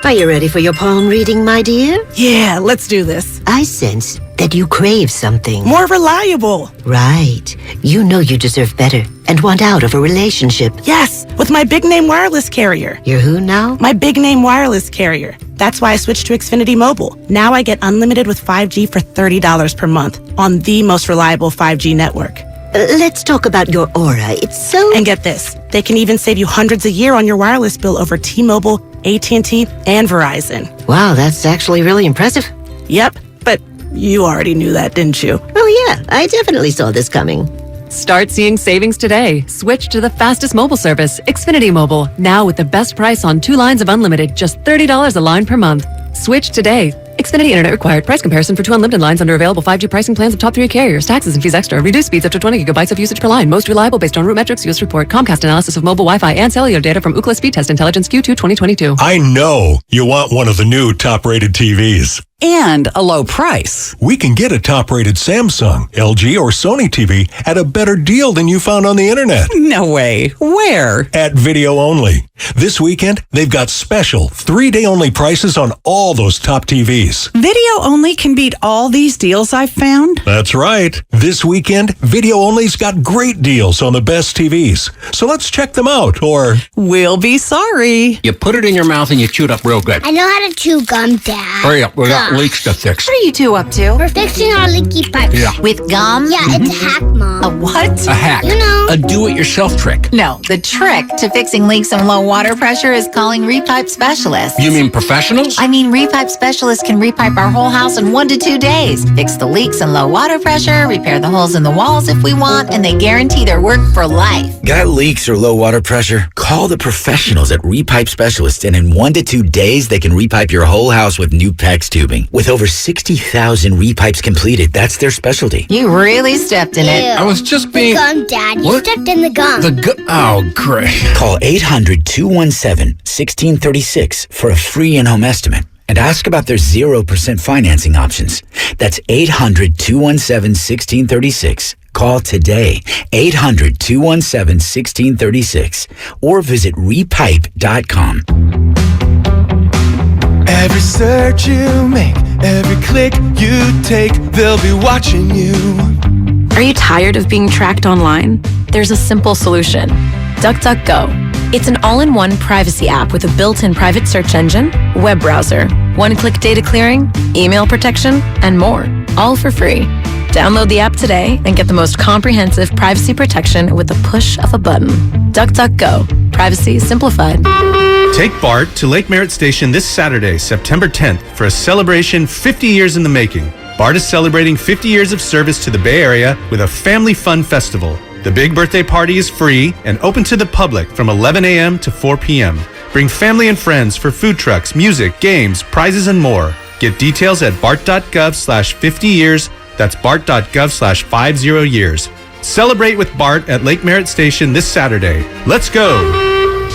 Are you ready for your palm reading, my dear? Yeah, let's do this. I sense that you crave something. More reliable. Right. You know you deserve better and want out of a relationship. Yes, with my big name wireless carrier. You're who now? My big name wireless carrier. That's why I switched to Xfinity Mobile. Now I get unlimited with 5G for $30 per month on the most reliable 5G network. Let's talk about your aura. It's so... And get this. They can even save you hundreds a year on your wireless bill over T-Mobile, AT&T, and Verizon. Wow, that's actually really impressive. Yep, but you already knew that, didn't you? Oh yeah, I definitely saw this coming. Start seeing savings today. Switch to the fastest mobile service, Xfinity Mobile. Now with the best price on 2 lines of unlimited, just $30 a line per month. Switch today. Xfinity Internet required. Price comparison for 2 unlimited lines under available 5G pricing plans of top 3 carriers. Taxes and fees extra. Reduced speeds up to 20 gigabytes of usage per line. Most reliable based on root metrics. US report. Comcast analysis of mobile Wi-Fi and cellular data from Ookla Speed Test Intelligence Q2 2022. I know you want one of the new top-rated TVs. and a low price. We can get a top-rated Samsung, LG, or Sony TV at a better deal than you found on the internet. No way. Where? At Video Only. This weekend, they've got special 3-day-only prices on all those top TVs. Video Only can beat all these deals I've found? That's right. This weekend, Video Only's got great deals on the best TVs. So let's check them out, or... We'll be sorry. You put it in your mouth and you chew it up real good. I know how to chew gum, Dad. Hurry up, we got leaks to fix. What are you two up to? We're fixing our leaky pipes. Yeah. With gum? Yeah, it's a hack, Mom. A what? A hack. You know. A do-it-yourself trick. No, the trick to fixing leaks and low water pressure is calling repipe specialists. You mean professionals? I mean, repipe specialists can repipe our whole house in 1 to 2 days. Fix the leaks and low water pressure, repair the holes in the walls if we want, and they guarantee their work for life. Got leaks or low water pressure? Call the professionals at Repipe Specialists, and in 1 to 2 days, they can repipe your whole house with new PEX tubing. With over 60,000 repipes completed, that's their specialty. You really stepped in it. I was just being... Gum, Dad. You What? stepped in the gum. Oh, great. Call 800-217-1636 for a free in-home estimate and ask about their 0% financing options. That's 800-217-1636. Call today, 800-217-1636, or visit repipe.com. Every search you make, every click you take, they'll be watching you. Are you tired of being tracked online? There's a simple solution. DuckDuckGo. It's an all-in-one privacy app with a built-in private search engine, web browser, one-click data clearing, email protection, and more, all for free. Download the app today and get the most comprehensive privacy protection with the push of a button. DuckDuckGo. Privacy simplified. Take BART to Lake Merritt Station this Saturday, September 10th, for a celebration 50 years in the making. BART is celebrating 50 years of service to the Bay Area with a family fun festival. The big birthday party is free and open to the public from 11 a.m. to 4 p.m. Bring family and friends for food trucks, music, games, prizes, and more. Get details at bart.gov/50 years. That's bart.gov/50 years. Celebrate with BART at Lake Merritt Station this Saturday. Let's go!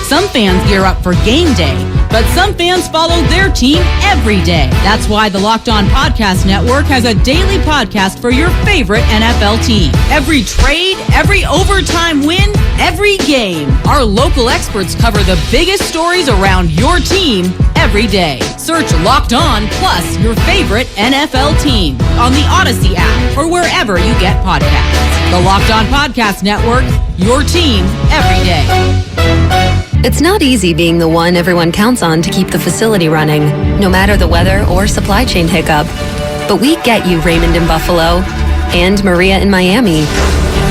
Some fans gear up for game day, but some fans follow their team every day. That's why the Locked On Podcast Network has a daily podcast for your favorite NFL team. Every trade, every overtime win, every game. Our local experts cover the biggest stories around your team every day. Search Locked On plus your favorite NFL team on the Odyssey app or wherever you get podcasts. The Locked On Podcast Network, your team every day. It's not easy being the one everyone counts on to keep the facility running, no matter the weather or supply chain hiccup. But we get you, Raymond in Buffalo, and Maria in Miami,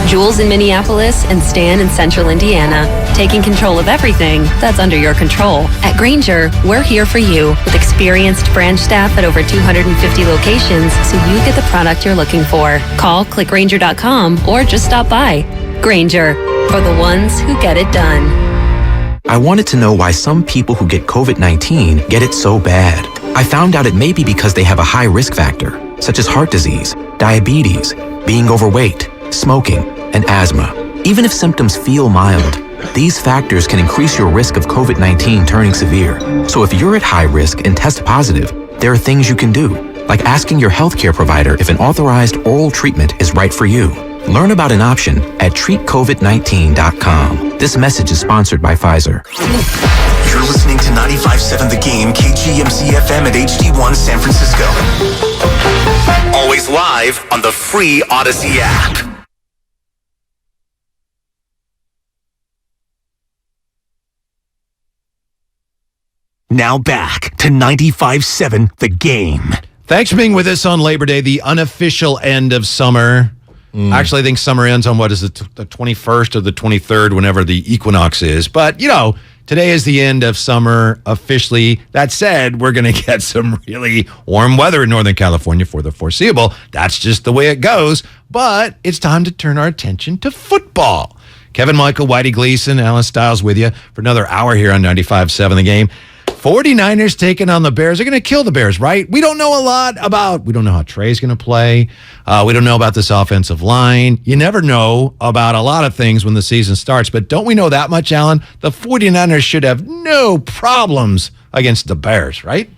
Jules in Minneapolis, and Stan in Central Indiana, taking control of everything that's under your control. At Grainger, we're here for you with experienced branch staff at over 250 locations so you get the product you're looking for. Call, click Grainger.com, or just stop by. Grainger, for the ones who get it done. I wanted to know why some people who get COVID-19 get it so bad. I found out it may be because they have a high risk factor, such as heart disease, diabetes, being overweight, smoking, and asthma. Even if symptoms feel mild, these factors can increase your risk of COVID-19 turning severe. So if you're at high risk and test positive, there are things you can do, like asking your healthcare provider if an authorized oral treatment is right for you. Learn about an option at treatcovid19.com. This message is sponsored by Pfizer. You're listening to 95.7 The Game, kgmz-fm at HD1 San Francisco. Always live on the free Odyssey app. Now back to 95.7 The Game. Thanks for being with us on Labor Day, the unofficial end of summer. Actually, I think summer ends on, what is it, the 21st or the 23rd, whenever the equinox is. But, you know, today is the end of summer officially. That said, we're going to get some really warm weather in Northern California for the foreseeable. That's just the way it goes. But it's time to turn our attention to football. Kevin Michael, Whitey Gleason, Allen Stiles with you for another hour here on 95.7 The Game. 49ers taking on the Bears. They're going to kill the Bears, right? We don't know a lot about, we don't know how Trey's going to play. We don't know about this offensive line. You never know about a lot of things when the season starts, but don't we know that much, Alan? The 49ers should have no problems against the Bears, right?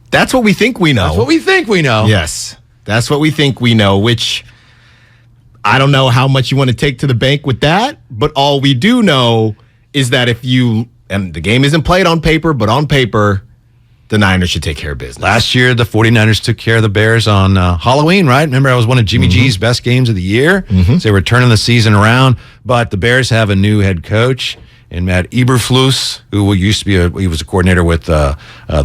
That's what we think we know. That's what we think we know. Yes. That's what we think we know, which I don't know how much you want to take to the bank with that, but all we do know is that and the game isn't played on paper, but on paper, the Niners should take care of business. Last year, the 49ers took care of the Bears on Halloween, right? Remember, that was one of Jimmy G's best games of the year. So they were turning the season around, but the Bears have a new head coach in Matt Eberflus, who used to be he was a coordinator with the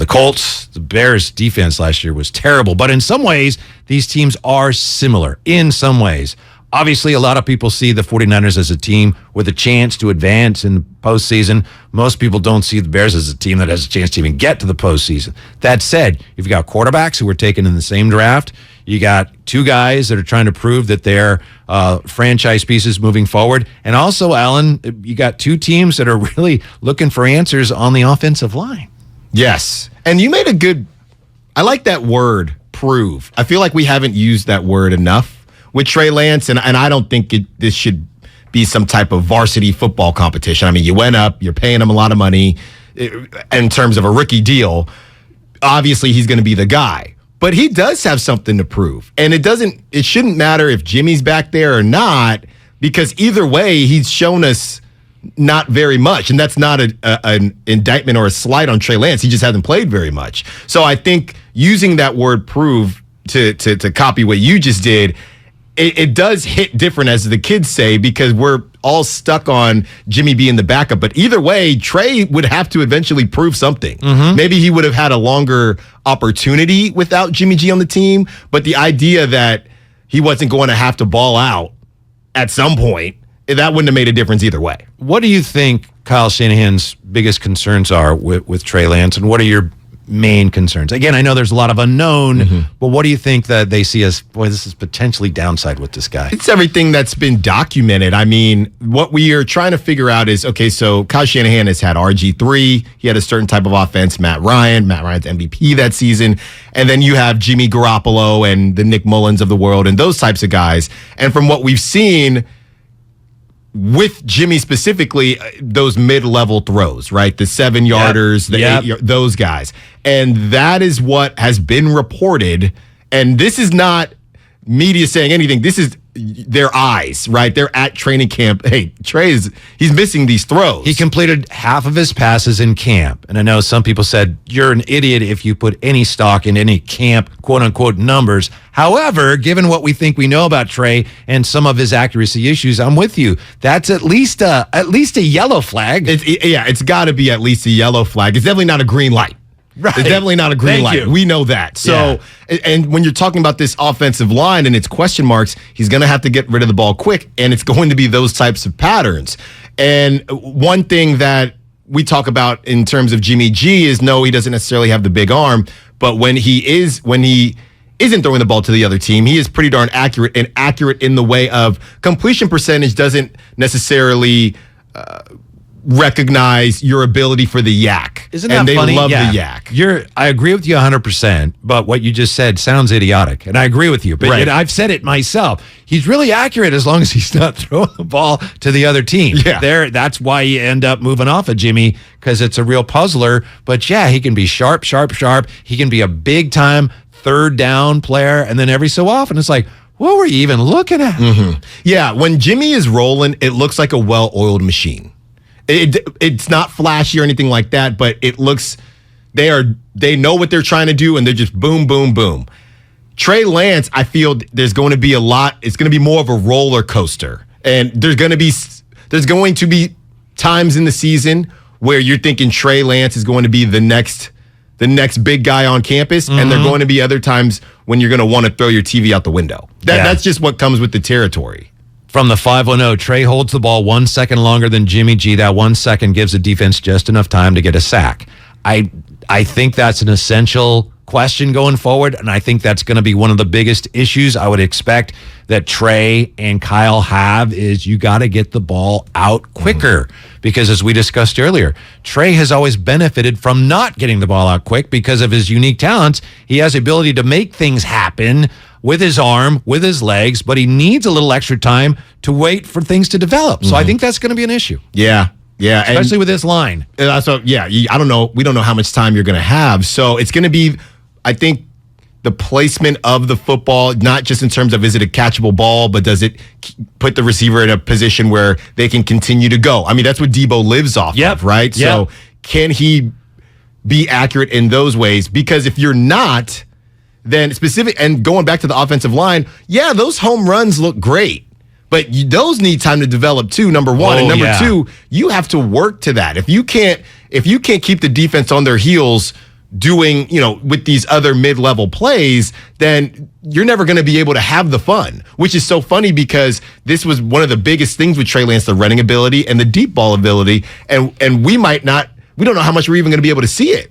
Colts. The Bears' defense last year was terrible, but in some ways, these teams are similar in some ways. Obviously, a lot of people see the 49ers as a team with a chance to advance in the postseason. Most people don't see the Bears as a team that has a chance to even get to the postseason. That said, you've got quarterbacks who were taken in the same draft. You got two guys that are trying to prove that they're franchise pieces moving forward. And also, Alan, you got two teams that are really looking for answers on the offensive line. Yes. And you made I like that word, prove. I feel like we haven't used that word enough with Trey Lance, and I don't think this should be some type of varsity football competition. I mean, you went up, you're paying him a lot of money in terms of a rookie deal. Obviously, he's going to be the guy. But he does have something to prove. And it shouldn't matter if Jimmy's back there or not, because either way, he's shown us not very much. And that's not an indictment or a slight on Trey Lance. He just hasn't played very much. So I think using that word prove to copy what you just did, it does hit different, as the kids say, because we're all stuck on Jimmy being the backup. But either way, Trey would have to eventually prove something. Maybe he would have had a longer opportunity without Jimmy G on the team. But the idea that he wasn't going to have to ball out at some point, that wouldn't have made a difference either way. What do you think Kyle Shanahan's biggest concerns are with Trey Lance, and what are your main concerns? Again, I know there's a lot of unknown, but what do you think that they see as, boy, this is potentially downside with this guy? It's everything that's been documented. I mean, what we are trying to figure out is, okay, so Kyle Shanahan has had RG3. He had a certain type of offense, Matt Ryan's MVP that season. And then you have Jimmy Garoppolo and the Nick Mullins of the world and those types of guys. And from what we've seen with Jimmy specifically, those mid-level throws, right? The 7-yarders, 8 those guys. And that is what has been reported. And this is not media saying anything. This is their eyes, right? They're at training camp. Hey, he's missing these throws. He completed half of his passes in camp. And I know some people said, you're an idiot if you put any stock in any camp, quote unquote, numbers. However, given what we think we know about Trey and some of his accuracy issues, I'm with you. That's at least a yellow flag. It's got to be at least a yellow flag. It's definitely not a green light. Right. It's definitely not a green light. We know that. So, and when you're talking about this offensive line and its question marks, he's going to have to get rid of the ball quick, and it's going to be those types of patterns. And one thing that we talk about in terms of Jimmy G is, no, he doesn't necessarily have the big arm, but when he isn't throwing the ball to the other team, he is pretty darn accurate, and accurate in the way of completion percentage doesn't necessarily recognize your ability for the yak. Isn't that funny? And they love the yak. I agree with you 100%, but what you just said sounds idiotic, and I agree with you. But I've said it myself. He's really accurate as long as he's not throwing the ball to the other team. That's why you end up moving off of Jimmy, because it's a real puzzler. But he can be sharp. He can be a big-time third down player, and then every so often it's like, what were you even looking at? Yeah, when Jimmy is rolling, it looks like a well-oiled machine. It's not flashy or anything like that, but it looks, they know what they're trying to do, and they're just boom, boom, boom. Trey Lance, I feel there's going to be it's going to be more of a roller coaster. And there's going to be times in the season where you're thinking Trey Lance is going to be the next big guy on campus, and there are going to be other times when you're going to want to throw your TV out the window. That's just what comes with the territory. From the 510, Trey holds the ball 1 second longer than Jimmy G. That 1 second gives the defense just enough time to get a sack. I think that's an essential question going forward, and I think that's going to be one of the biggest issues I would expect that Trey and Kyle have, is you got to get the ball out quicker. Because as we discussed earlier, Trey has always benefited from not getting the ball out quick because of his unique talents. He has the ability to make things happen with his arm, with his legs, but he needs a little extra time to wait for things to develop. So I think that's going to be an issue. Yeah. Especially with this line. I don't know. We don't know how much time you're going to have. So it's going to be I think the placement of the football, not just in terms of is it a catchable ball, but does it put the receiver in a position where they can continue to go? I mean, that's what Debo lives off of, right? Yep. So can he be accurate in those ways? Because if you're not, then and going back to the offensive line, yeah, those home runs look great. But those need time to develop too, number one. And number two, you have to work to that. If you can't keep the defense on their heels doing, with these other mid-level plays, then you're never going to be able to have the fun, which is so funny because this was one of the biggest things with Trey Lance, the running ability and the deep ball ability. And we don't know how much we're even going to be able to see it.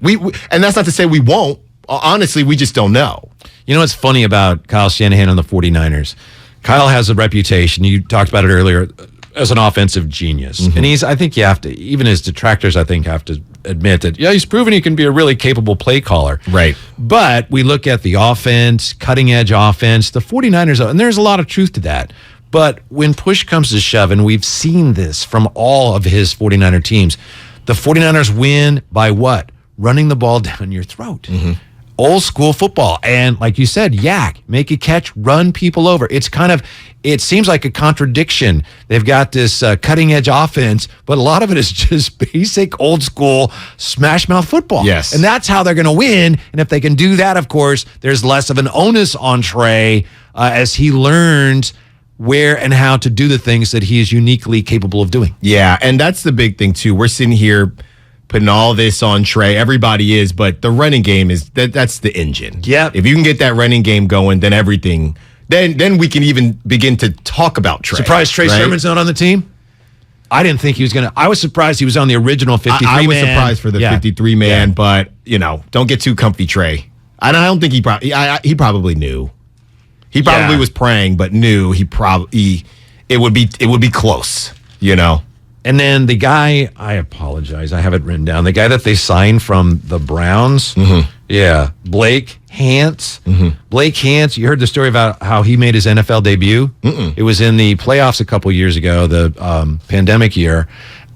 And that's not to say we won't. Honestly, we just don't know. You know what's funny about Kyle Shanahan and the 49ers? Kyle has a reputation, you talked about it earlier, as an offensive genius. Mm-hmm. And I think you have to, even his detractors, I think, have to admit that, he's proven he can be a really capable play caller. Right. But we look at the offense, cutting edge offense, the 49ers, and there's a lot of truth to that. But when push comes to shove, and we've seen this from all of his 49er teams, the 49ers win by what? Running the ball down your throat. Mm-hmm. Old school football. And like you said, make a catch, run people over. It seems like a contradiction. They've got this cutting edge offense, but a lot of it is just basic old school smash mouth football. Yes. And that's how they're going to win. And if they can do that, of course, there's less of an onus on Trey as he learns where and how to do the things that he is uniquely capable of doing. Yeah. And that's the big thing too. We're sitting here putting all this on Trey. Everybody is, but the running game that's the engine. Yeah. If you can get that running game going, then everything, then we can even begin to talk about Trey. Surprised Trey Sermon's not on the team? I didn't think he was going to. I was surprised he was on the original 53 man. I was surprised for the 53 man, but don't get too comfy, Trey. I don't think he probably knew. He probably was praying, but knew it would be close, And then the guy, I apologize, I have it written down. The guy that they signed from the Browns, Blake Hance. Mm-hmm. Blake Hance, you heard the story about how he made his NFL debut? Mm-mm. It was in the playoffs a couple years ago, the pandemic year,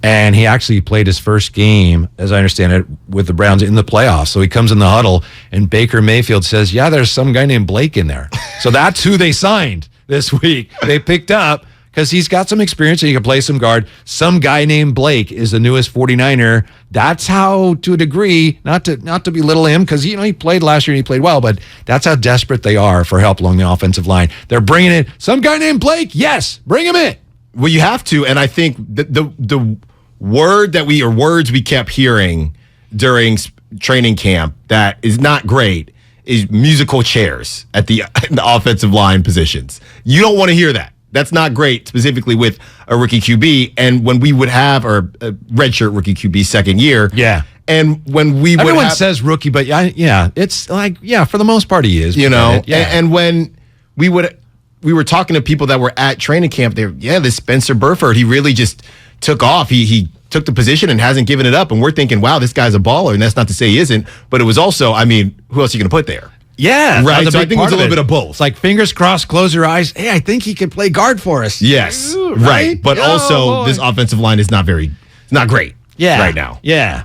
and he actually played his first game, as I understand it, with the Browns in the playoffs. So he comes in the huddle, and Baker Mayfield says, there's some guy named Blake in there. So that's who they signed this week. They picked up, because he's got some experience and he can play some guard. Some guy named Blake is the newest 49er. That's how, to a degree, not to belittle him, because he played last year and he played well, but that's how desperate they are for help along the offensive line. They're bringing in some guy named Blake. Yes, bring him in. Well, you have to, and I think the words we kept hearing during training camp that is not great is musical chairs at the offensive line positions. You don't want to hear that. That's not great, specifically with a rookie QB. And when we would have a redshirt rookie QB second year. Yeah. And when we would Everyone says rookie, but it's like, for the most part he is. And when we were talking to people that were at training camp, this Spencer Burford, he really just took off. He took the position and hasn't given it up. And we're thinking, wow, this guy's a baller. And that's not to say he isn't. But it was also, who else are you going to put there? Yeah. Right. So I think it was a little bit of both. It's like fingers crossed, close your eyes. Hey, I think he could play guard for us. Yes. Ooh, right. But also, this offensive line is not great right now. Yeah.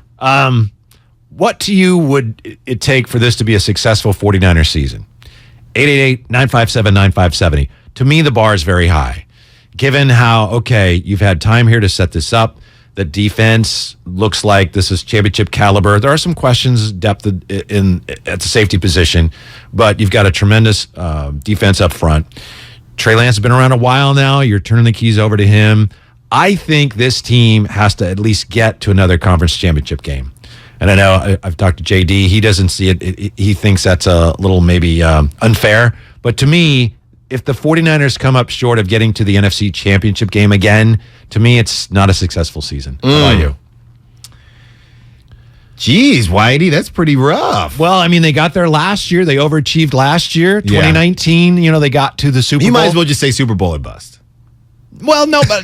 What to you would it take for this to be a successful 49er season? 888-957-9570. To me, the bar is very high. Given how, you've had time here to set this up. The defense looks like this is championship caliber. There are some questions, depth at the safety position, but you've got a tremendous defense up front. Trey Lance has been around a while now. You're turning the keys over to him. I think this team has to at least get to another conference championship game. And I know I've talked to JD. He doesn't see it. He thinks that's a little maybe unfair. But to me, if the 49ers come up short of getting to the NFC championship game again, to me, it's not a successful season. How about you? Jeez, Whitey, that's pretty rough. Well, they got there last year. They overachieved last year. 2019, they got to the Super Bowl. You might as well just say Super Bowl or bust. Well, no, but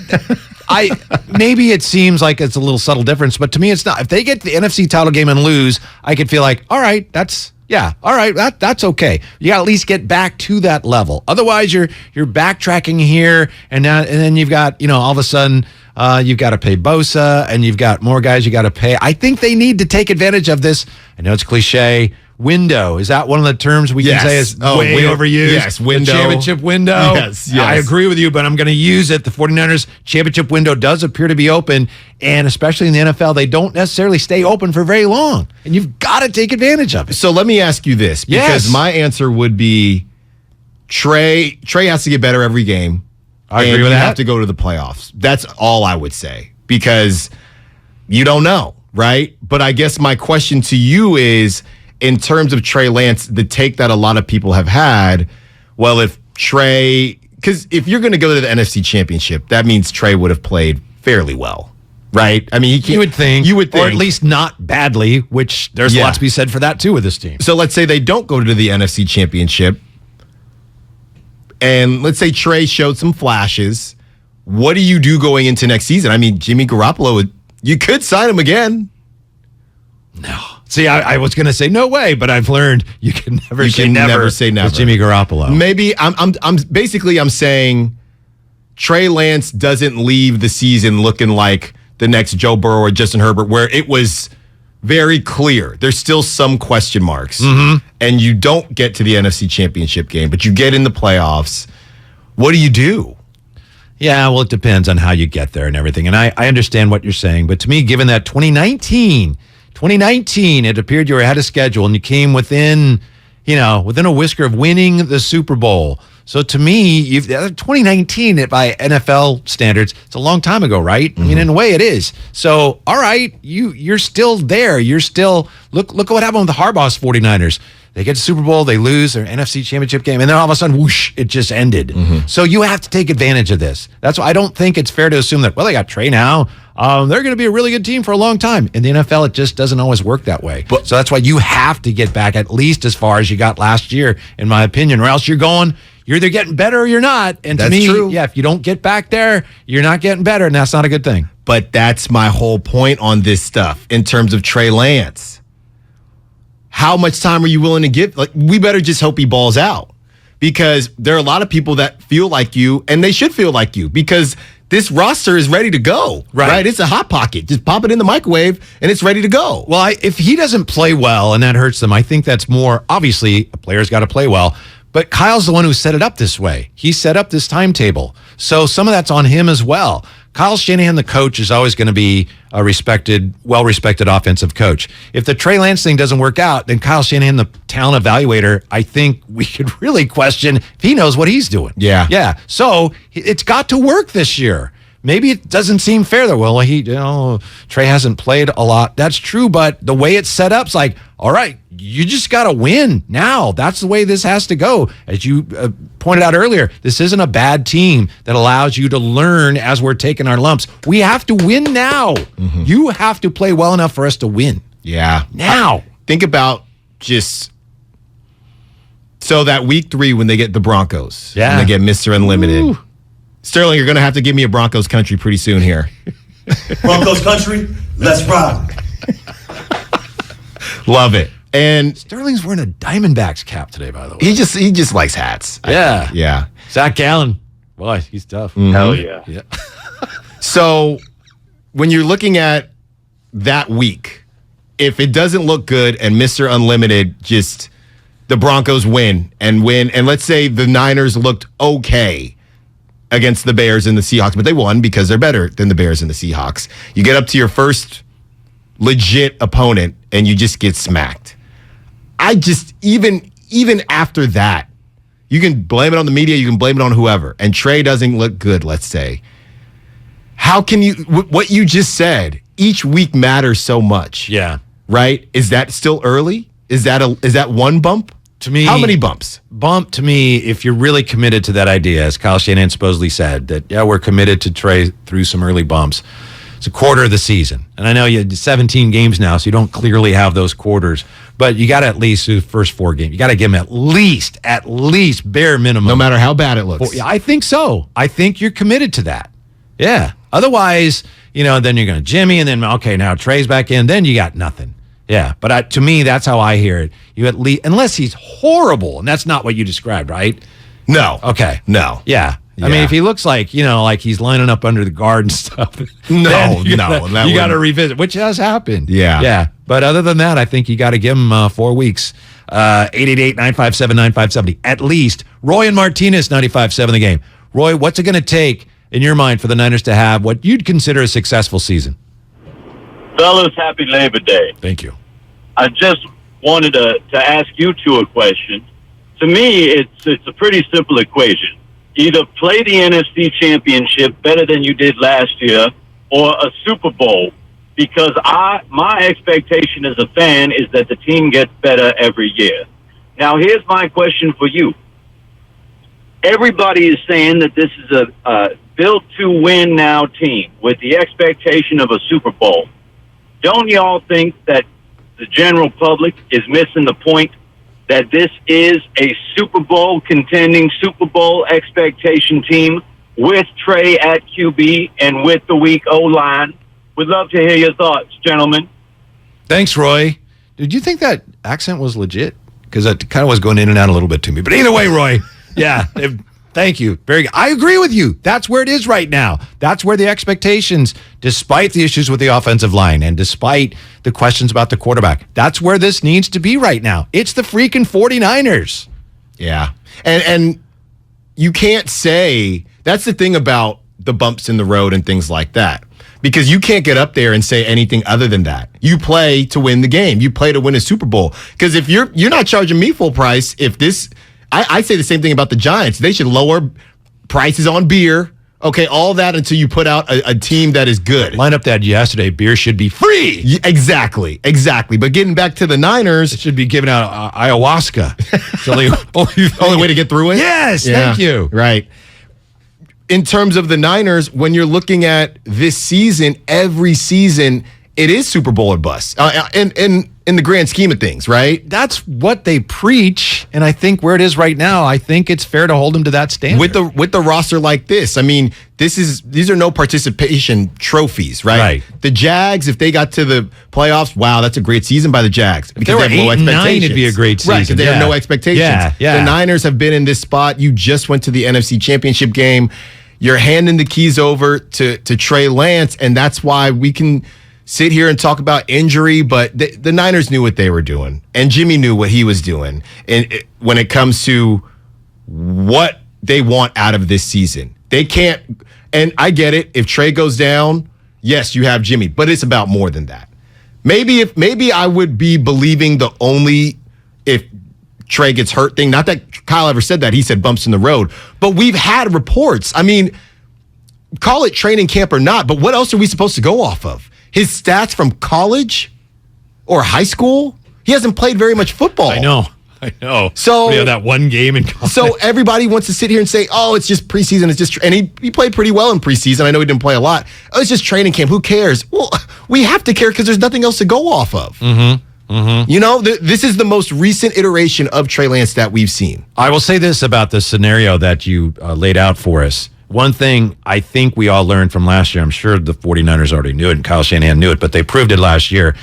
maybe it seems like it's a little subtle difference, but to me, it's not. If they get the NFC title game and lose, I could feel like, all right, that's okay. You got to at least get back to that level. Otherwise, you're backtracking here, and then you've got all of a sudden you've got to pay Bosa, and you've got more guys you got to pay. I think they need to take advantage of this. I know it's cliche. window. Is that one of the terms we can say is way overused? Yes, window. The championship window. Yes. I agree with you, but I'm going to use it. The 49ers championship window does appear to be open, and especially in the NFL, they don't necessarily stay open for very long, and you've got to take advantage of it. So let me ask you this, because my answer would be Trey has to get better every game. I agree with that. You have to go to the playoffs. That's all I would say, because you don't know, right? But I guess my question to you is, in terms of Trey Lance, the take that a lot of people have had, well, if Trey, because if you're going to go to the NFC Championship, that means Trey would have played fairly well, right? I mean, you would think, or at least not badly, which there's a lot to be said for that too with this team. So let's say they don't go to the NFC Championship, and let's say Trey showed some flashes. What do you do going into next season? I mean, Jimmy Garoppolo, you could sign him again. No. See, I was going to say no way, but I've learned you can never say never with Jimmy Garoppolo. Maybe I'm saying Trey Lance doesn't leave the season looking like the next Joe Burrow or Justin Herbert, where it was very clear there's still some question marks, and you don't get to the NFC Championship game, but you get in the playoffs. What do you do? Yeah, well, it depends on how you get there and everything. And I understand what you're saying, but to me, given that 2019, it appeared you were ahead of schedule and you came within a whisker of winning the Super Bowl. So to me, 2019 by NFL standards, it's a long time ago, right? I mean, in a way it is. So, all right, you're still there. You're still, look at what happened with the Harbaugh's 49ers. They get to Super Bowl, they lose their NFC Championship game, and then all of a sudden, whoosh, it just ended. So you have to take advantage of this. That's why I don't think it's fair to assume that, well, they got Trey now. They're going to be a really good team for a long time. In the NFL, it just doesn't always work that way. So that's why you have to get back at least as far as you got last year, in my opinion, or else you're either getting better or you're not. And to me, true. If you don't get back there, you're not getting better, and that's not a good thing. But that's my whole point on this stuff in terms of Trey Lance. How much time are you willing to give? Like, we better just hope he balls out, because there are a lot of people that feel like you, and they should feel like you, because this roster is ready to go. Right? It's a hot pocket. Just pop it in the microwave, and it's ready to go. Well, if he doesn't play well and that hurts them, I think that's more, obviously, a player's got to play well. But Kyle's the one who set it up this way. He set up this timetable. So some of that's on him as well. Kyle Shanahan, the coach, is always going to be a well-respected offensive coach. If the Trey Lance thing doesn't work out, then Kyle Shanahan, the talent evaluator, I think we could really question if he knows what he's doing. Yeah. So it's got to work this year. Maybe it doesn't seem fair though. Well, Trey hasn't played a lot. That's true, but the way it's set up is like, all right, you just got to win now. That's the way this has to go. As you pointed out earlier, this isn't a bad team that allows you to learn as we're taking our lumps. We have to win now. You have to play well enough for us to win. Yeah. Now. Think about so that week 3 when they get the Broncos. Yeah. And they get Mr. Unlimited. Ooh. Sterling, you're going to have to give me a Broncos country pretty soon here. Broncos country, let's rock. Love it. And Sterling's wearing a Diamondbacks cap today, by the way. He just likes hats. Yeah. Zach Gallen. Boy, he's tough. Hell yeah. So when you're looking at that week, if it doesn't look good and Mr. Unlimited the Broncos win, and let's say the Niners looked okay against the Bears and the Seahawks, but they won because they're better than the Bears and the Seahawks. You get up to your first legit opponent and you just get smacked. Even after that, you can blame it on the media, you can blame it on whoever, and Trey doesn't look good, let's say. How can you, what you just said, each week matters so much. Yeah. Right? Is that still early? Is that one bump? To me, how many bumps? Bump to me, if you're really committed to that idea, as Kyle Shanahan supposedly said, that we're committed to Trey through some early bumps. It's a quarter of the season, and I know you had 17 games now, so you don't clearly have those quarters. But you got to at least do the first 4 games. You got to give them at least bare minimum, no matter how bad it looks. Yeah, I think so. I think you're committed to that. Yeah. Otherwise, then you're going to Jimmy, and then now Trey's back in. Then you got nothing. Yeah, but to me, that's how I hear it. You at least, unless he's horrible, and that's not what you described, right? No. Okay. No. Yeah. I mean, if he looks like, like he's lining up under the guard and stuff. No, you got to revisit, which has happened. Yeah. Yeah. But other than that, I think you got to give them 4 weeks. 888-957-9570. At least. Roy and Martinez, 95.7 The Game. Roy, what's it going to take, in your mind, for the Niners to have what you'd consider a successful season? Fellas, happy Labor Day. Thank you. I just wanted to ask you two a question. To me, it's a pretty simple equation. Either play the NFC Championship better than you did last year or a Super Bowl, because my expectation as a fan is that the team gets better every year. Now, here's my question for you. Everybody is saying that this is a built-to-win now team with the expectation of a Super Bowl. Don't y'all think that the general public is missing the point that this is a Super Bowl contending, Super Bowl expectation team with Trey at QB and with the weak O-line? Would love to hear your thoughts, gentlemen. Thanks, Roy. Did you think that accent was legit? Because it kind of was going in and out a little bit to me. But either way, Roy, yeah, thank you. Very good. I agree with you. That's where it is right now. That's where the expectations, despite the issues with the offensive line and despite the questions about the quarterback, that's where this needs to be right now. It's the freaking 49ers. Yeah. And you can't say, that's the thing about the bumps in the road and things like that. Because you can't get up there and say anything other than that. You play to win the game. You play to win a Super Bowl. Because if you're not charging me full price, if this, I say the same thing about the Giants. They should lower prices on beer. Okay, all that until you put out a team that is good. Line up that yesterday. Beer should be free. Yeah, exactly. But getting back to the Niners, it should be giving out ayahuasca. It's the only way to get through it. Yes, thank you. Right. In terms of the Niners, when you're looking at this season, every season, it is Super Bowl or bust. In the grand scheme of things, right? That's what they preach, and I think where it is right now, I think it's fair to hold them to that standard. With the roster like this, I mean, these are no participation trophies, right? Right. The Jags, if they got to the playoffs, wow, that's a great season by the Jags. If they were 8-9, it'd be a great season. Right, because they have no expectations. Yeah. The Niners have been in this spot. You just went to the NFC Championship game. You're handing the keys over to Trey Lance, and that's why we can sit here and talk about injury, but the Niners knew what they were doing, and Jimmy knew what he was doing. And when it comes to what they want out of this season, they can't. And I get it. If Trey goes down, yes, you have Jimmy, but it's about more than that. Maybe I would be believing the only if Trey gets hurt thing. Not that Kyle ever said that. He said bumps in the road, but we've had reports. I mean, call it training camp or not, but what else are we supposed to go off of? His stats from college or high school? He hasn't played very much football. I know. So that one game in college. So everybody wants to sit here and say, "Oh, it's just preseason. It's just," and he played pretty well in preseason. I know he didn't play a lot. Oh, it's just training camp. Who cares? Well, we have to care because there's nothing else to go off of. You know, this is the most recent iteration of Trey Lance that we've seen. I will say this about the scenario that you laid out for us. One thing I think we all learned from last year, I'm sure the 49ers already knew it and Kyle Shanahan knew it, but they proved it last year,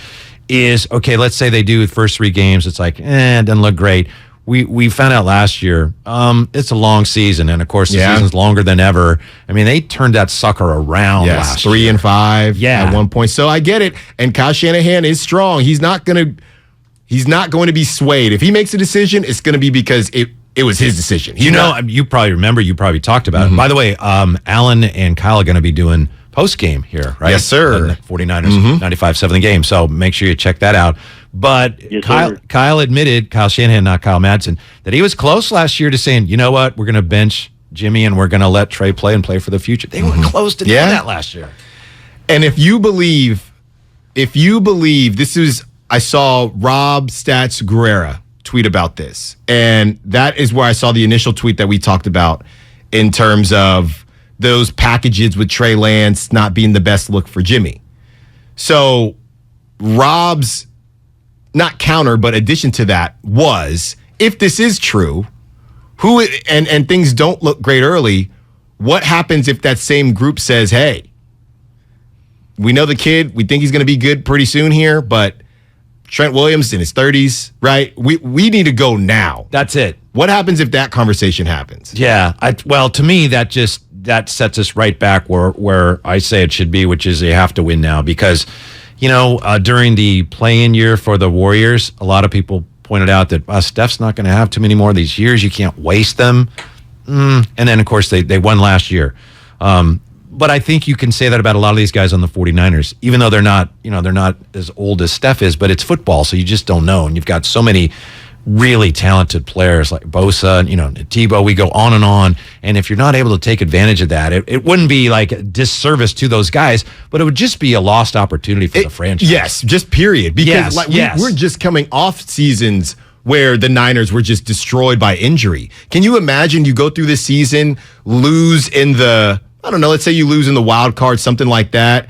is, okay, let's say they do the first 3 games. It's like, it doesn't look great. We found out last year, it's a long season, and of course the season's longer than ever. I mean, they turned that sucker around last year. 3-5 at one point. So I get it. And Kyle Shanahan is strong. He's not going to be swayed. If he makes a decision, it's going to be because it was his decision. You probably remember, you probably talked about it. By the way, Alan and Kyle are going to be doing post-game here, right? Yes, sir. The 49ers, 95.7 The Game. So make sure you check that out. But Yes, Kyle admitted, Kyle Shanahan, not Kyle Madsen, that he was close last year to saying, you know what, we're going to bench Jimmy and we're going to let Trey play and play for the future. They were close to doing that last year. And if you believe this is, I saw Rob Stats Guerrera tweet about this. And that is where I saw the initial tweet that we talked about in terms of those packages with Trey Lance not being the best look for Jimmy. So Rob's not counter, but addition to that was, if this is true, and things don't look great early, what happens if that same group says, hey, we know the kid, we think he's going to be good pretty soon here, but Trent Williams in his 30s, right? We need to go now. That's it. What happens if that conversation happens? Yeah. Well, to me, that sets us right back where I say it should be, which is they have to win now, because during the play-in year for the Warriors, a lot of people pointed out that Steph's not going to have too many more of these years. You can't waste them. And then, of course, they won last year. But I think you can say that about a lot of these guys on the 49ers, even though they're not as old as Steph is, but it's football, so you just don't know. And you've got so many really talented players like Bosa, Tebow, we go on and on. And if you're not able to take advantage of that, it wouldn't be like a disservice to those guys, but it would just be a lost opportunity for the franchise. Yes, just period. Because we're just coming off seasons where the Niners were just destroyed by injury. Can you imagine you go through this season, lose in the, let's say you lose in the wild card, something like that,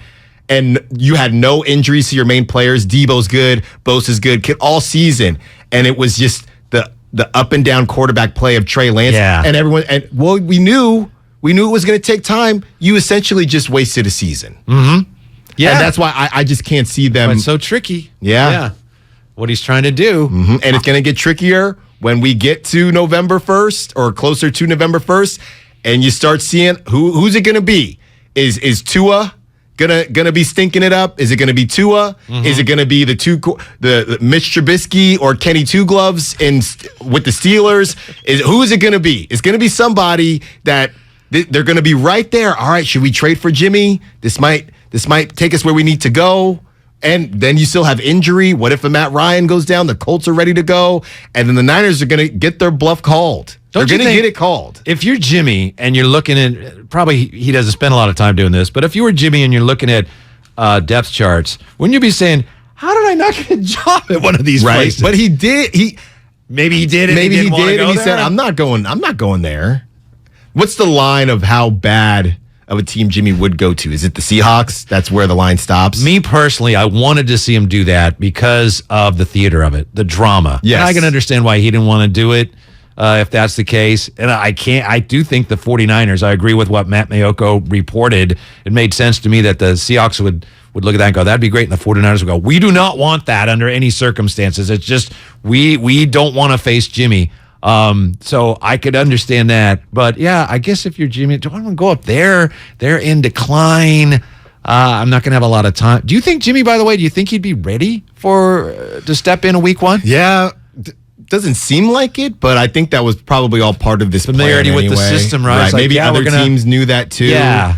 and you had no injuries to your main players. Debo's good, Bosa's good, all season, and it was just the up and down quarterback play of Trey Lance. Yeah. And everyone, we knew it was going to take time. You essentially just wasted a season. Mm-hmm. Yeah, and that's why I just can't see them. But it's so tricky. Yeah. What he's trying to do. Mm-hmm. And it's going to get trickier when we get to November 1st or closer to November 1st, and you start seeing who's it going to be? Is Tua gonna be stinking it up? Is it going to be Tua? Mm-hmm. Is it going to be the Mitch Trubisky or Kenny Two Gloves with the Steelers? Who is it going to be? It's going to be somebody that they're going to be right there. All right, should we trade for Jimmy? This might take us where we need to go. And then you still have injury. What if a Matt Ryan goes down? The Colts are ready to go. And then the Niners are going to get their bluff called. They're going to get it called. If you're Jimmy and you're looking at, probably he doesn't spend a lot of time doing this, but if you were Jimmy and you're looking at depth charts, wouldn't you be saying, how did I not get a job at one of these places? But he did. Maybe he did. Maybe he did. And he said, I'm not going there. What's the line of how bad of a team Jimmy would go to? Is it the Seahawks? That's where the line stops. Me personally, I wanted to see him do that because of the theater of it, the drama. Yes. And I can understand why he didn't want to do it if that's the case. And I do think the 49ers, I agree with what Matt Mayoko reported. It made sense to me that the Seahawks would look at that and go, that'd be great. And the 49ers would go, we do not want that under any circumstances. It's just, we don't want to face Jimmy. So I could understand that, but yeah, I guess if you're Jimmy, do I want to go up there? They're in decline. I'm not going to have a lot of time. Do you think Jimmy, by the way, do you think he'd be ready to step in a week one? Yeah, doesn't seem like it, but I think that was probably all part of this familiarity plan with the system, right? Like, maybe other teams knew that too. Yeah.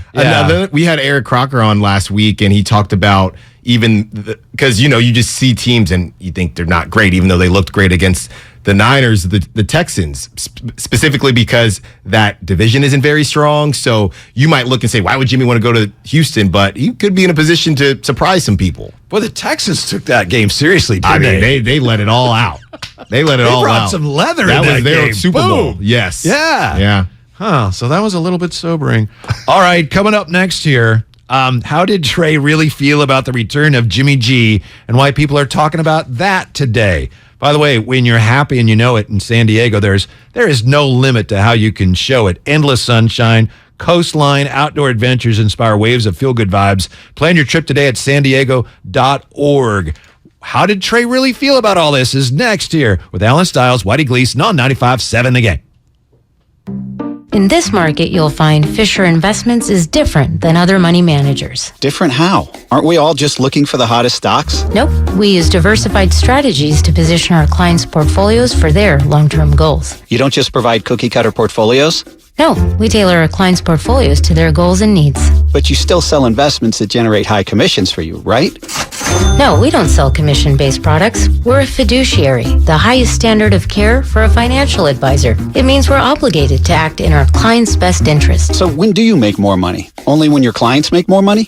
We had Eric Crocker on last week, and he talked about because you just see teams and you think they're not great, even though they looked great against the Niners, the Texans, specifically because that division isn't very strong. So you might look and say, why would Jimmy want to go to Houston? But he could be in a position to surprise some people. Well, the Texans took that game seriously, didn't they let it all out. They let it all out. They brought some leather in that was their game. Super Bowl. Boom. Yes. Yeah. Yeah. Huh. So that was a little bit sobering. All right. Coming up next here. How did Trey really feel about the return of Jimmy G and why people are talking about that today? By the way, when you're happy and you know it in San Diego, there is no limit to how you can show it. Endless sunshine, coastline, outdoor adventures inspire waves of feel-good vibes. Plan your trip today at sandiego.org. How did Trey really feel about all this is next here with Allen Stiles, Whitey Gleason on 95.7 The Game. In this market, you'll find Fisher Investments is different than other money managers. Different how? Aren't we all just looking for the hottest stocks? Nope. We use diversified strategies to position our clients' portfolios for their long-term goals. You don't just provide cookie-cutter portfolios? No, we tailor our clients' portfolios to their goals and needs. But you still sell investments that generate high commissions for you, right? No, we don't sell commission-based products. We're a fiduciary, the highest standard of care for a financial advisor. It means we're obligated to act in our clients' best interest. So when do you make more money? Only when your clients make more money?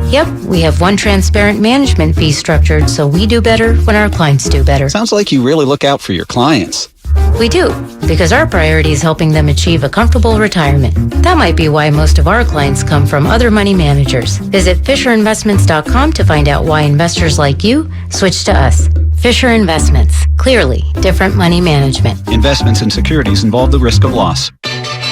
Yep, we have one transparent management fee structured, so we do better when our clients do better. Sounds like you really look out for your clients. We do, because our priority is helping them achieve a comfortable retirement. That might be why most of our clients come from other money managers. Visit FisherInvestments.com to find out why investors like you switch to us. Fisher Investments. Clearly, different money management. Investments in securities involve the risk of loss.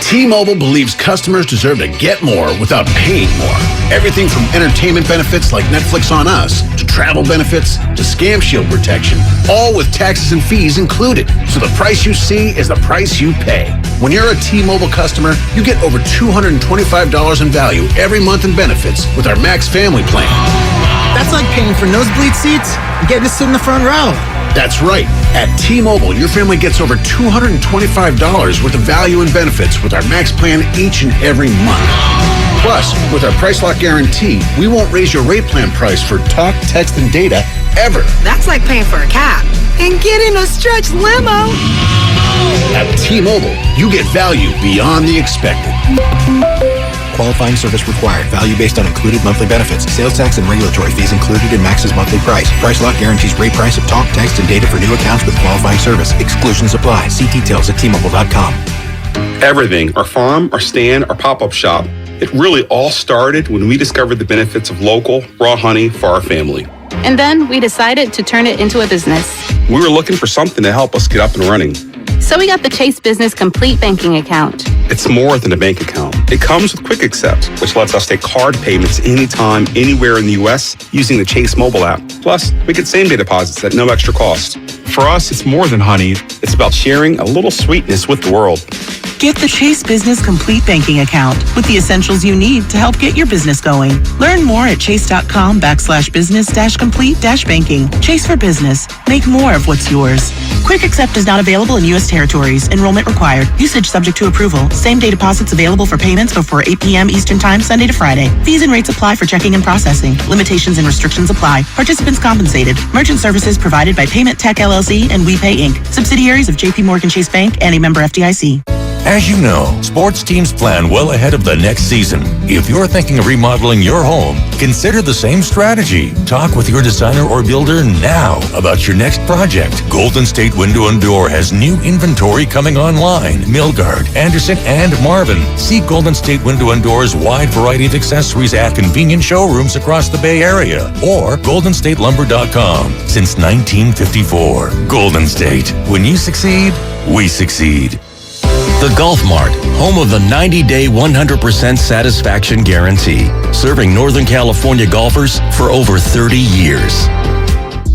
T-Mobile believes customers deserve to get more without paying more. Everything from entertainment benefits like Netflix on Us, to travel benefits, to Scam Shield protection, all with taxes and fees included. So the price you see is the price you pay. When you're a T-Mobile customer, you get over $225 in value every month in benefits with our Max Family Plan. That's like paying for nosebleed seats and getting to sit in the front row. That's right. At T-Mobile, your family gets over $225 worth of value and benefits with our Max plan each and every month. Plus, with our Price Lock Guarantee, we won't raise your rate plan price for talk, text, and data ever. That's like paying for a cab and getting a stretch limo. At T-Mobile, you get value beyond the expected. Qualifying service required. Value based on included monthly benefits. Sales tax and regulatory fees included in Max's monthly price. Price Lock guarantees rate price of talk, text, and data for new accounts with qualifying service. Exclusions apply. See details at T-Mobile.com. Everything, our farm, our stand, our pop-up shop, it really all started when we discovered the benefits of local, raw honey for our family. And then we decided to turn it into a business. We were looking for something to help us get up and running. So we got the Chase Business Complete Banking Account. It's more than a bank account. It comes with Quick Accept, which lets us take card payments anytime, anywhere in the U.S. using the Chase mobile app. Plus, we get same-day deposits at no extra cost. For us, it's more than honey. It's about sharing a little sweetness with the world. Get the Chase Business Complete Banking Account with the essentials you need to help get your business going. Learn more at chase.com/business-complete-banking. Chase for business. Make more of what's yours. Quick Accept is not available in U.S. territories. Enrollment required. Usage subject to approval. Same-day deposits available for payments before 8 p.m. Eastern Time, Sunday to Friday. Fees and rates apply for checking and processing. Limitations and restrictions apply. Participants compensated. Merchant services provided by Payment Tech LLC and WePay Inc. Subsidiaries of J.P. Morgan Chase Bank and a member FDIC. As you know, sports teams plan well ahead of the next season. If you're thinking of remodeling your home, consider the same strategy. Talk with your designer or builder now about your next project. Golden State Window and Door has new inventory coming online. Milgard, Anderson, and Marvin. See Golden State Window and Door's wide variety of accessories at convenient showrooms across the Bay Area or goldenstatelumber.com. Since 1954, Golden State. When you succeed, we succeed. The Golf Mart, home of the 90-day 100% satisfaction guarantee, serving Northern California golfers for over 30 years.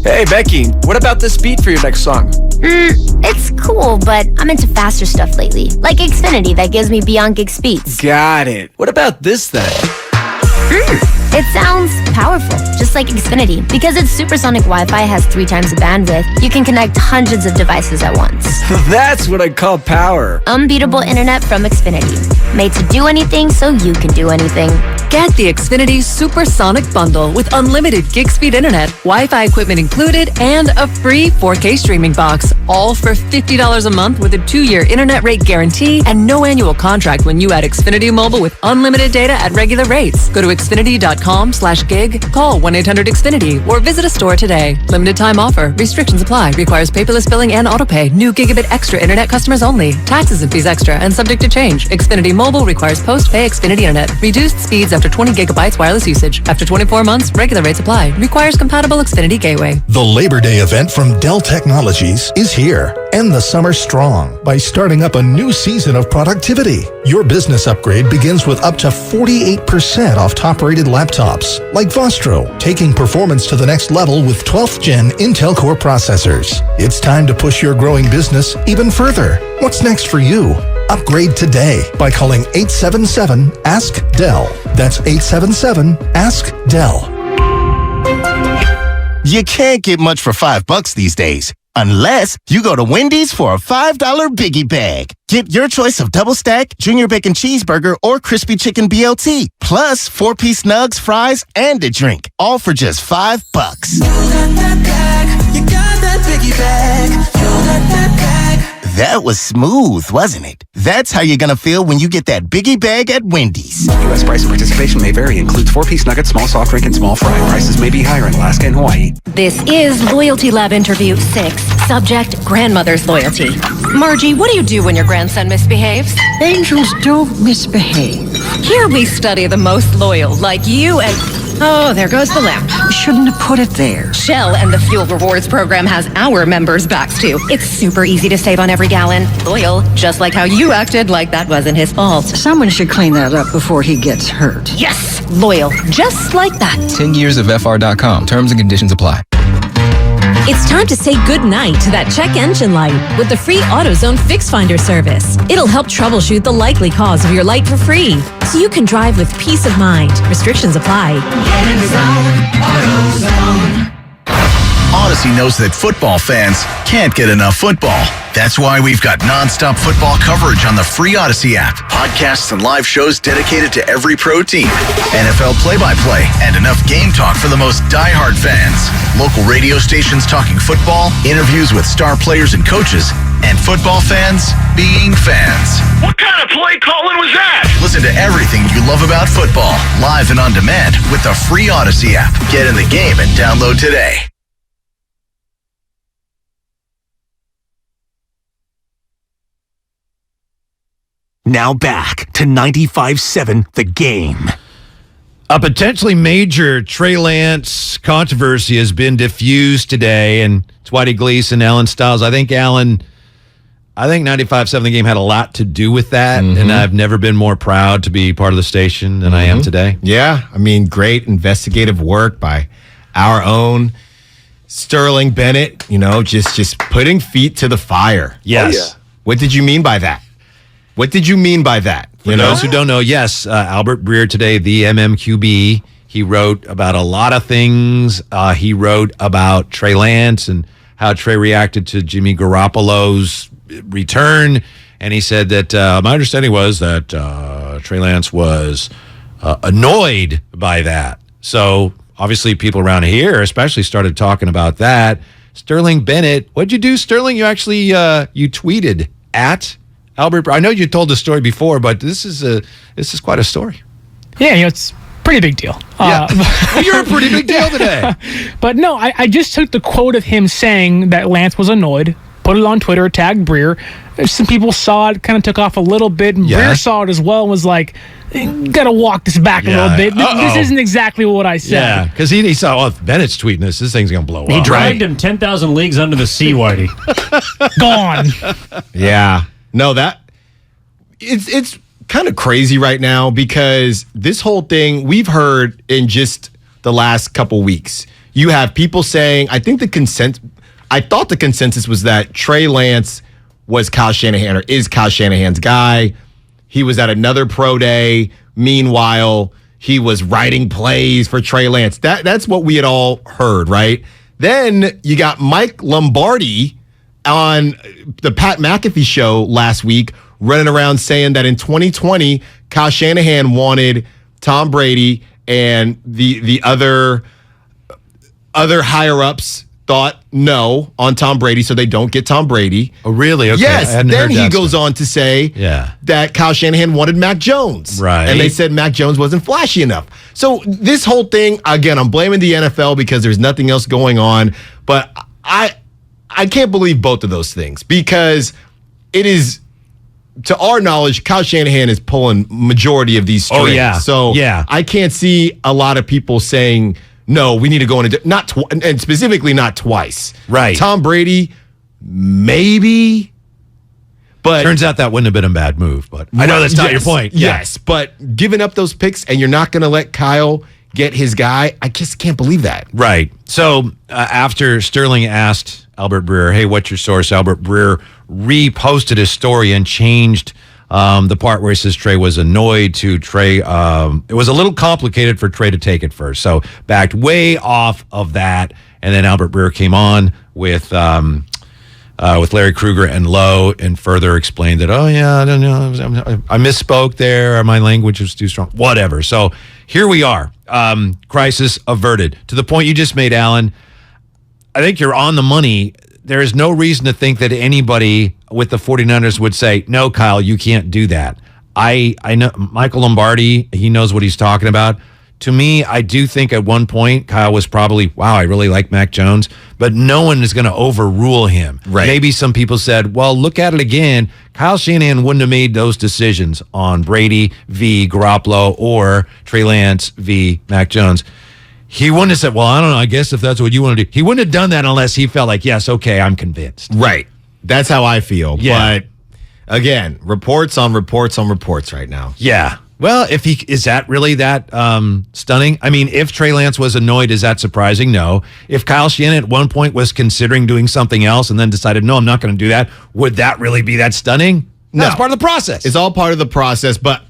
Hey, Becky, what about this beat for your next song? It's cool, but I'm into faster stuff lately. Like Xfinity that gives me beyond gig speeds. Got it. What about this then? It sounds powerful, just like Xfinity. Because its supersonic Wi-Fi has 3 times the bandwidth, you can connect hundreds of devices at once. That's what I call power. Unbeatable internet from Xfinity. Made to do anything so you can do anything. Get the Xfinity Supersonic Bundle with unlimited gig speed internet, Wi-Fi equipment included, and a free 4K streaming box. All for $50 a month with a 2-year internet rate guarantee and no annual contract when you add Xfinity Mobile with unlimited data at regular rates. Go to Xfinity.com/gig, call 1-800-XFINITY, or visit a store today. Limited time offer. Restrictions apply. Requires paperless billing and autopay. New Gigabit Extra internet customers only. Taxes and fees extra and subject to change. Xfinity Mobile requires post-pay Xfinity internet. Reduced speeds after 20 gigabytes wireless usage. After 24 months, regular rates apply. Requires compatible Xfinity gateway. The Labor Day event from Dell Technologies is here. End the summer strong by starting up a new season of productivity. Your business upgrade begins with up to 48% off top-rated laptops, like Vostro, taking performance to the next level with 12th Gen Intel Core processors. It's time to push your growing business even further. What's next for you? Upgrade today by calling 877-ASK-DELL. That's 877-ASK-DELL. You can't get much for $5 these days. Unless you go to Wendy's for a $5 Biggie Bag. Get your choice of double stack, junior bacon cheeseburger, or crispy chicken BLT. Plus 4-piece nugs, fries, and a drink. All for just $5. You got that bag. You got that Biggie Bag. You got that bag. That was smooth, wasn't it? That's how you're gonna feel when you get that Biggie Bag at Wendy's. U.S. price and participation may vary. Includes 4-piece nuggets, small soft drink, and small fry. Prices may be higher in Alaska and Hawaii. This is Loyalty Lab Interview 6. Subject, grandmother's loyalty. Margie, what do you do when your grandson misbehaves? Angels don't misbehave. Here we study the most loyal, like you and... Oh, there goes the lamp. You shouldn't have put it there. Shell and the Fuel Rewards program has our members' backs too. It's super easy to save on every gallon. Loyal, just like how you acted like that wasn't his fault. Someone should clean that up before he gets hurt. Yes, loyal, just like that. 10 years of FR.com. Terms and conditions apply. It's time to say goodnight to that check engine light with the free AutoZone Fix Finder service. It'll help troubleshoot the likely cause of your light for free, so you can drive with peace of mind. Restrictions apply. Get in the zone, AutoZone. Odyssey knows that football fans can't get enough football. That's why we've got nonstop football coverage on the free Odyssey app. Podcasts and live shows dedicated to every pro team. NFL play-by-play and enough game talk for the most diehard fans. Local radio stations talking football, interviews with star players and coaches, and football fans being fans. What kind of play calling was that? Listen to everything you love about football, live and on demand with the free Odyssey app. Get in the game and download today. Now back to 95.7 The Game. A potentially major Trey Lance controversy has been diffused today, and it's Whitey Gleason Allen Stiles. I think 95.7 The Game had a lot to do with that, and I've never been more proud to be part of the station than I am today. Yeah, I mean, great investigative work by our own Sterling Bennett, just putting feet to the fire. Yes. Oh, yeah. What did you mean by that? What did you mean by that? For those who don't know, yes, Albert Breer today, the MMQB, he wrote about a lot of things. He wrote about Trey Lance and how Trey reacted to Jimmy Garoppolo's return. And he said that my understanding was that Trey Lance was annoyed by that. So obviously people around here especially started talking about that. Sterling Bennett, what'd you do, Sterling? You actually you tweeted at Albert, I know you told the story before, but this is quite a story. Yeah, it's a pretty big deal. Yeah. Well, you're a pretty big deal today. But no, I just took the quote of him saying that Lance was annoyed, put it on Twitter, tagged Breer. Some people saw it, kind of took off a little bit, and Breer saw it as well and was like, gotta walk this back a little bit. This isn't exactly what I said. Yeah, because he saw, if Bennett's tweeting this thing's going to blow up. He dragged him 10,000 leagues under the sea, Whitey. Gone. Yeah. No, it's kind of crazy right now because this whole thing we've heard in just the last couple weeks. You have people saying, I thought the consensus was that Trey Lance was Kyle Shanahan or is Kyle Shanahan's guy. He was at another pro day. Meanwhile, he was writing plays for Trey Lance. That's what we had all heard, right? Then you got Mike Lombardi on the Pat McAfee show last week, running around saying that in 2020, Kyle Shanahan wanted Tom Brady, and the other higher-ups thought no on Tom Brady, so they don't get Tom Brady. Oh, really? Okay. Yes. Then he goes on to say that Kyle Shanahan wanted Mac Jones. Right. And they said Mac Jones wasn't flashy enough. So this whole thing, again, I'm blaming the NFL because there's nothing else going on, but I can't believe both of those things because it is, to our knowledge, Kyle Shanahan is pulling majority of these strings. Oh, yeah. So I can't see a lot of people saying, no, we need to go in and specifically not twice. Right. Tom Brady, maybe. But turns out that wouldn't have been a bad move, but I know that's not your point. Yes, but giving up those picks and you're not going to let Kyle get his guy, I just can't believe that. Right. So after Sterling asked Albert Breer, hey, what's your source? Albert Breer reposted his story and changed the part where he says Trey was annoyed to Trey. It was a little complicated for Trey to take it first. So backed way off of that. And then Albert Breer came on with Larry Krueger and Lowe and further explained that, oh, yeah, I don't know. I misspoke there. Or my language was too strong. Whatever. So here we are. Crisis averted. To the point you just made, Alan, I think you're on the money. There is no reason to think that anybody with the 49ers would say, no, Kyle, you can't do that. I know Michael Lombardi, he knows what he's talking about. To me, I do think at one point, Kyle was probably, wow, I really like Mac Jones, but no one is going to overrule him. Right. Maybe some people said, well, look at it again. Kyle Shanahan wouldn't have made those decisions on Brady v. Garoppolo or Trey Lance v. Mac Jones. He wouldn't have said, well, I don't know, I guess if that's what you want to do. He wouldn't have done that unless he felt like, yes, okay, I'm convinced. Right. That's how I feel. Yeah. But again, reports on reports on reports right now. Yeah. Well, is that really that stunning? I mean, if Trey Lance was annoyed, is that surprising? No. If Kyle Shanahan at one point was considering doing something else and then decided, no, I'm not going to do that, would that really be that stunning? No, it's part of the process. It's all part of the process, but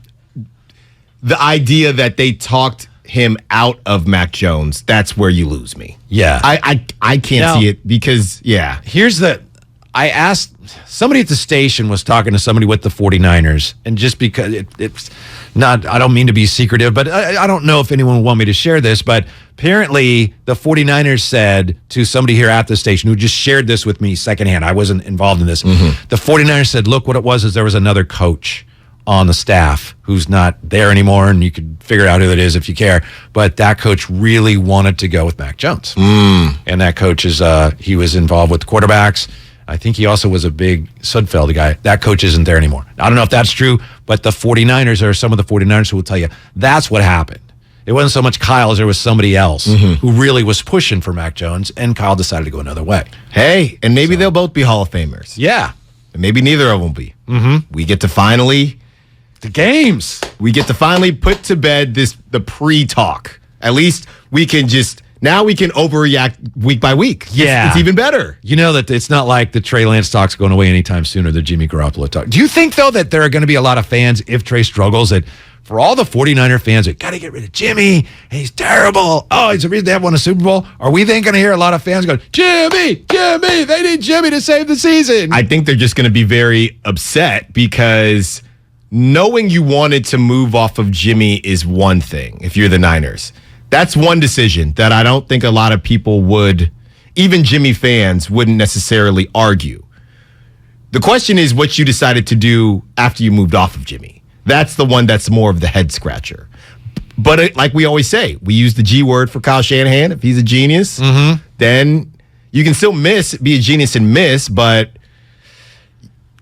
the idea that they talked him out of Mac Jones, that's where you lose me. Yeah. I can't see it because, yeah. I asked, somebody at the station was talking to somebody with the 49ers, and just because it's not, I don't mean to be secretive, but I don't know if anyone would want me to share this, but apparently the 49ers said to somebody here at the station who just shared this with me secondhand, I wasn't involved in this, the 49ers said, look, what it was is there was another coach on the staff who's not there anymore, and you could figure out who that is if you care, but that coach really wanted to go with Mac Jones. And that coach is, he was involved with quarterbacks. I think he also was a big Sudfeld guy. That coach isn't there anymore. I don't know if that's true, but the 49ers are some of the 49ers who will tell you that's what happened. It wasn't so much Kyle as there was somebody else who really was pushing for Mac Jones, and Kyle decided to go another way. Hey, and maybe they'll both be Hall of Famers. Yeah. And maybe neither of them will be. We get to finally... The games. We get to finally put to bed the pre-talk. At least we can just... Now we can overreact week by week. Yeah. It's even better. You know that it's not like the Trey Lance talk's going away anytime soon or the Jimmy Garoppolo talk. Do you think, though, that there are going to be a lot of fans, if Trey struggles, that for all the 49er fans that got to get rid of Jimmy, he's terrible. Oh, he's the reason they haven't won a Super Bowl. Are we then going to hear a lot of fans going, Jimmy, they need Jimmy to save the season? I think they're just going to be very upset because knowing you wanted to move off of Jimmy is one thing if you're the Niners. That's one decision that I don't think a lot of people would, even Jimmy fans, wouldn't necessarily argue. The question is what you decided to do after you moved off of Jimmy. That's the one that's more of the head scratcher. But like we always say, we use the G word for Kyle Shanahan. If he's a genius, then you can still be a genius and miss, but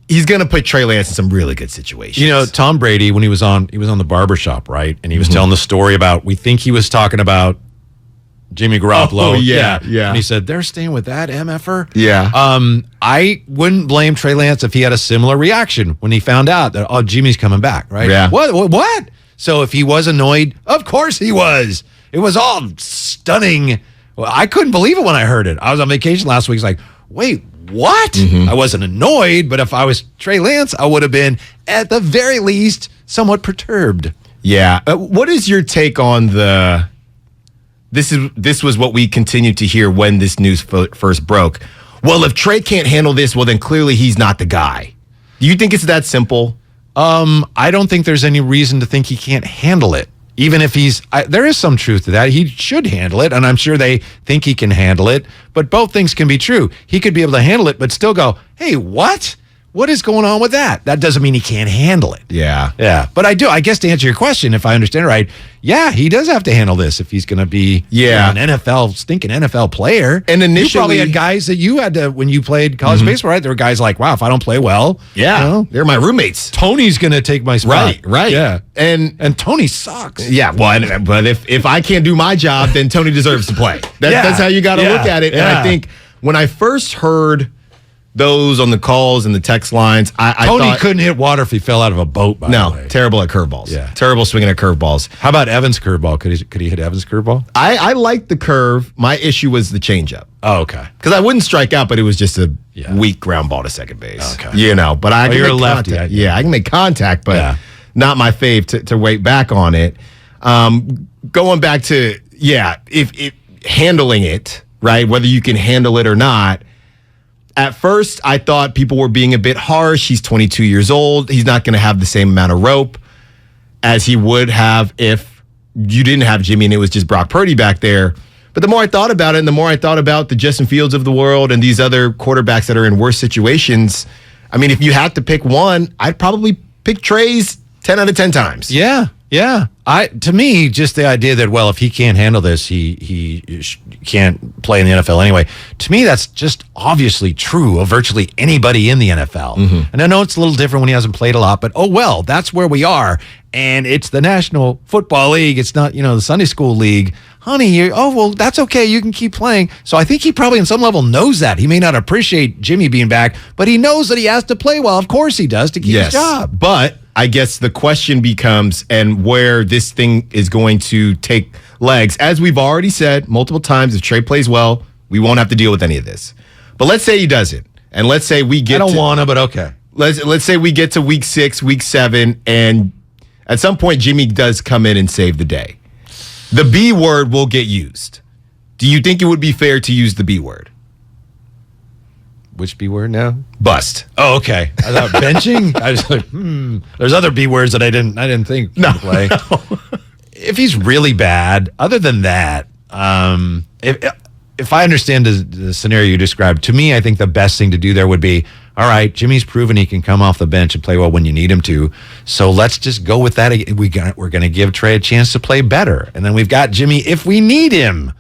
he's going to put Trey Lance in some really good situations. You know, Tom Brady, when he was on the barbershop, right? And he was telling the story about, we think he was talking about Jimmy Garoppolo. Oh, yeah. And he said, they're staying with that MFer? Yeah. I wouldn't blame Trey Lance if he had a similar reaction when he found out that, oh, Jimmy's coming back, right? Yeah. What? So if he was annoyed, of course he was. It was all stunning. Well, I couldn't believe it when I heard it. I was on vacation last week. It's like, wait, what? I wasn't annoyed, but if I was Trey Lance, I would have been, at the very least, somewhat perturbed. Yeah. What is your take on this was what we continued to hear when this news first broke. Well, if Trey can't handle this, well, then clearly he's not the guy. Do you think it's that simple? I don't think there's any reason to think he can't handle it. Even if there is some truth to that. He should handle it, and I'm sure they think he can handle it. But both things can be true. He could be able to handle it, but still go, hey, what? What is going on with that? That doesn't mean he can't handle it. Yeah. Yeah. But I guess to answer your question, if I understand it right, yeah, he does have to handle this if he's going to be an stinking NFL player. And initially, you probably had guys that you had to, when you played college baseball, right? There were guys like, wow, if I don't play well. Yeah. They're my roommates. Tony's going to take my spot. Right. Yeah. And Tony sucks. Yeah. Well, but if I can't do my job, then Tony deserves to play. That's how you got to look at it. Yeah. And I think when I first heard those on the calls and the text lines, I Tony thought, couldn't hit water if he fell out of a boat, by the way. Terrible at curveballs. Yeah. Terrible swinging at curveballs. How about Evans' curveball? Could he hit Evans' curveball? I liked the curve. My issue was the changeup. Oh, okay. Because I wouldn't strike out, but it was just a weak ground ball to second base. Okay. But I can you're make a lefty. contact. Yeah, I can make contact, but not my fave to wait back on it. Going back to, if handling it, right, whether you can handle it or not. At first, I thought people were being a bit harsh. He's 22 years old. He's not going to have the same amount of rope as he would have if you didn't have Jimmy and it was just Brock Purdy back there. But the more I thought about it, and the more I thought about the Justin Fields of the world and these other quarterbacks that are in worse situations, I mean, if you had to pick one, I'd probably pick Trey's 10 out of 10 times. Yeah. To me, just the idea that, well, if he can't handle this, he can't play in the NFL anyway. To me, that's just obviously true of virtually anybody in the NFL. And I know it's a little different when he hasn't played a lot, but that's where we are. And it's the National Football League. It's not, the Sunday School League. Honey, that's okay. You can keep playing. So I think he probably on some level knows that. He may not appreciate Jimmy being back, but he knows that he has to play well. Of course he does to keep his job. But I guess the question becomes, and where this thing is going to take legs. As we've already said multiple times, if Trey plays well, we won't have to deal with any of this. But let's say he doesn't. And let's say we get I don't want to, but okay. Let's say we get to week 6, week 7, and at some point Jimmy does come in and save the day. The B word will get used. Do you think it would be fair to use the B word? Which B word now? Bust. Oh, okay. I thought benching. I was like, There's other B words that I didn't think to play. No. If he's really bad, other than that, if I understand the scenario you described, to me, I think the best thing to do there would be, all right, Jimmy's proven he can come off the bench and play well when you need him to. So let's just go with that. We're going to give Trey a chance to play better. And then we've got Jimmy if we need him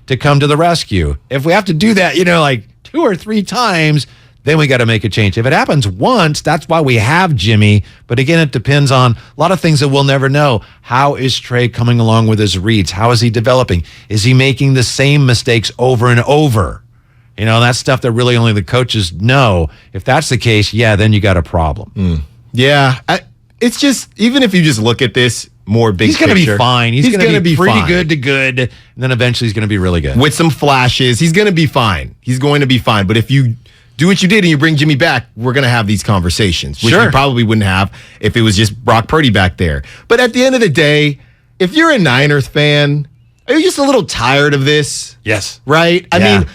to come to the rescue. If we have to do that, like 2 or 3 times, then we got to make a change. If it happens once, that's why we have Jimmy. But again, it depends on a lot of things that we'll never know. How is Trey coming along with his reads? How is he developing? Is he making the same mistakes over and over? That's stuff that really only the coaches know. If that's the case, then you got a problem. Yeah. It's just, even if you just look at this more big picture. He's going to be fine. He's going to be pretty fine. good to good, and then eventually he's going to be really good. With some flashes, he's going to be fine. He's going to be fine. But if you do what you did and you bring Jimmy back, we're going to have these conversations, which we probably wouldn't have if it was just Brock Purdy back there. But at the end of the day, if you're a Niners fan, are you just a little tired of this? Yes. Right? I mean,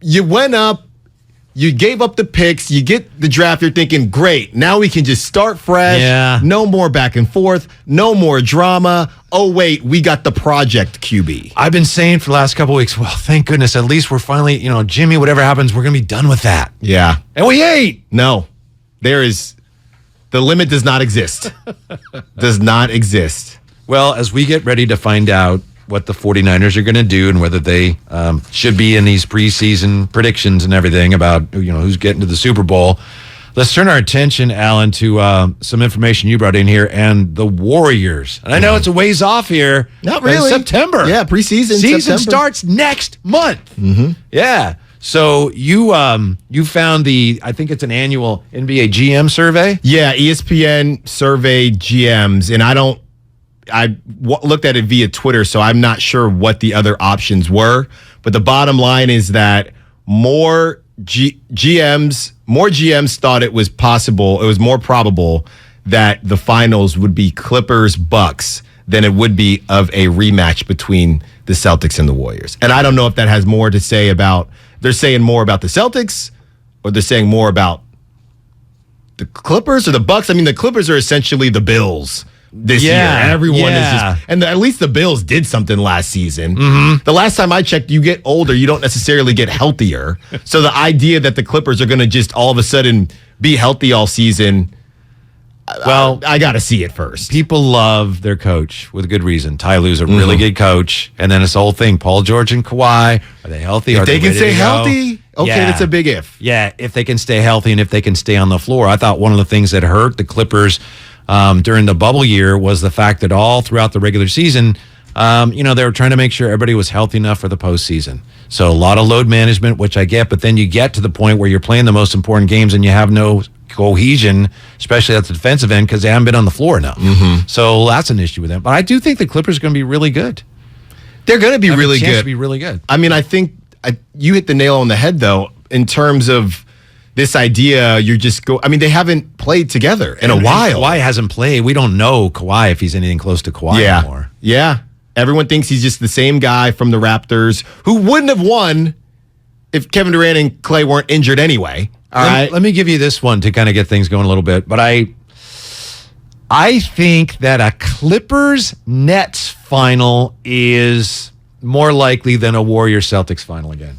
you went up, you gave up the picks, you get the draft, you're thinking, great, now we can just start fresh. Yeah. No more back and forth, no more drama. Oh, wait, we got the project QB. I've been saying for the last couple of weeks, well, thank goodness, at least we're finally, Jimmy, whatever happens, we're going to be done with that. Yeah. And we ain't. No. The limit does not exist. Does not exist. Well, as we get ready to find out what the 49ers are going to do and whether they should be in these preseason predictions and everything about who's getting to the Super Bowl, let's turn our attention, Alan, to some information you brought in here and the Warriors. And I know it's a ways off here. Not really. September. Yeah, preseason. Season September. starts next month. Mm-hmm. Yeah. So you found I think it's an annual NBA GM survey? Yeah, ESPN surveyed GMs, and I looked at it via Twitter, so I'm not sure what the other options were. But the bottom line is that more GMs thought it was possible, it was more probable that the finals would be Clippers-Bucks than it would be of a rematch between the Celtics and the Warriors. And I don't know if that has more to say about, they're saying more about the Celtics or they're saying more about the Clippers or the Bucks. I mean, the Clippers are essentially the Bills this year. Everyone is just, and at least the Bills did something last season. Mm-hmm. The last time I checked, you get older, you don't necessarily get healthier. So the idea that the Clippers are going to just all of a sudden be healthy all season, well, I got to see it first. People love their coach with good reason. Ty Lue's a really good coach. And then this whole thing, Paul George and Kawhi, are they healthy? If they can stay healthy, okay, that's a big if. Yeah, if they can stay healthy and if they can stay on the floor. I thought one of the things that hurt the Clippers during the bubble year was the fact that all throughout the regular season, they were trying to make sure everybody was healthy enough for the postseason. So a lot of load management, which I get, but then you get to the point where you're playing the most important games and you have no cohesion, especially at the defensive end, because they haven't been on the floor enough. Mm-hmm. So that's an issue with them. But I do think the Clippers are going to be really good. They're going to be really good. To be really good. I mean, I think you hit the nail on the head, though, in terms of this idea. They haven't played together in a while. Kawhi hasn't played. We don't know Kawhi if he's anything close to Kawhi anymore. Yeah. Everyone thinks he's just the same guy from the Raptors who wouldn't have won if Kevin Durant and Clay weren't injured anyway. Let me give you this one to kind of get things going a little bit. But I think that a Clippers-Nets final is more likely than a Warriors-Celtics final again.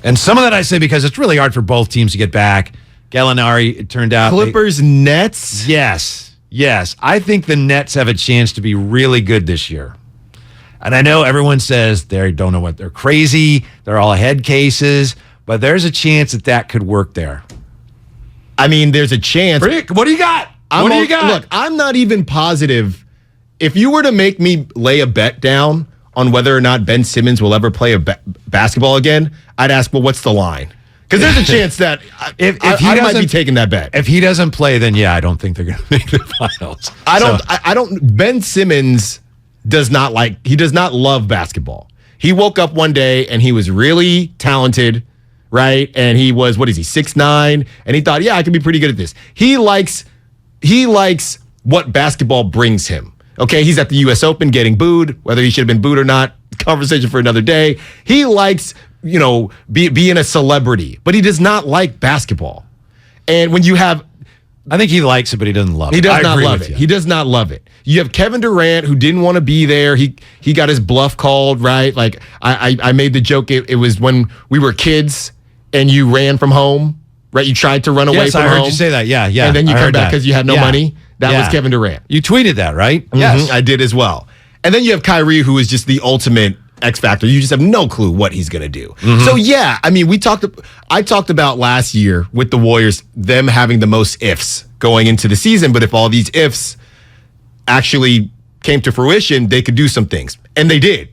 And some of that I say because it's really hard for both teams to get back. Gallinari, it turned out. Clippers-Nets? Yes. I think the Nets have a chance to be really good this year. And I know everyone says they don't know what they're crazy. They're all head cases. But there's a chance that could work there. I mean, there's a chance. What do you got? Look, I'm not even positive. If you were to make me lay a bet down on whether or not Ben Simmons will ever play basketball again, I'd ask, well, what's the line? Because there's a chance that I might be taking that bet. If he doesn't play, then I don't think they're going to make the finals. I don't. Ben Simmons does not love basketball. He woke up one day and he was really talented, right? And he was, 6'9", and he thought, I can be pretty good at this. He likes what basketball brings him. Okay, he's at the U.S. Open getting booed, whether he should have been booed or not, conversation for another day. He likes, being a celebrity, but he does not like basketball. And when you have... I think he likes it, but he doesn't love it. He does not love it. He does not love it. You have Kevin Durant, who didn't want to be there. He got his bluff called, right? Like, I made the joke, it was when we were kids and you ran from home, right? You tried to run away from home. I heard you say that. Yeah. And then you come back because you had no money. That was Kevin Durant. You tweeted that, right? Mm-hmm. Yes. I did as well. And then you have Kyrie, who is just the ultimate X factor. You just have no clue what he's going to do. Mm-hmm. So, I talked about last year with the Warriors, them having the most ifs going into the season. But if all these ifs actually came to fruition, they could do some things. And they did.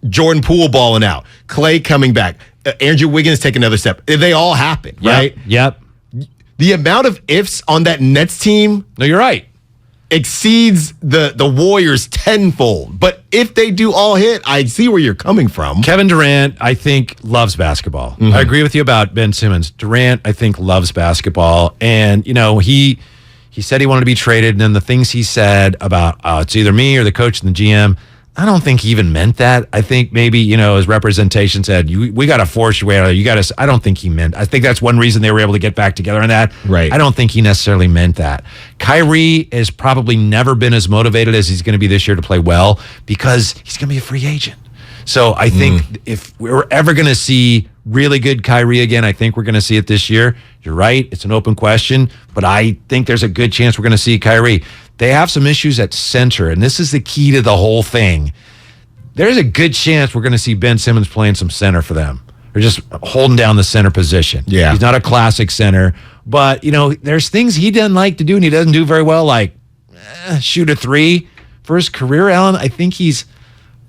Jordan Poole balling out. Clay coming back. Andrew Wiggins take another step. They all happened, right? Yep. The amount of ifs on that Nets team. No, you're right. Exceeds the Warriors tenfold. But if they do all hit, I see where you're coming from. Kevin Durant, I think, loves basketball. Mm-hmm. I agree with you about Ben Simmons. Durant, I think, loves basketball. And, he said he wanted to be traded. And then the things he said about it's either me or the coach and the GM, I don't think he even meant that. I think maybe, his representation said, we got to force you out. I don't think he meant. I think that's one reason they were able to get back together on that. Right. I don't think he necessarily meant that. Kyrie has probably never been as motivated as he's going to be this year to play well because he's going to be a free agent. So I think if we're ever going to see really good Kyrie again, I think we're going to see it this year. You're right. It's an open question, but I think there's a good chance we're going to see Kyrie. They have some issues at center, and this is the key to the whole thing. There's a good chance we're going to see Ben Simmons playing some center for them. They're just holding down the center position. Yeah. He's not a classic center, but, there's things he doesn't like to do, and he doesn't do very well, like shoot a three. For his career, Alan, I think he's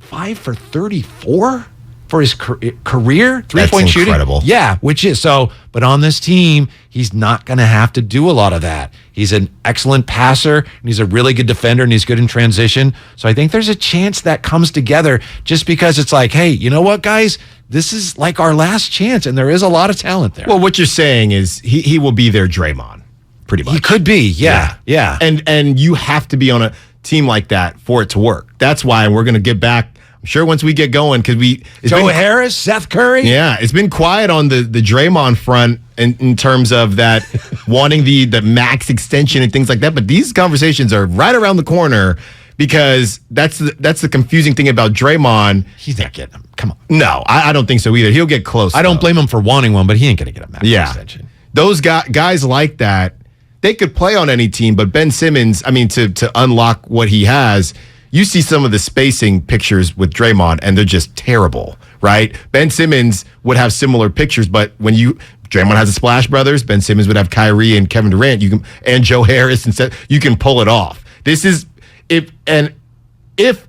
5 for 34 for his career, three-point shooting. Incredible. Yeah, which is so. But on this team, he's not going to have to do a lot of that. He's an excellent passer, and he's a really good defender, and he's good in transition. So I think there's a chance that comes together just because it's like, hey, you know what, guys? This is like our last chance, and there is a lot of talent there. Well, what you're saying is he will be their Draymond, pretty much. He could be, yeah. And you have to be on a team like that for it to work. That's why we're going to get back. I'm sure once we get going, because Joe Harris, Seth Curry. Yeah, it's been quiet on the Draymond front in terms of that wanting the max extension and things like that. But these conversations are right around the corner because that's the confusing thing about Draymond. He's not getting them. Come on. No, I don't think so either. He'll get close. I don't blame him for wanting one, but he ain't going to get a max extension. Those guys like that, they could play on any team. But Ben Simmons, to unlock what he has. You see some of the spacing pictures with Draymond, and they're just terrible, right? Ben Simmons would have similar pictures, but when Draymond has the Splash Brothers, Ben Simmons would have Kyrie and Kevin Durant, and Joe Harris, and you can pull it off. This is if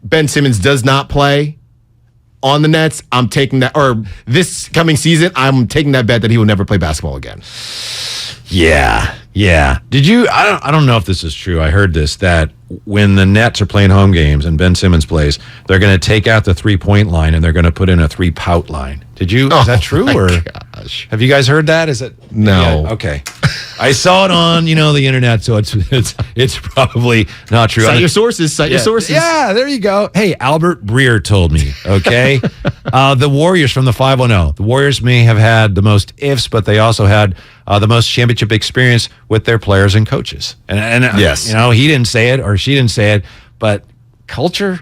Ben Simmons does not play on the Nets, I'm taking that, or this coming season, I'm taking that bet that he will never play basketball again. Yeah. Did you? I don't know if this is true. I heard this, that when the Nets are playing home games and Ben Simmons plays, they're going to take out the 3-point line and they're going to put in a 3-pout line. Did you? Is that true? Or gosh. Have you guys heard that? Is it? No. Yeah, okay. I saw it on the internet, so it's probably not true. Cite your sources. Yeah, there you go. Hey, Albert Breer told me. Okay, the Warriors from the 510. The Warriors may have had the most ifs, but they also had the most championship experience with their players and coaches. And yes, he didn't say it or she didn't say it, but culture.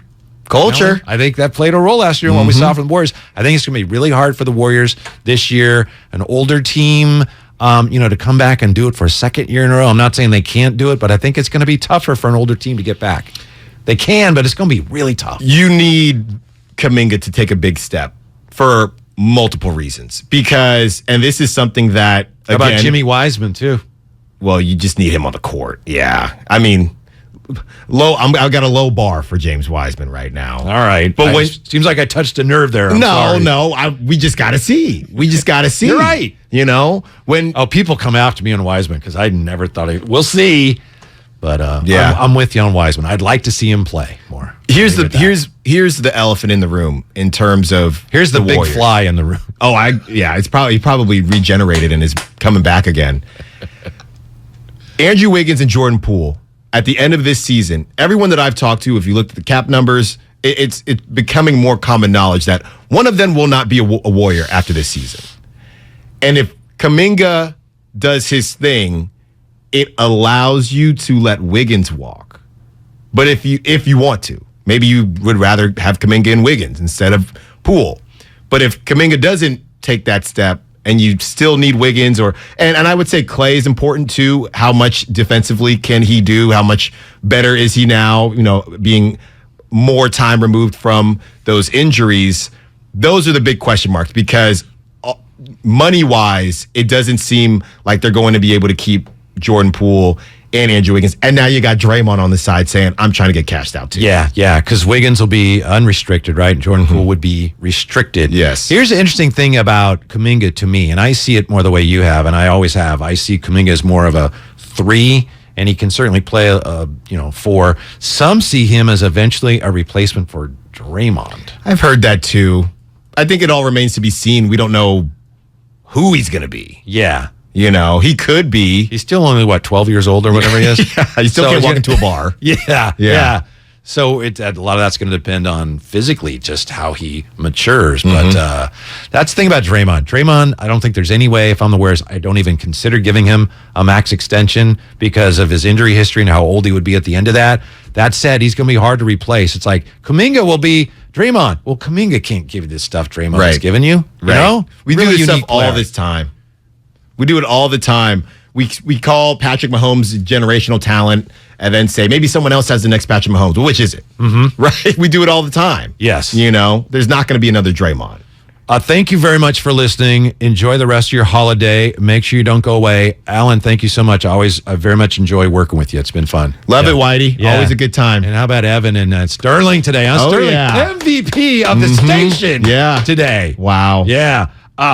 I think that played a role last year in what we saw from the Warriors. I think it's going to be really hard for the Warriors this year. An older team, to come back and do it for a second year in a row. I'm not saying they can't do it, but I think it's going to be tougher for an older team to get back. They can, but it's going to be really tough. You need Kuminga to take a big step for multiple reasons. And this is something that, How about Jimmy Wiseman, too? Well, you just need him on the court. Yeah. I've got a low bar for James Wiseman right now. All right. But seems like I touched a nerve there. I'm sorry. We just got to see. You're right. You know, people come after me on Wiseman because I never thought we'll see. But yeah, I'm with you on Wiseman. I'd like to see him play more. Here's the elephant in the room in terms of here's the big Warriors. fly in the room. It's probably regenerated and is coming back again. Andrew Wiggins and Jordan Poole at the end of this season. Everyone that I've talked to, if you look at the cap numbers, it's becoming more common knowledge that one of them will not be a Warrior after this season. And if Kuminga does his thing, it allows you to let Wiggins walk. But if you want to, maybe you would rather have Kuminga and Wiggins instead of Poole. But if Kuminga doesn't take that step and you still need Wiggins and I would say Clay is important too. How much defensively can he do? How much better is he now, being more time removed from those injuries? Those are the big question marks because money-wise, it doesn't seem like they're going to be able to keep Jordan Poole and Andrew Wiggins. And now you got Draymond on the side saying, I'm trying to get cashed out too. Yeah, because Wiggins will be unrestricted, right? And Jordan Poole would be restricted. Yes. Here's the interesting thing about Kuminga to me, and I see it more the way you have, and I always have. I see Kuminga as more of a 3, and he can certainly play 4. Some see him as eventually a replacement for Draymond. I've heard that too. I think it all remains to be seen. We don't know who he's going to be. Yeah. He could be. He's still only, 12 years old or whatever he is? Yeah, he still can't walk into a bar. Yeah. So a lot of that's going to depend on physically just how he matures. But that's the thing about Draymond. Draymond, I don't think there's any way, if I'm the Warriors, I don't even consider giving him a max extension because of his injury history and how old he would be at the end of that. That said, he's going to be hard to replace. It's like Kuminga will be Draymond. Well, Kuminga can't give you this stuff Draymond has given you. Right. We Really do this stuff unique player. all this time. We do it all the time. We call Patrick Mahomes generational talent and then say maybe someone else has the next Patrick Mahomes. Well, which is it? Mm-hmm. Right? We do it all the time. Yes. There's not going to be another Draymond. Thank you very much for listening. Enjoy the rest of your holiday. Make sure you don't go away. Alan, thank you so much. I very much enjoy working with you. It's been fun. Love it, Whitey. Yeah. Always a good time. And how about Evan and Sterling today? Huh? Sterling, MVP of the station today. Wow. Yeah.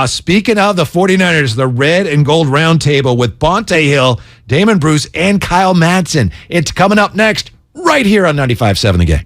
Speaking of the 49ers, the red and gold roundtable with Bonte Hill, Damon Bruce, and Kyle Madsen. It's coming up next right here on 95.7 The Game.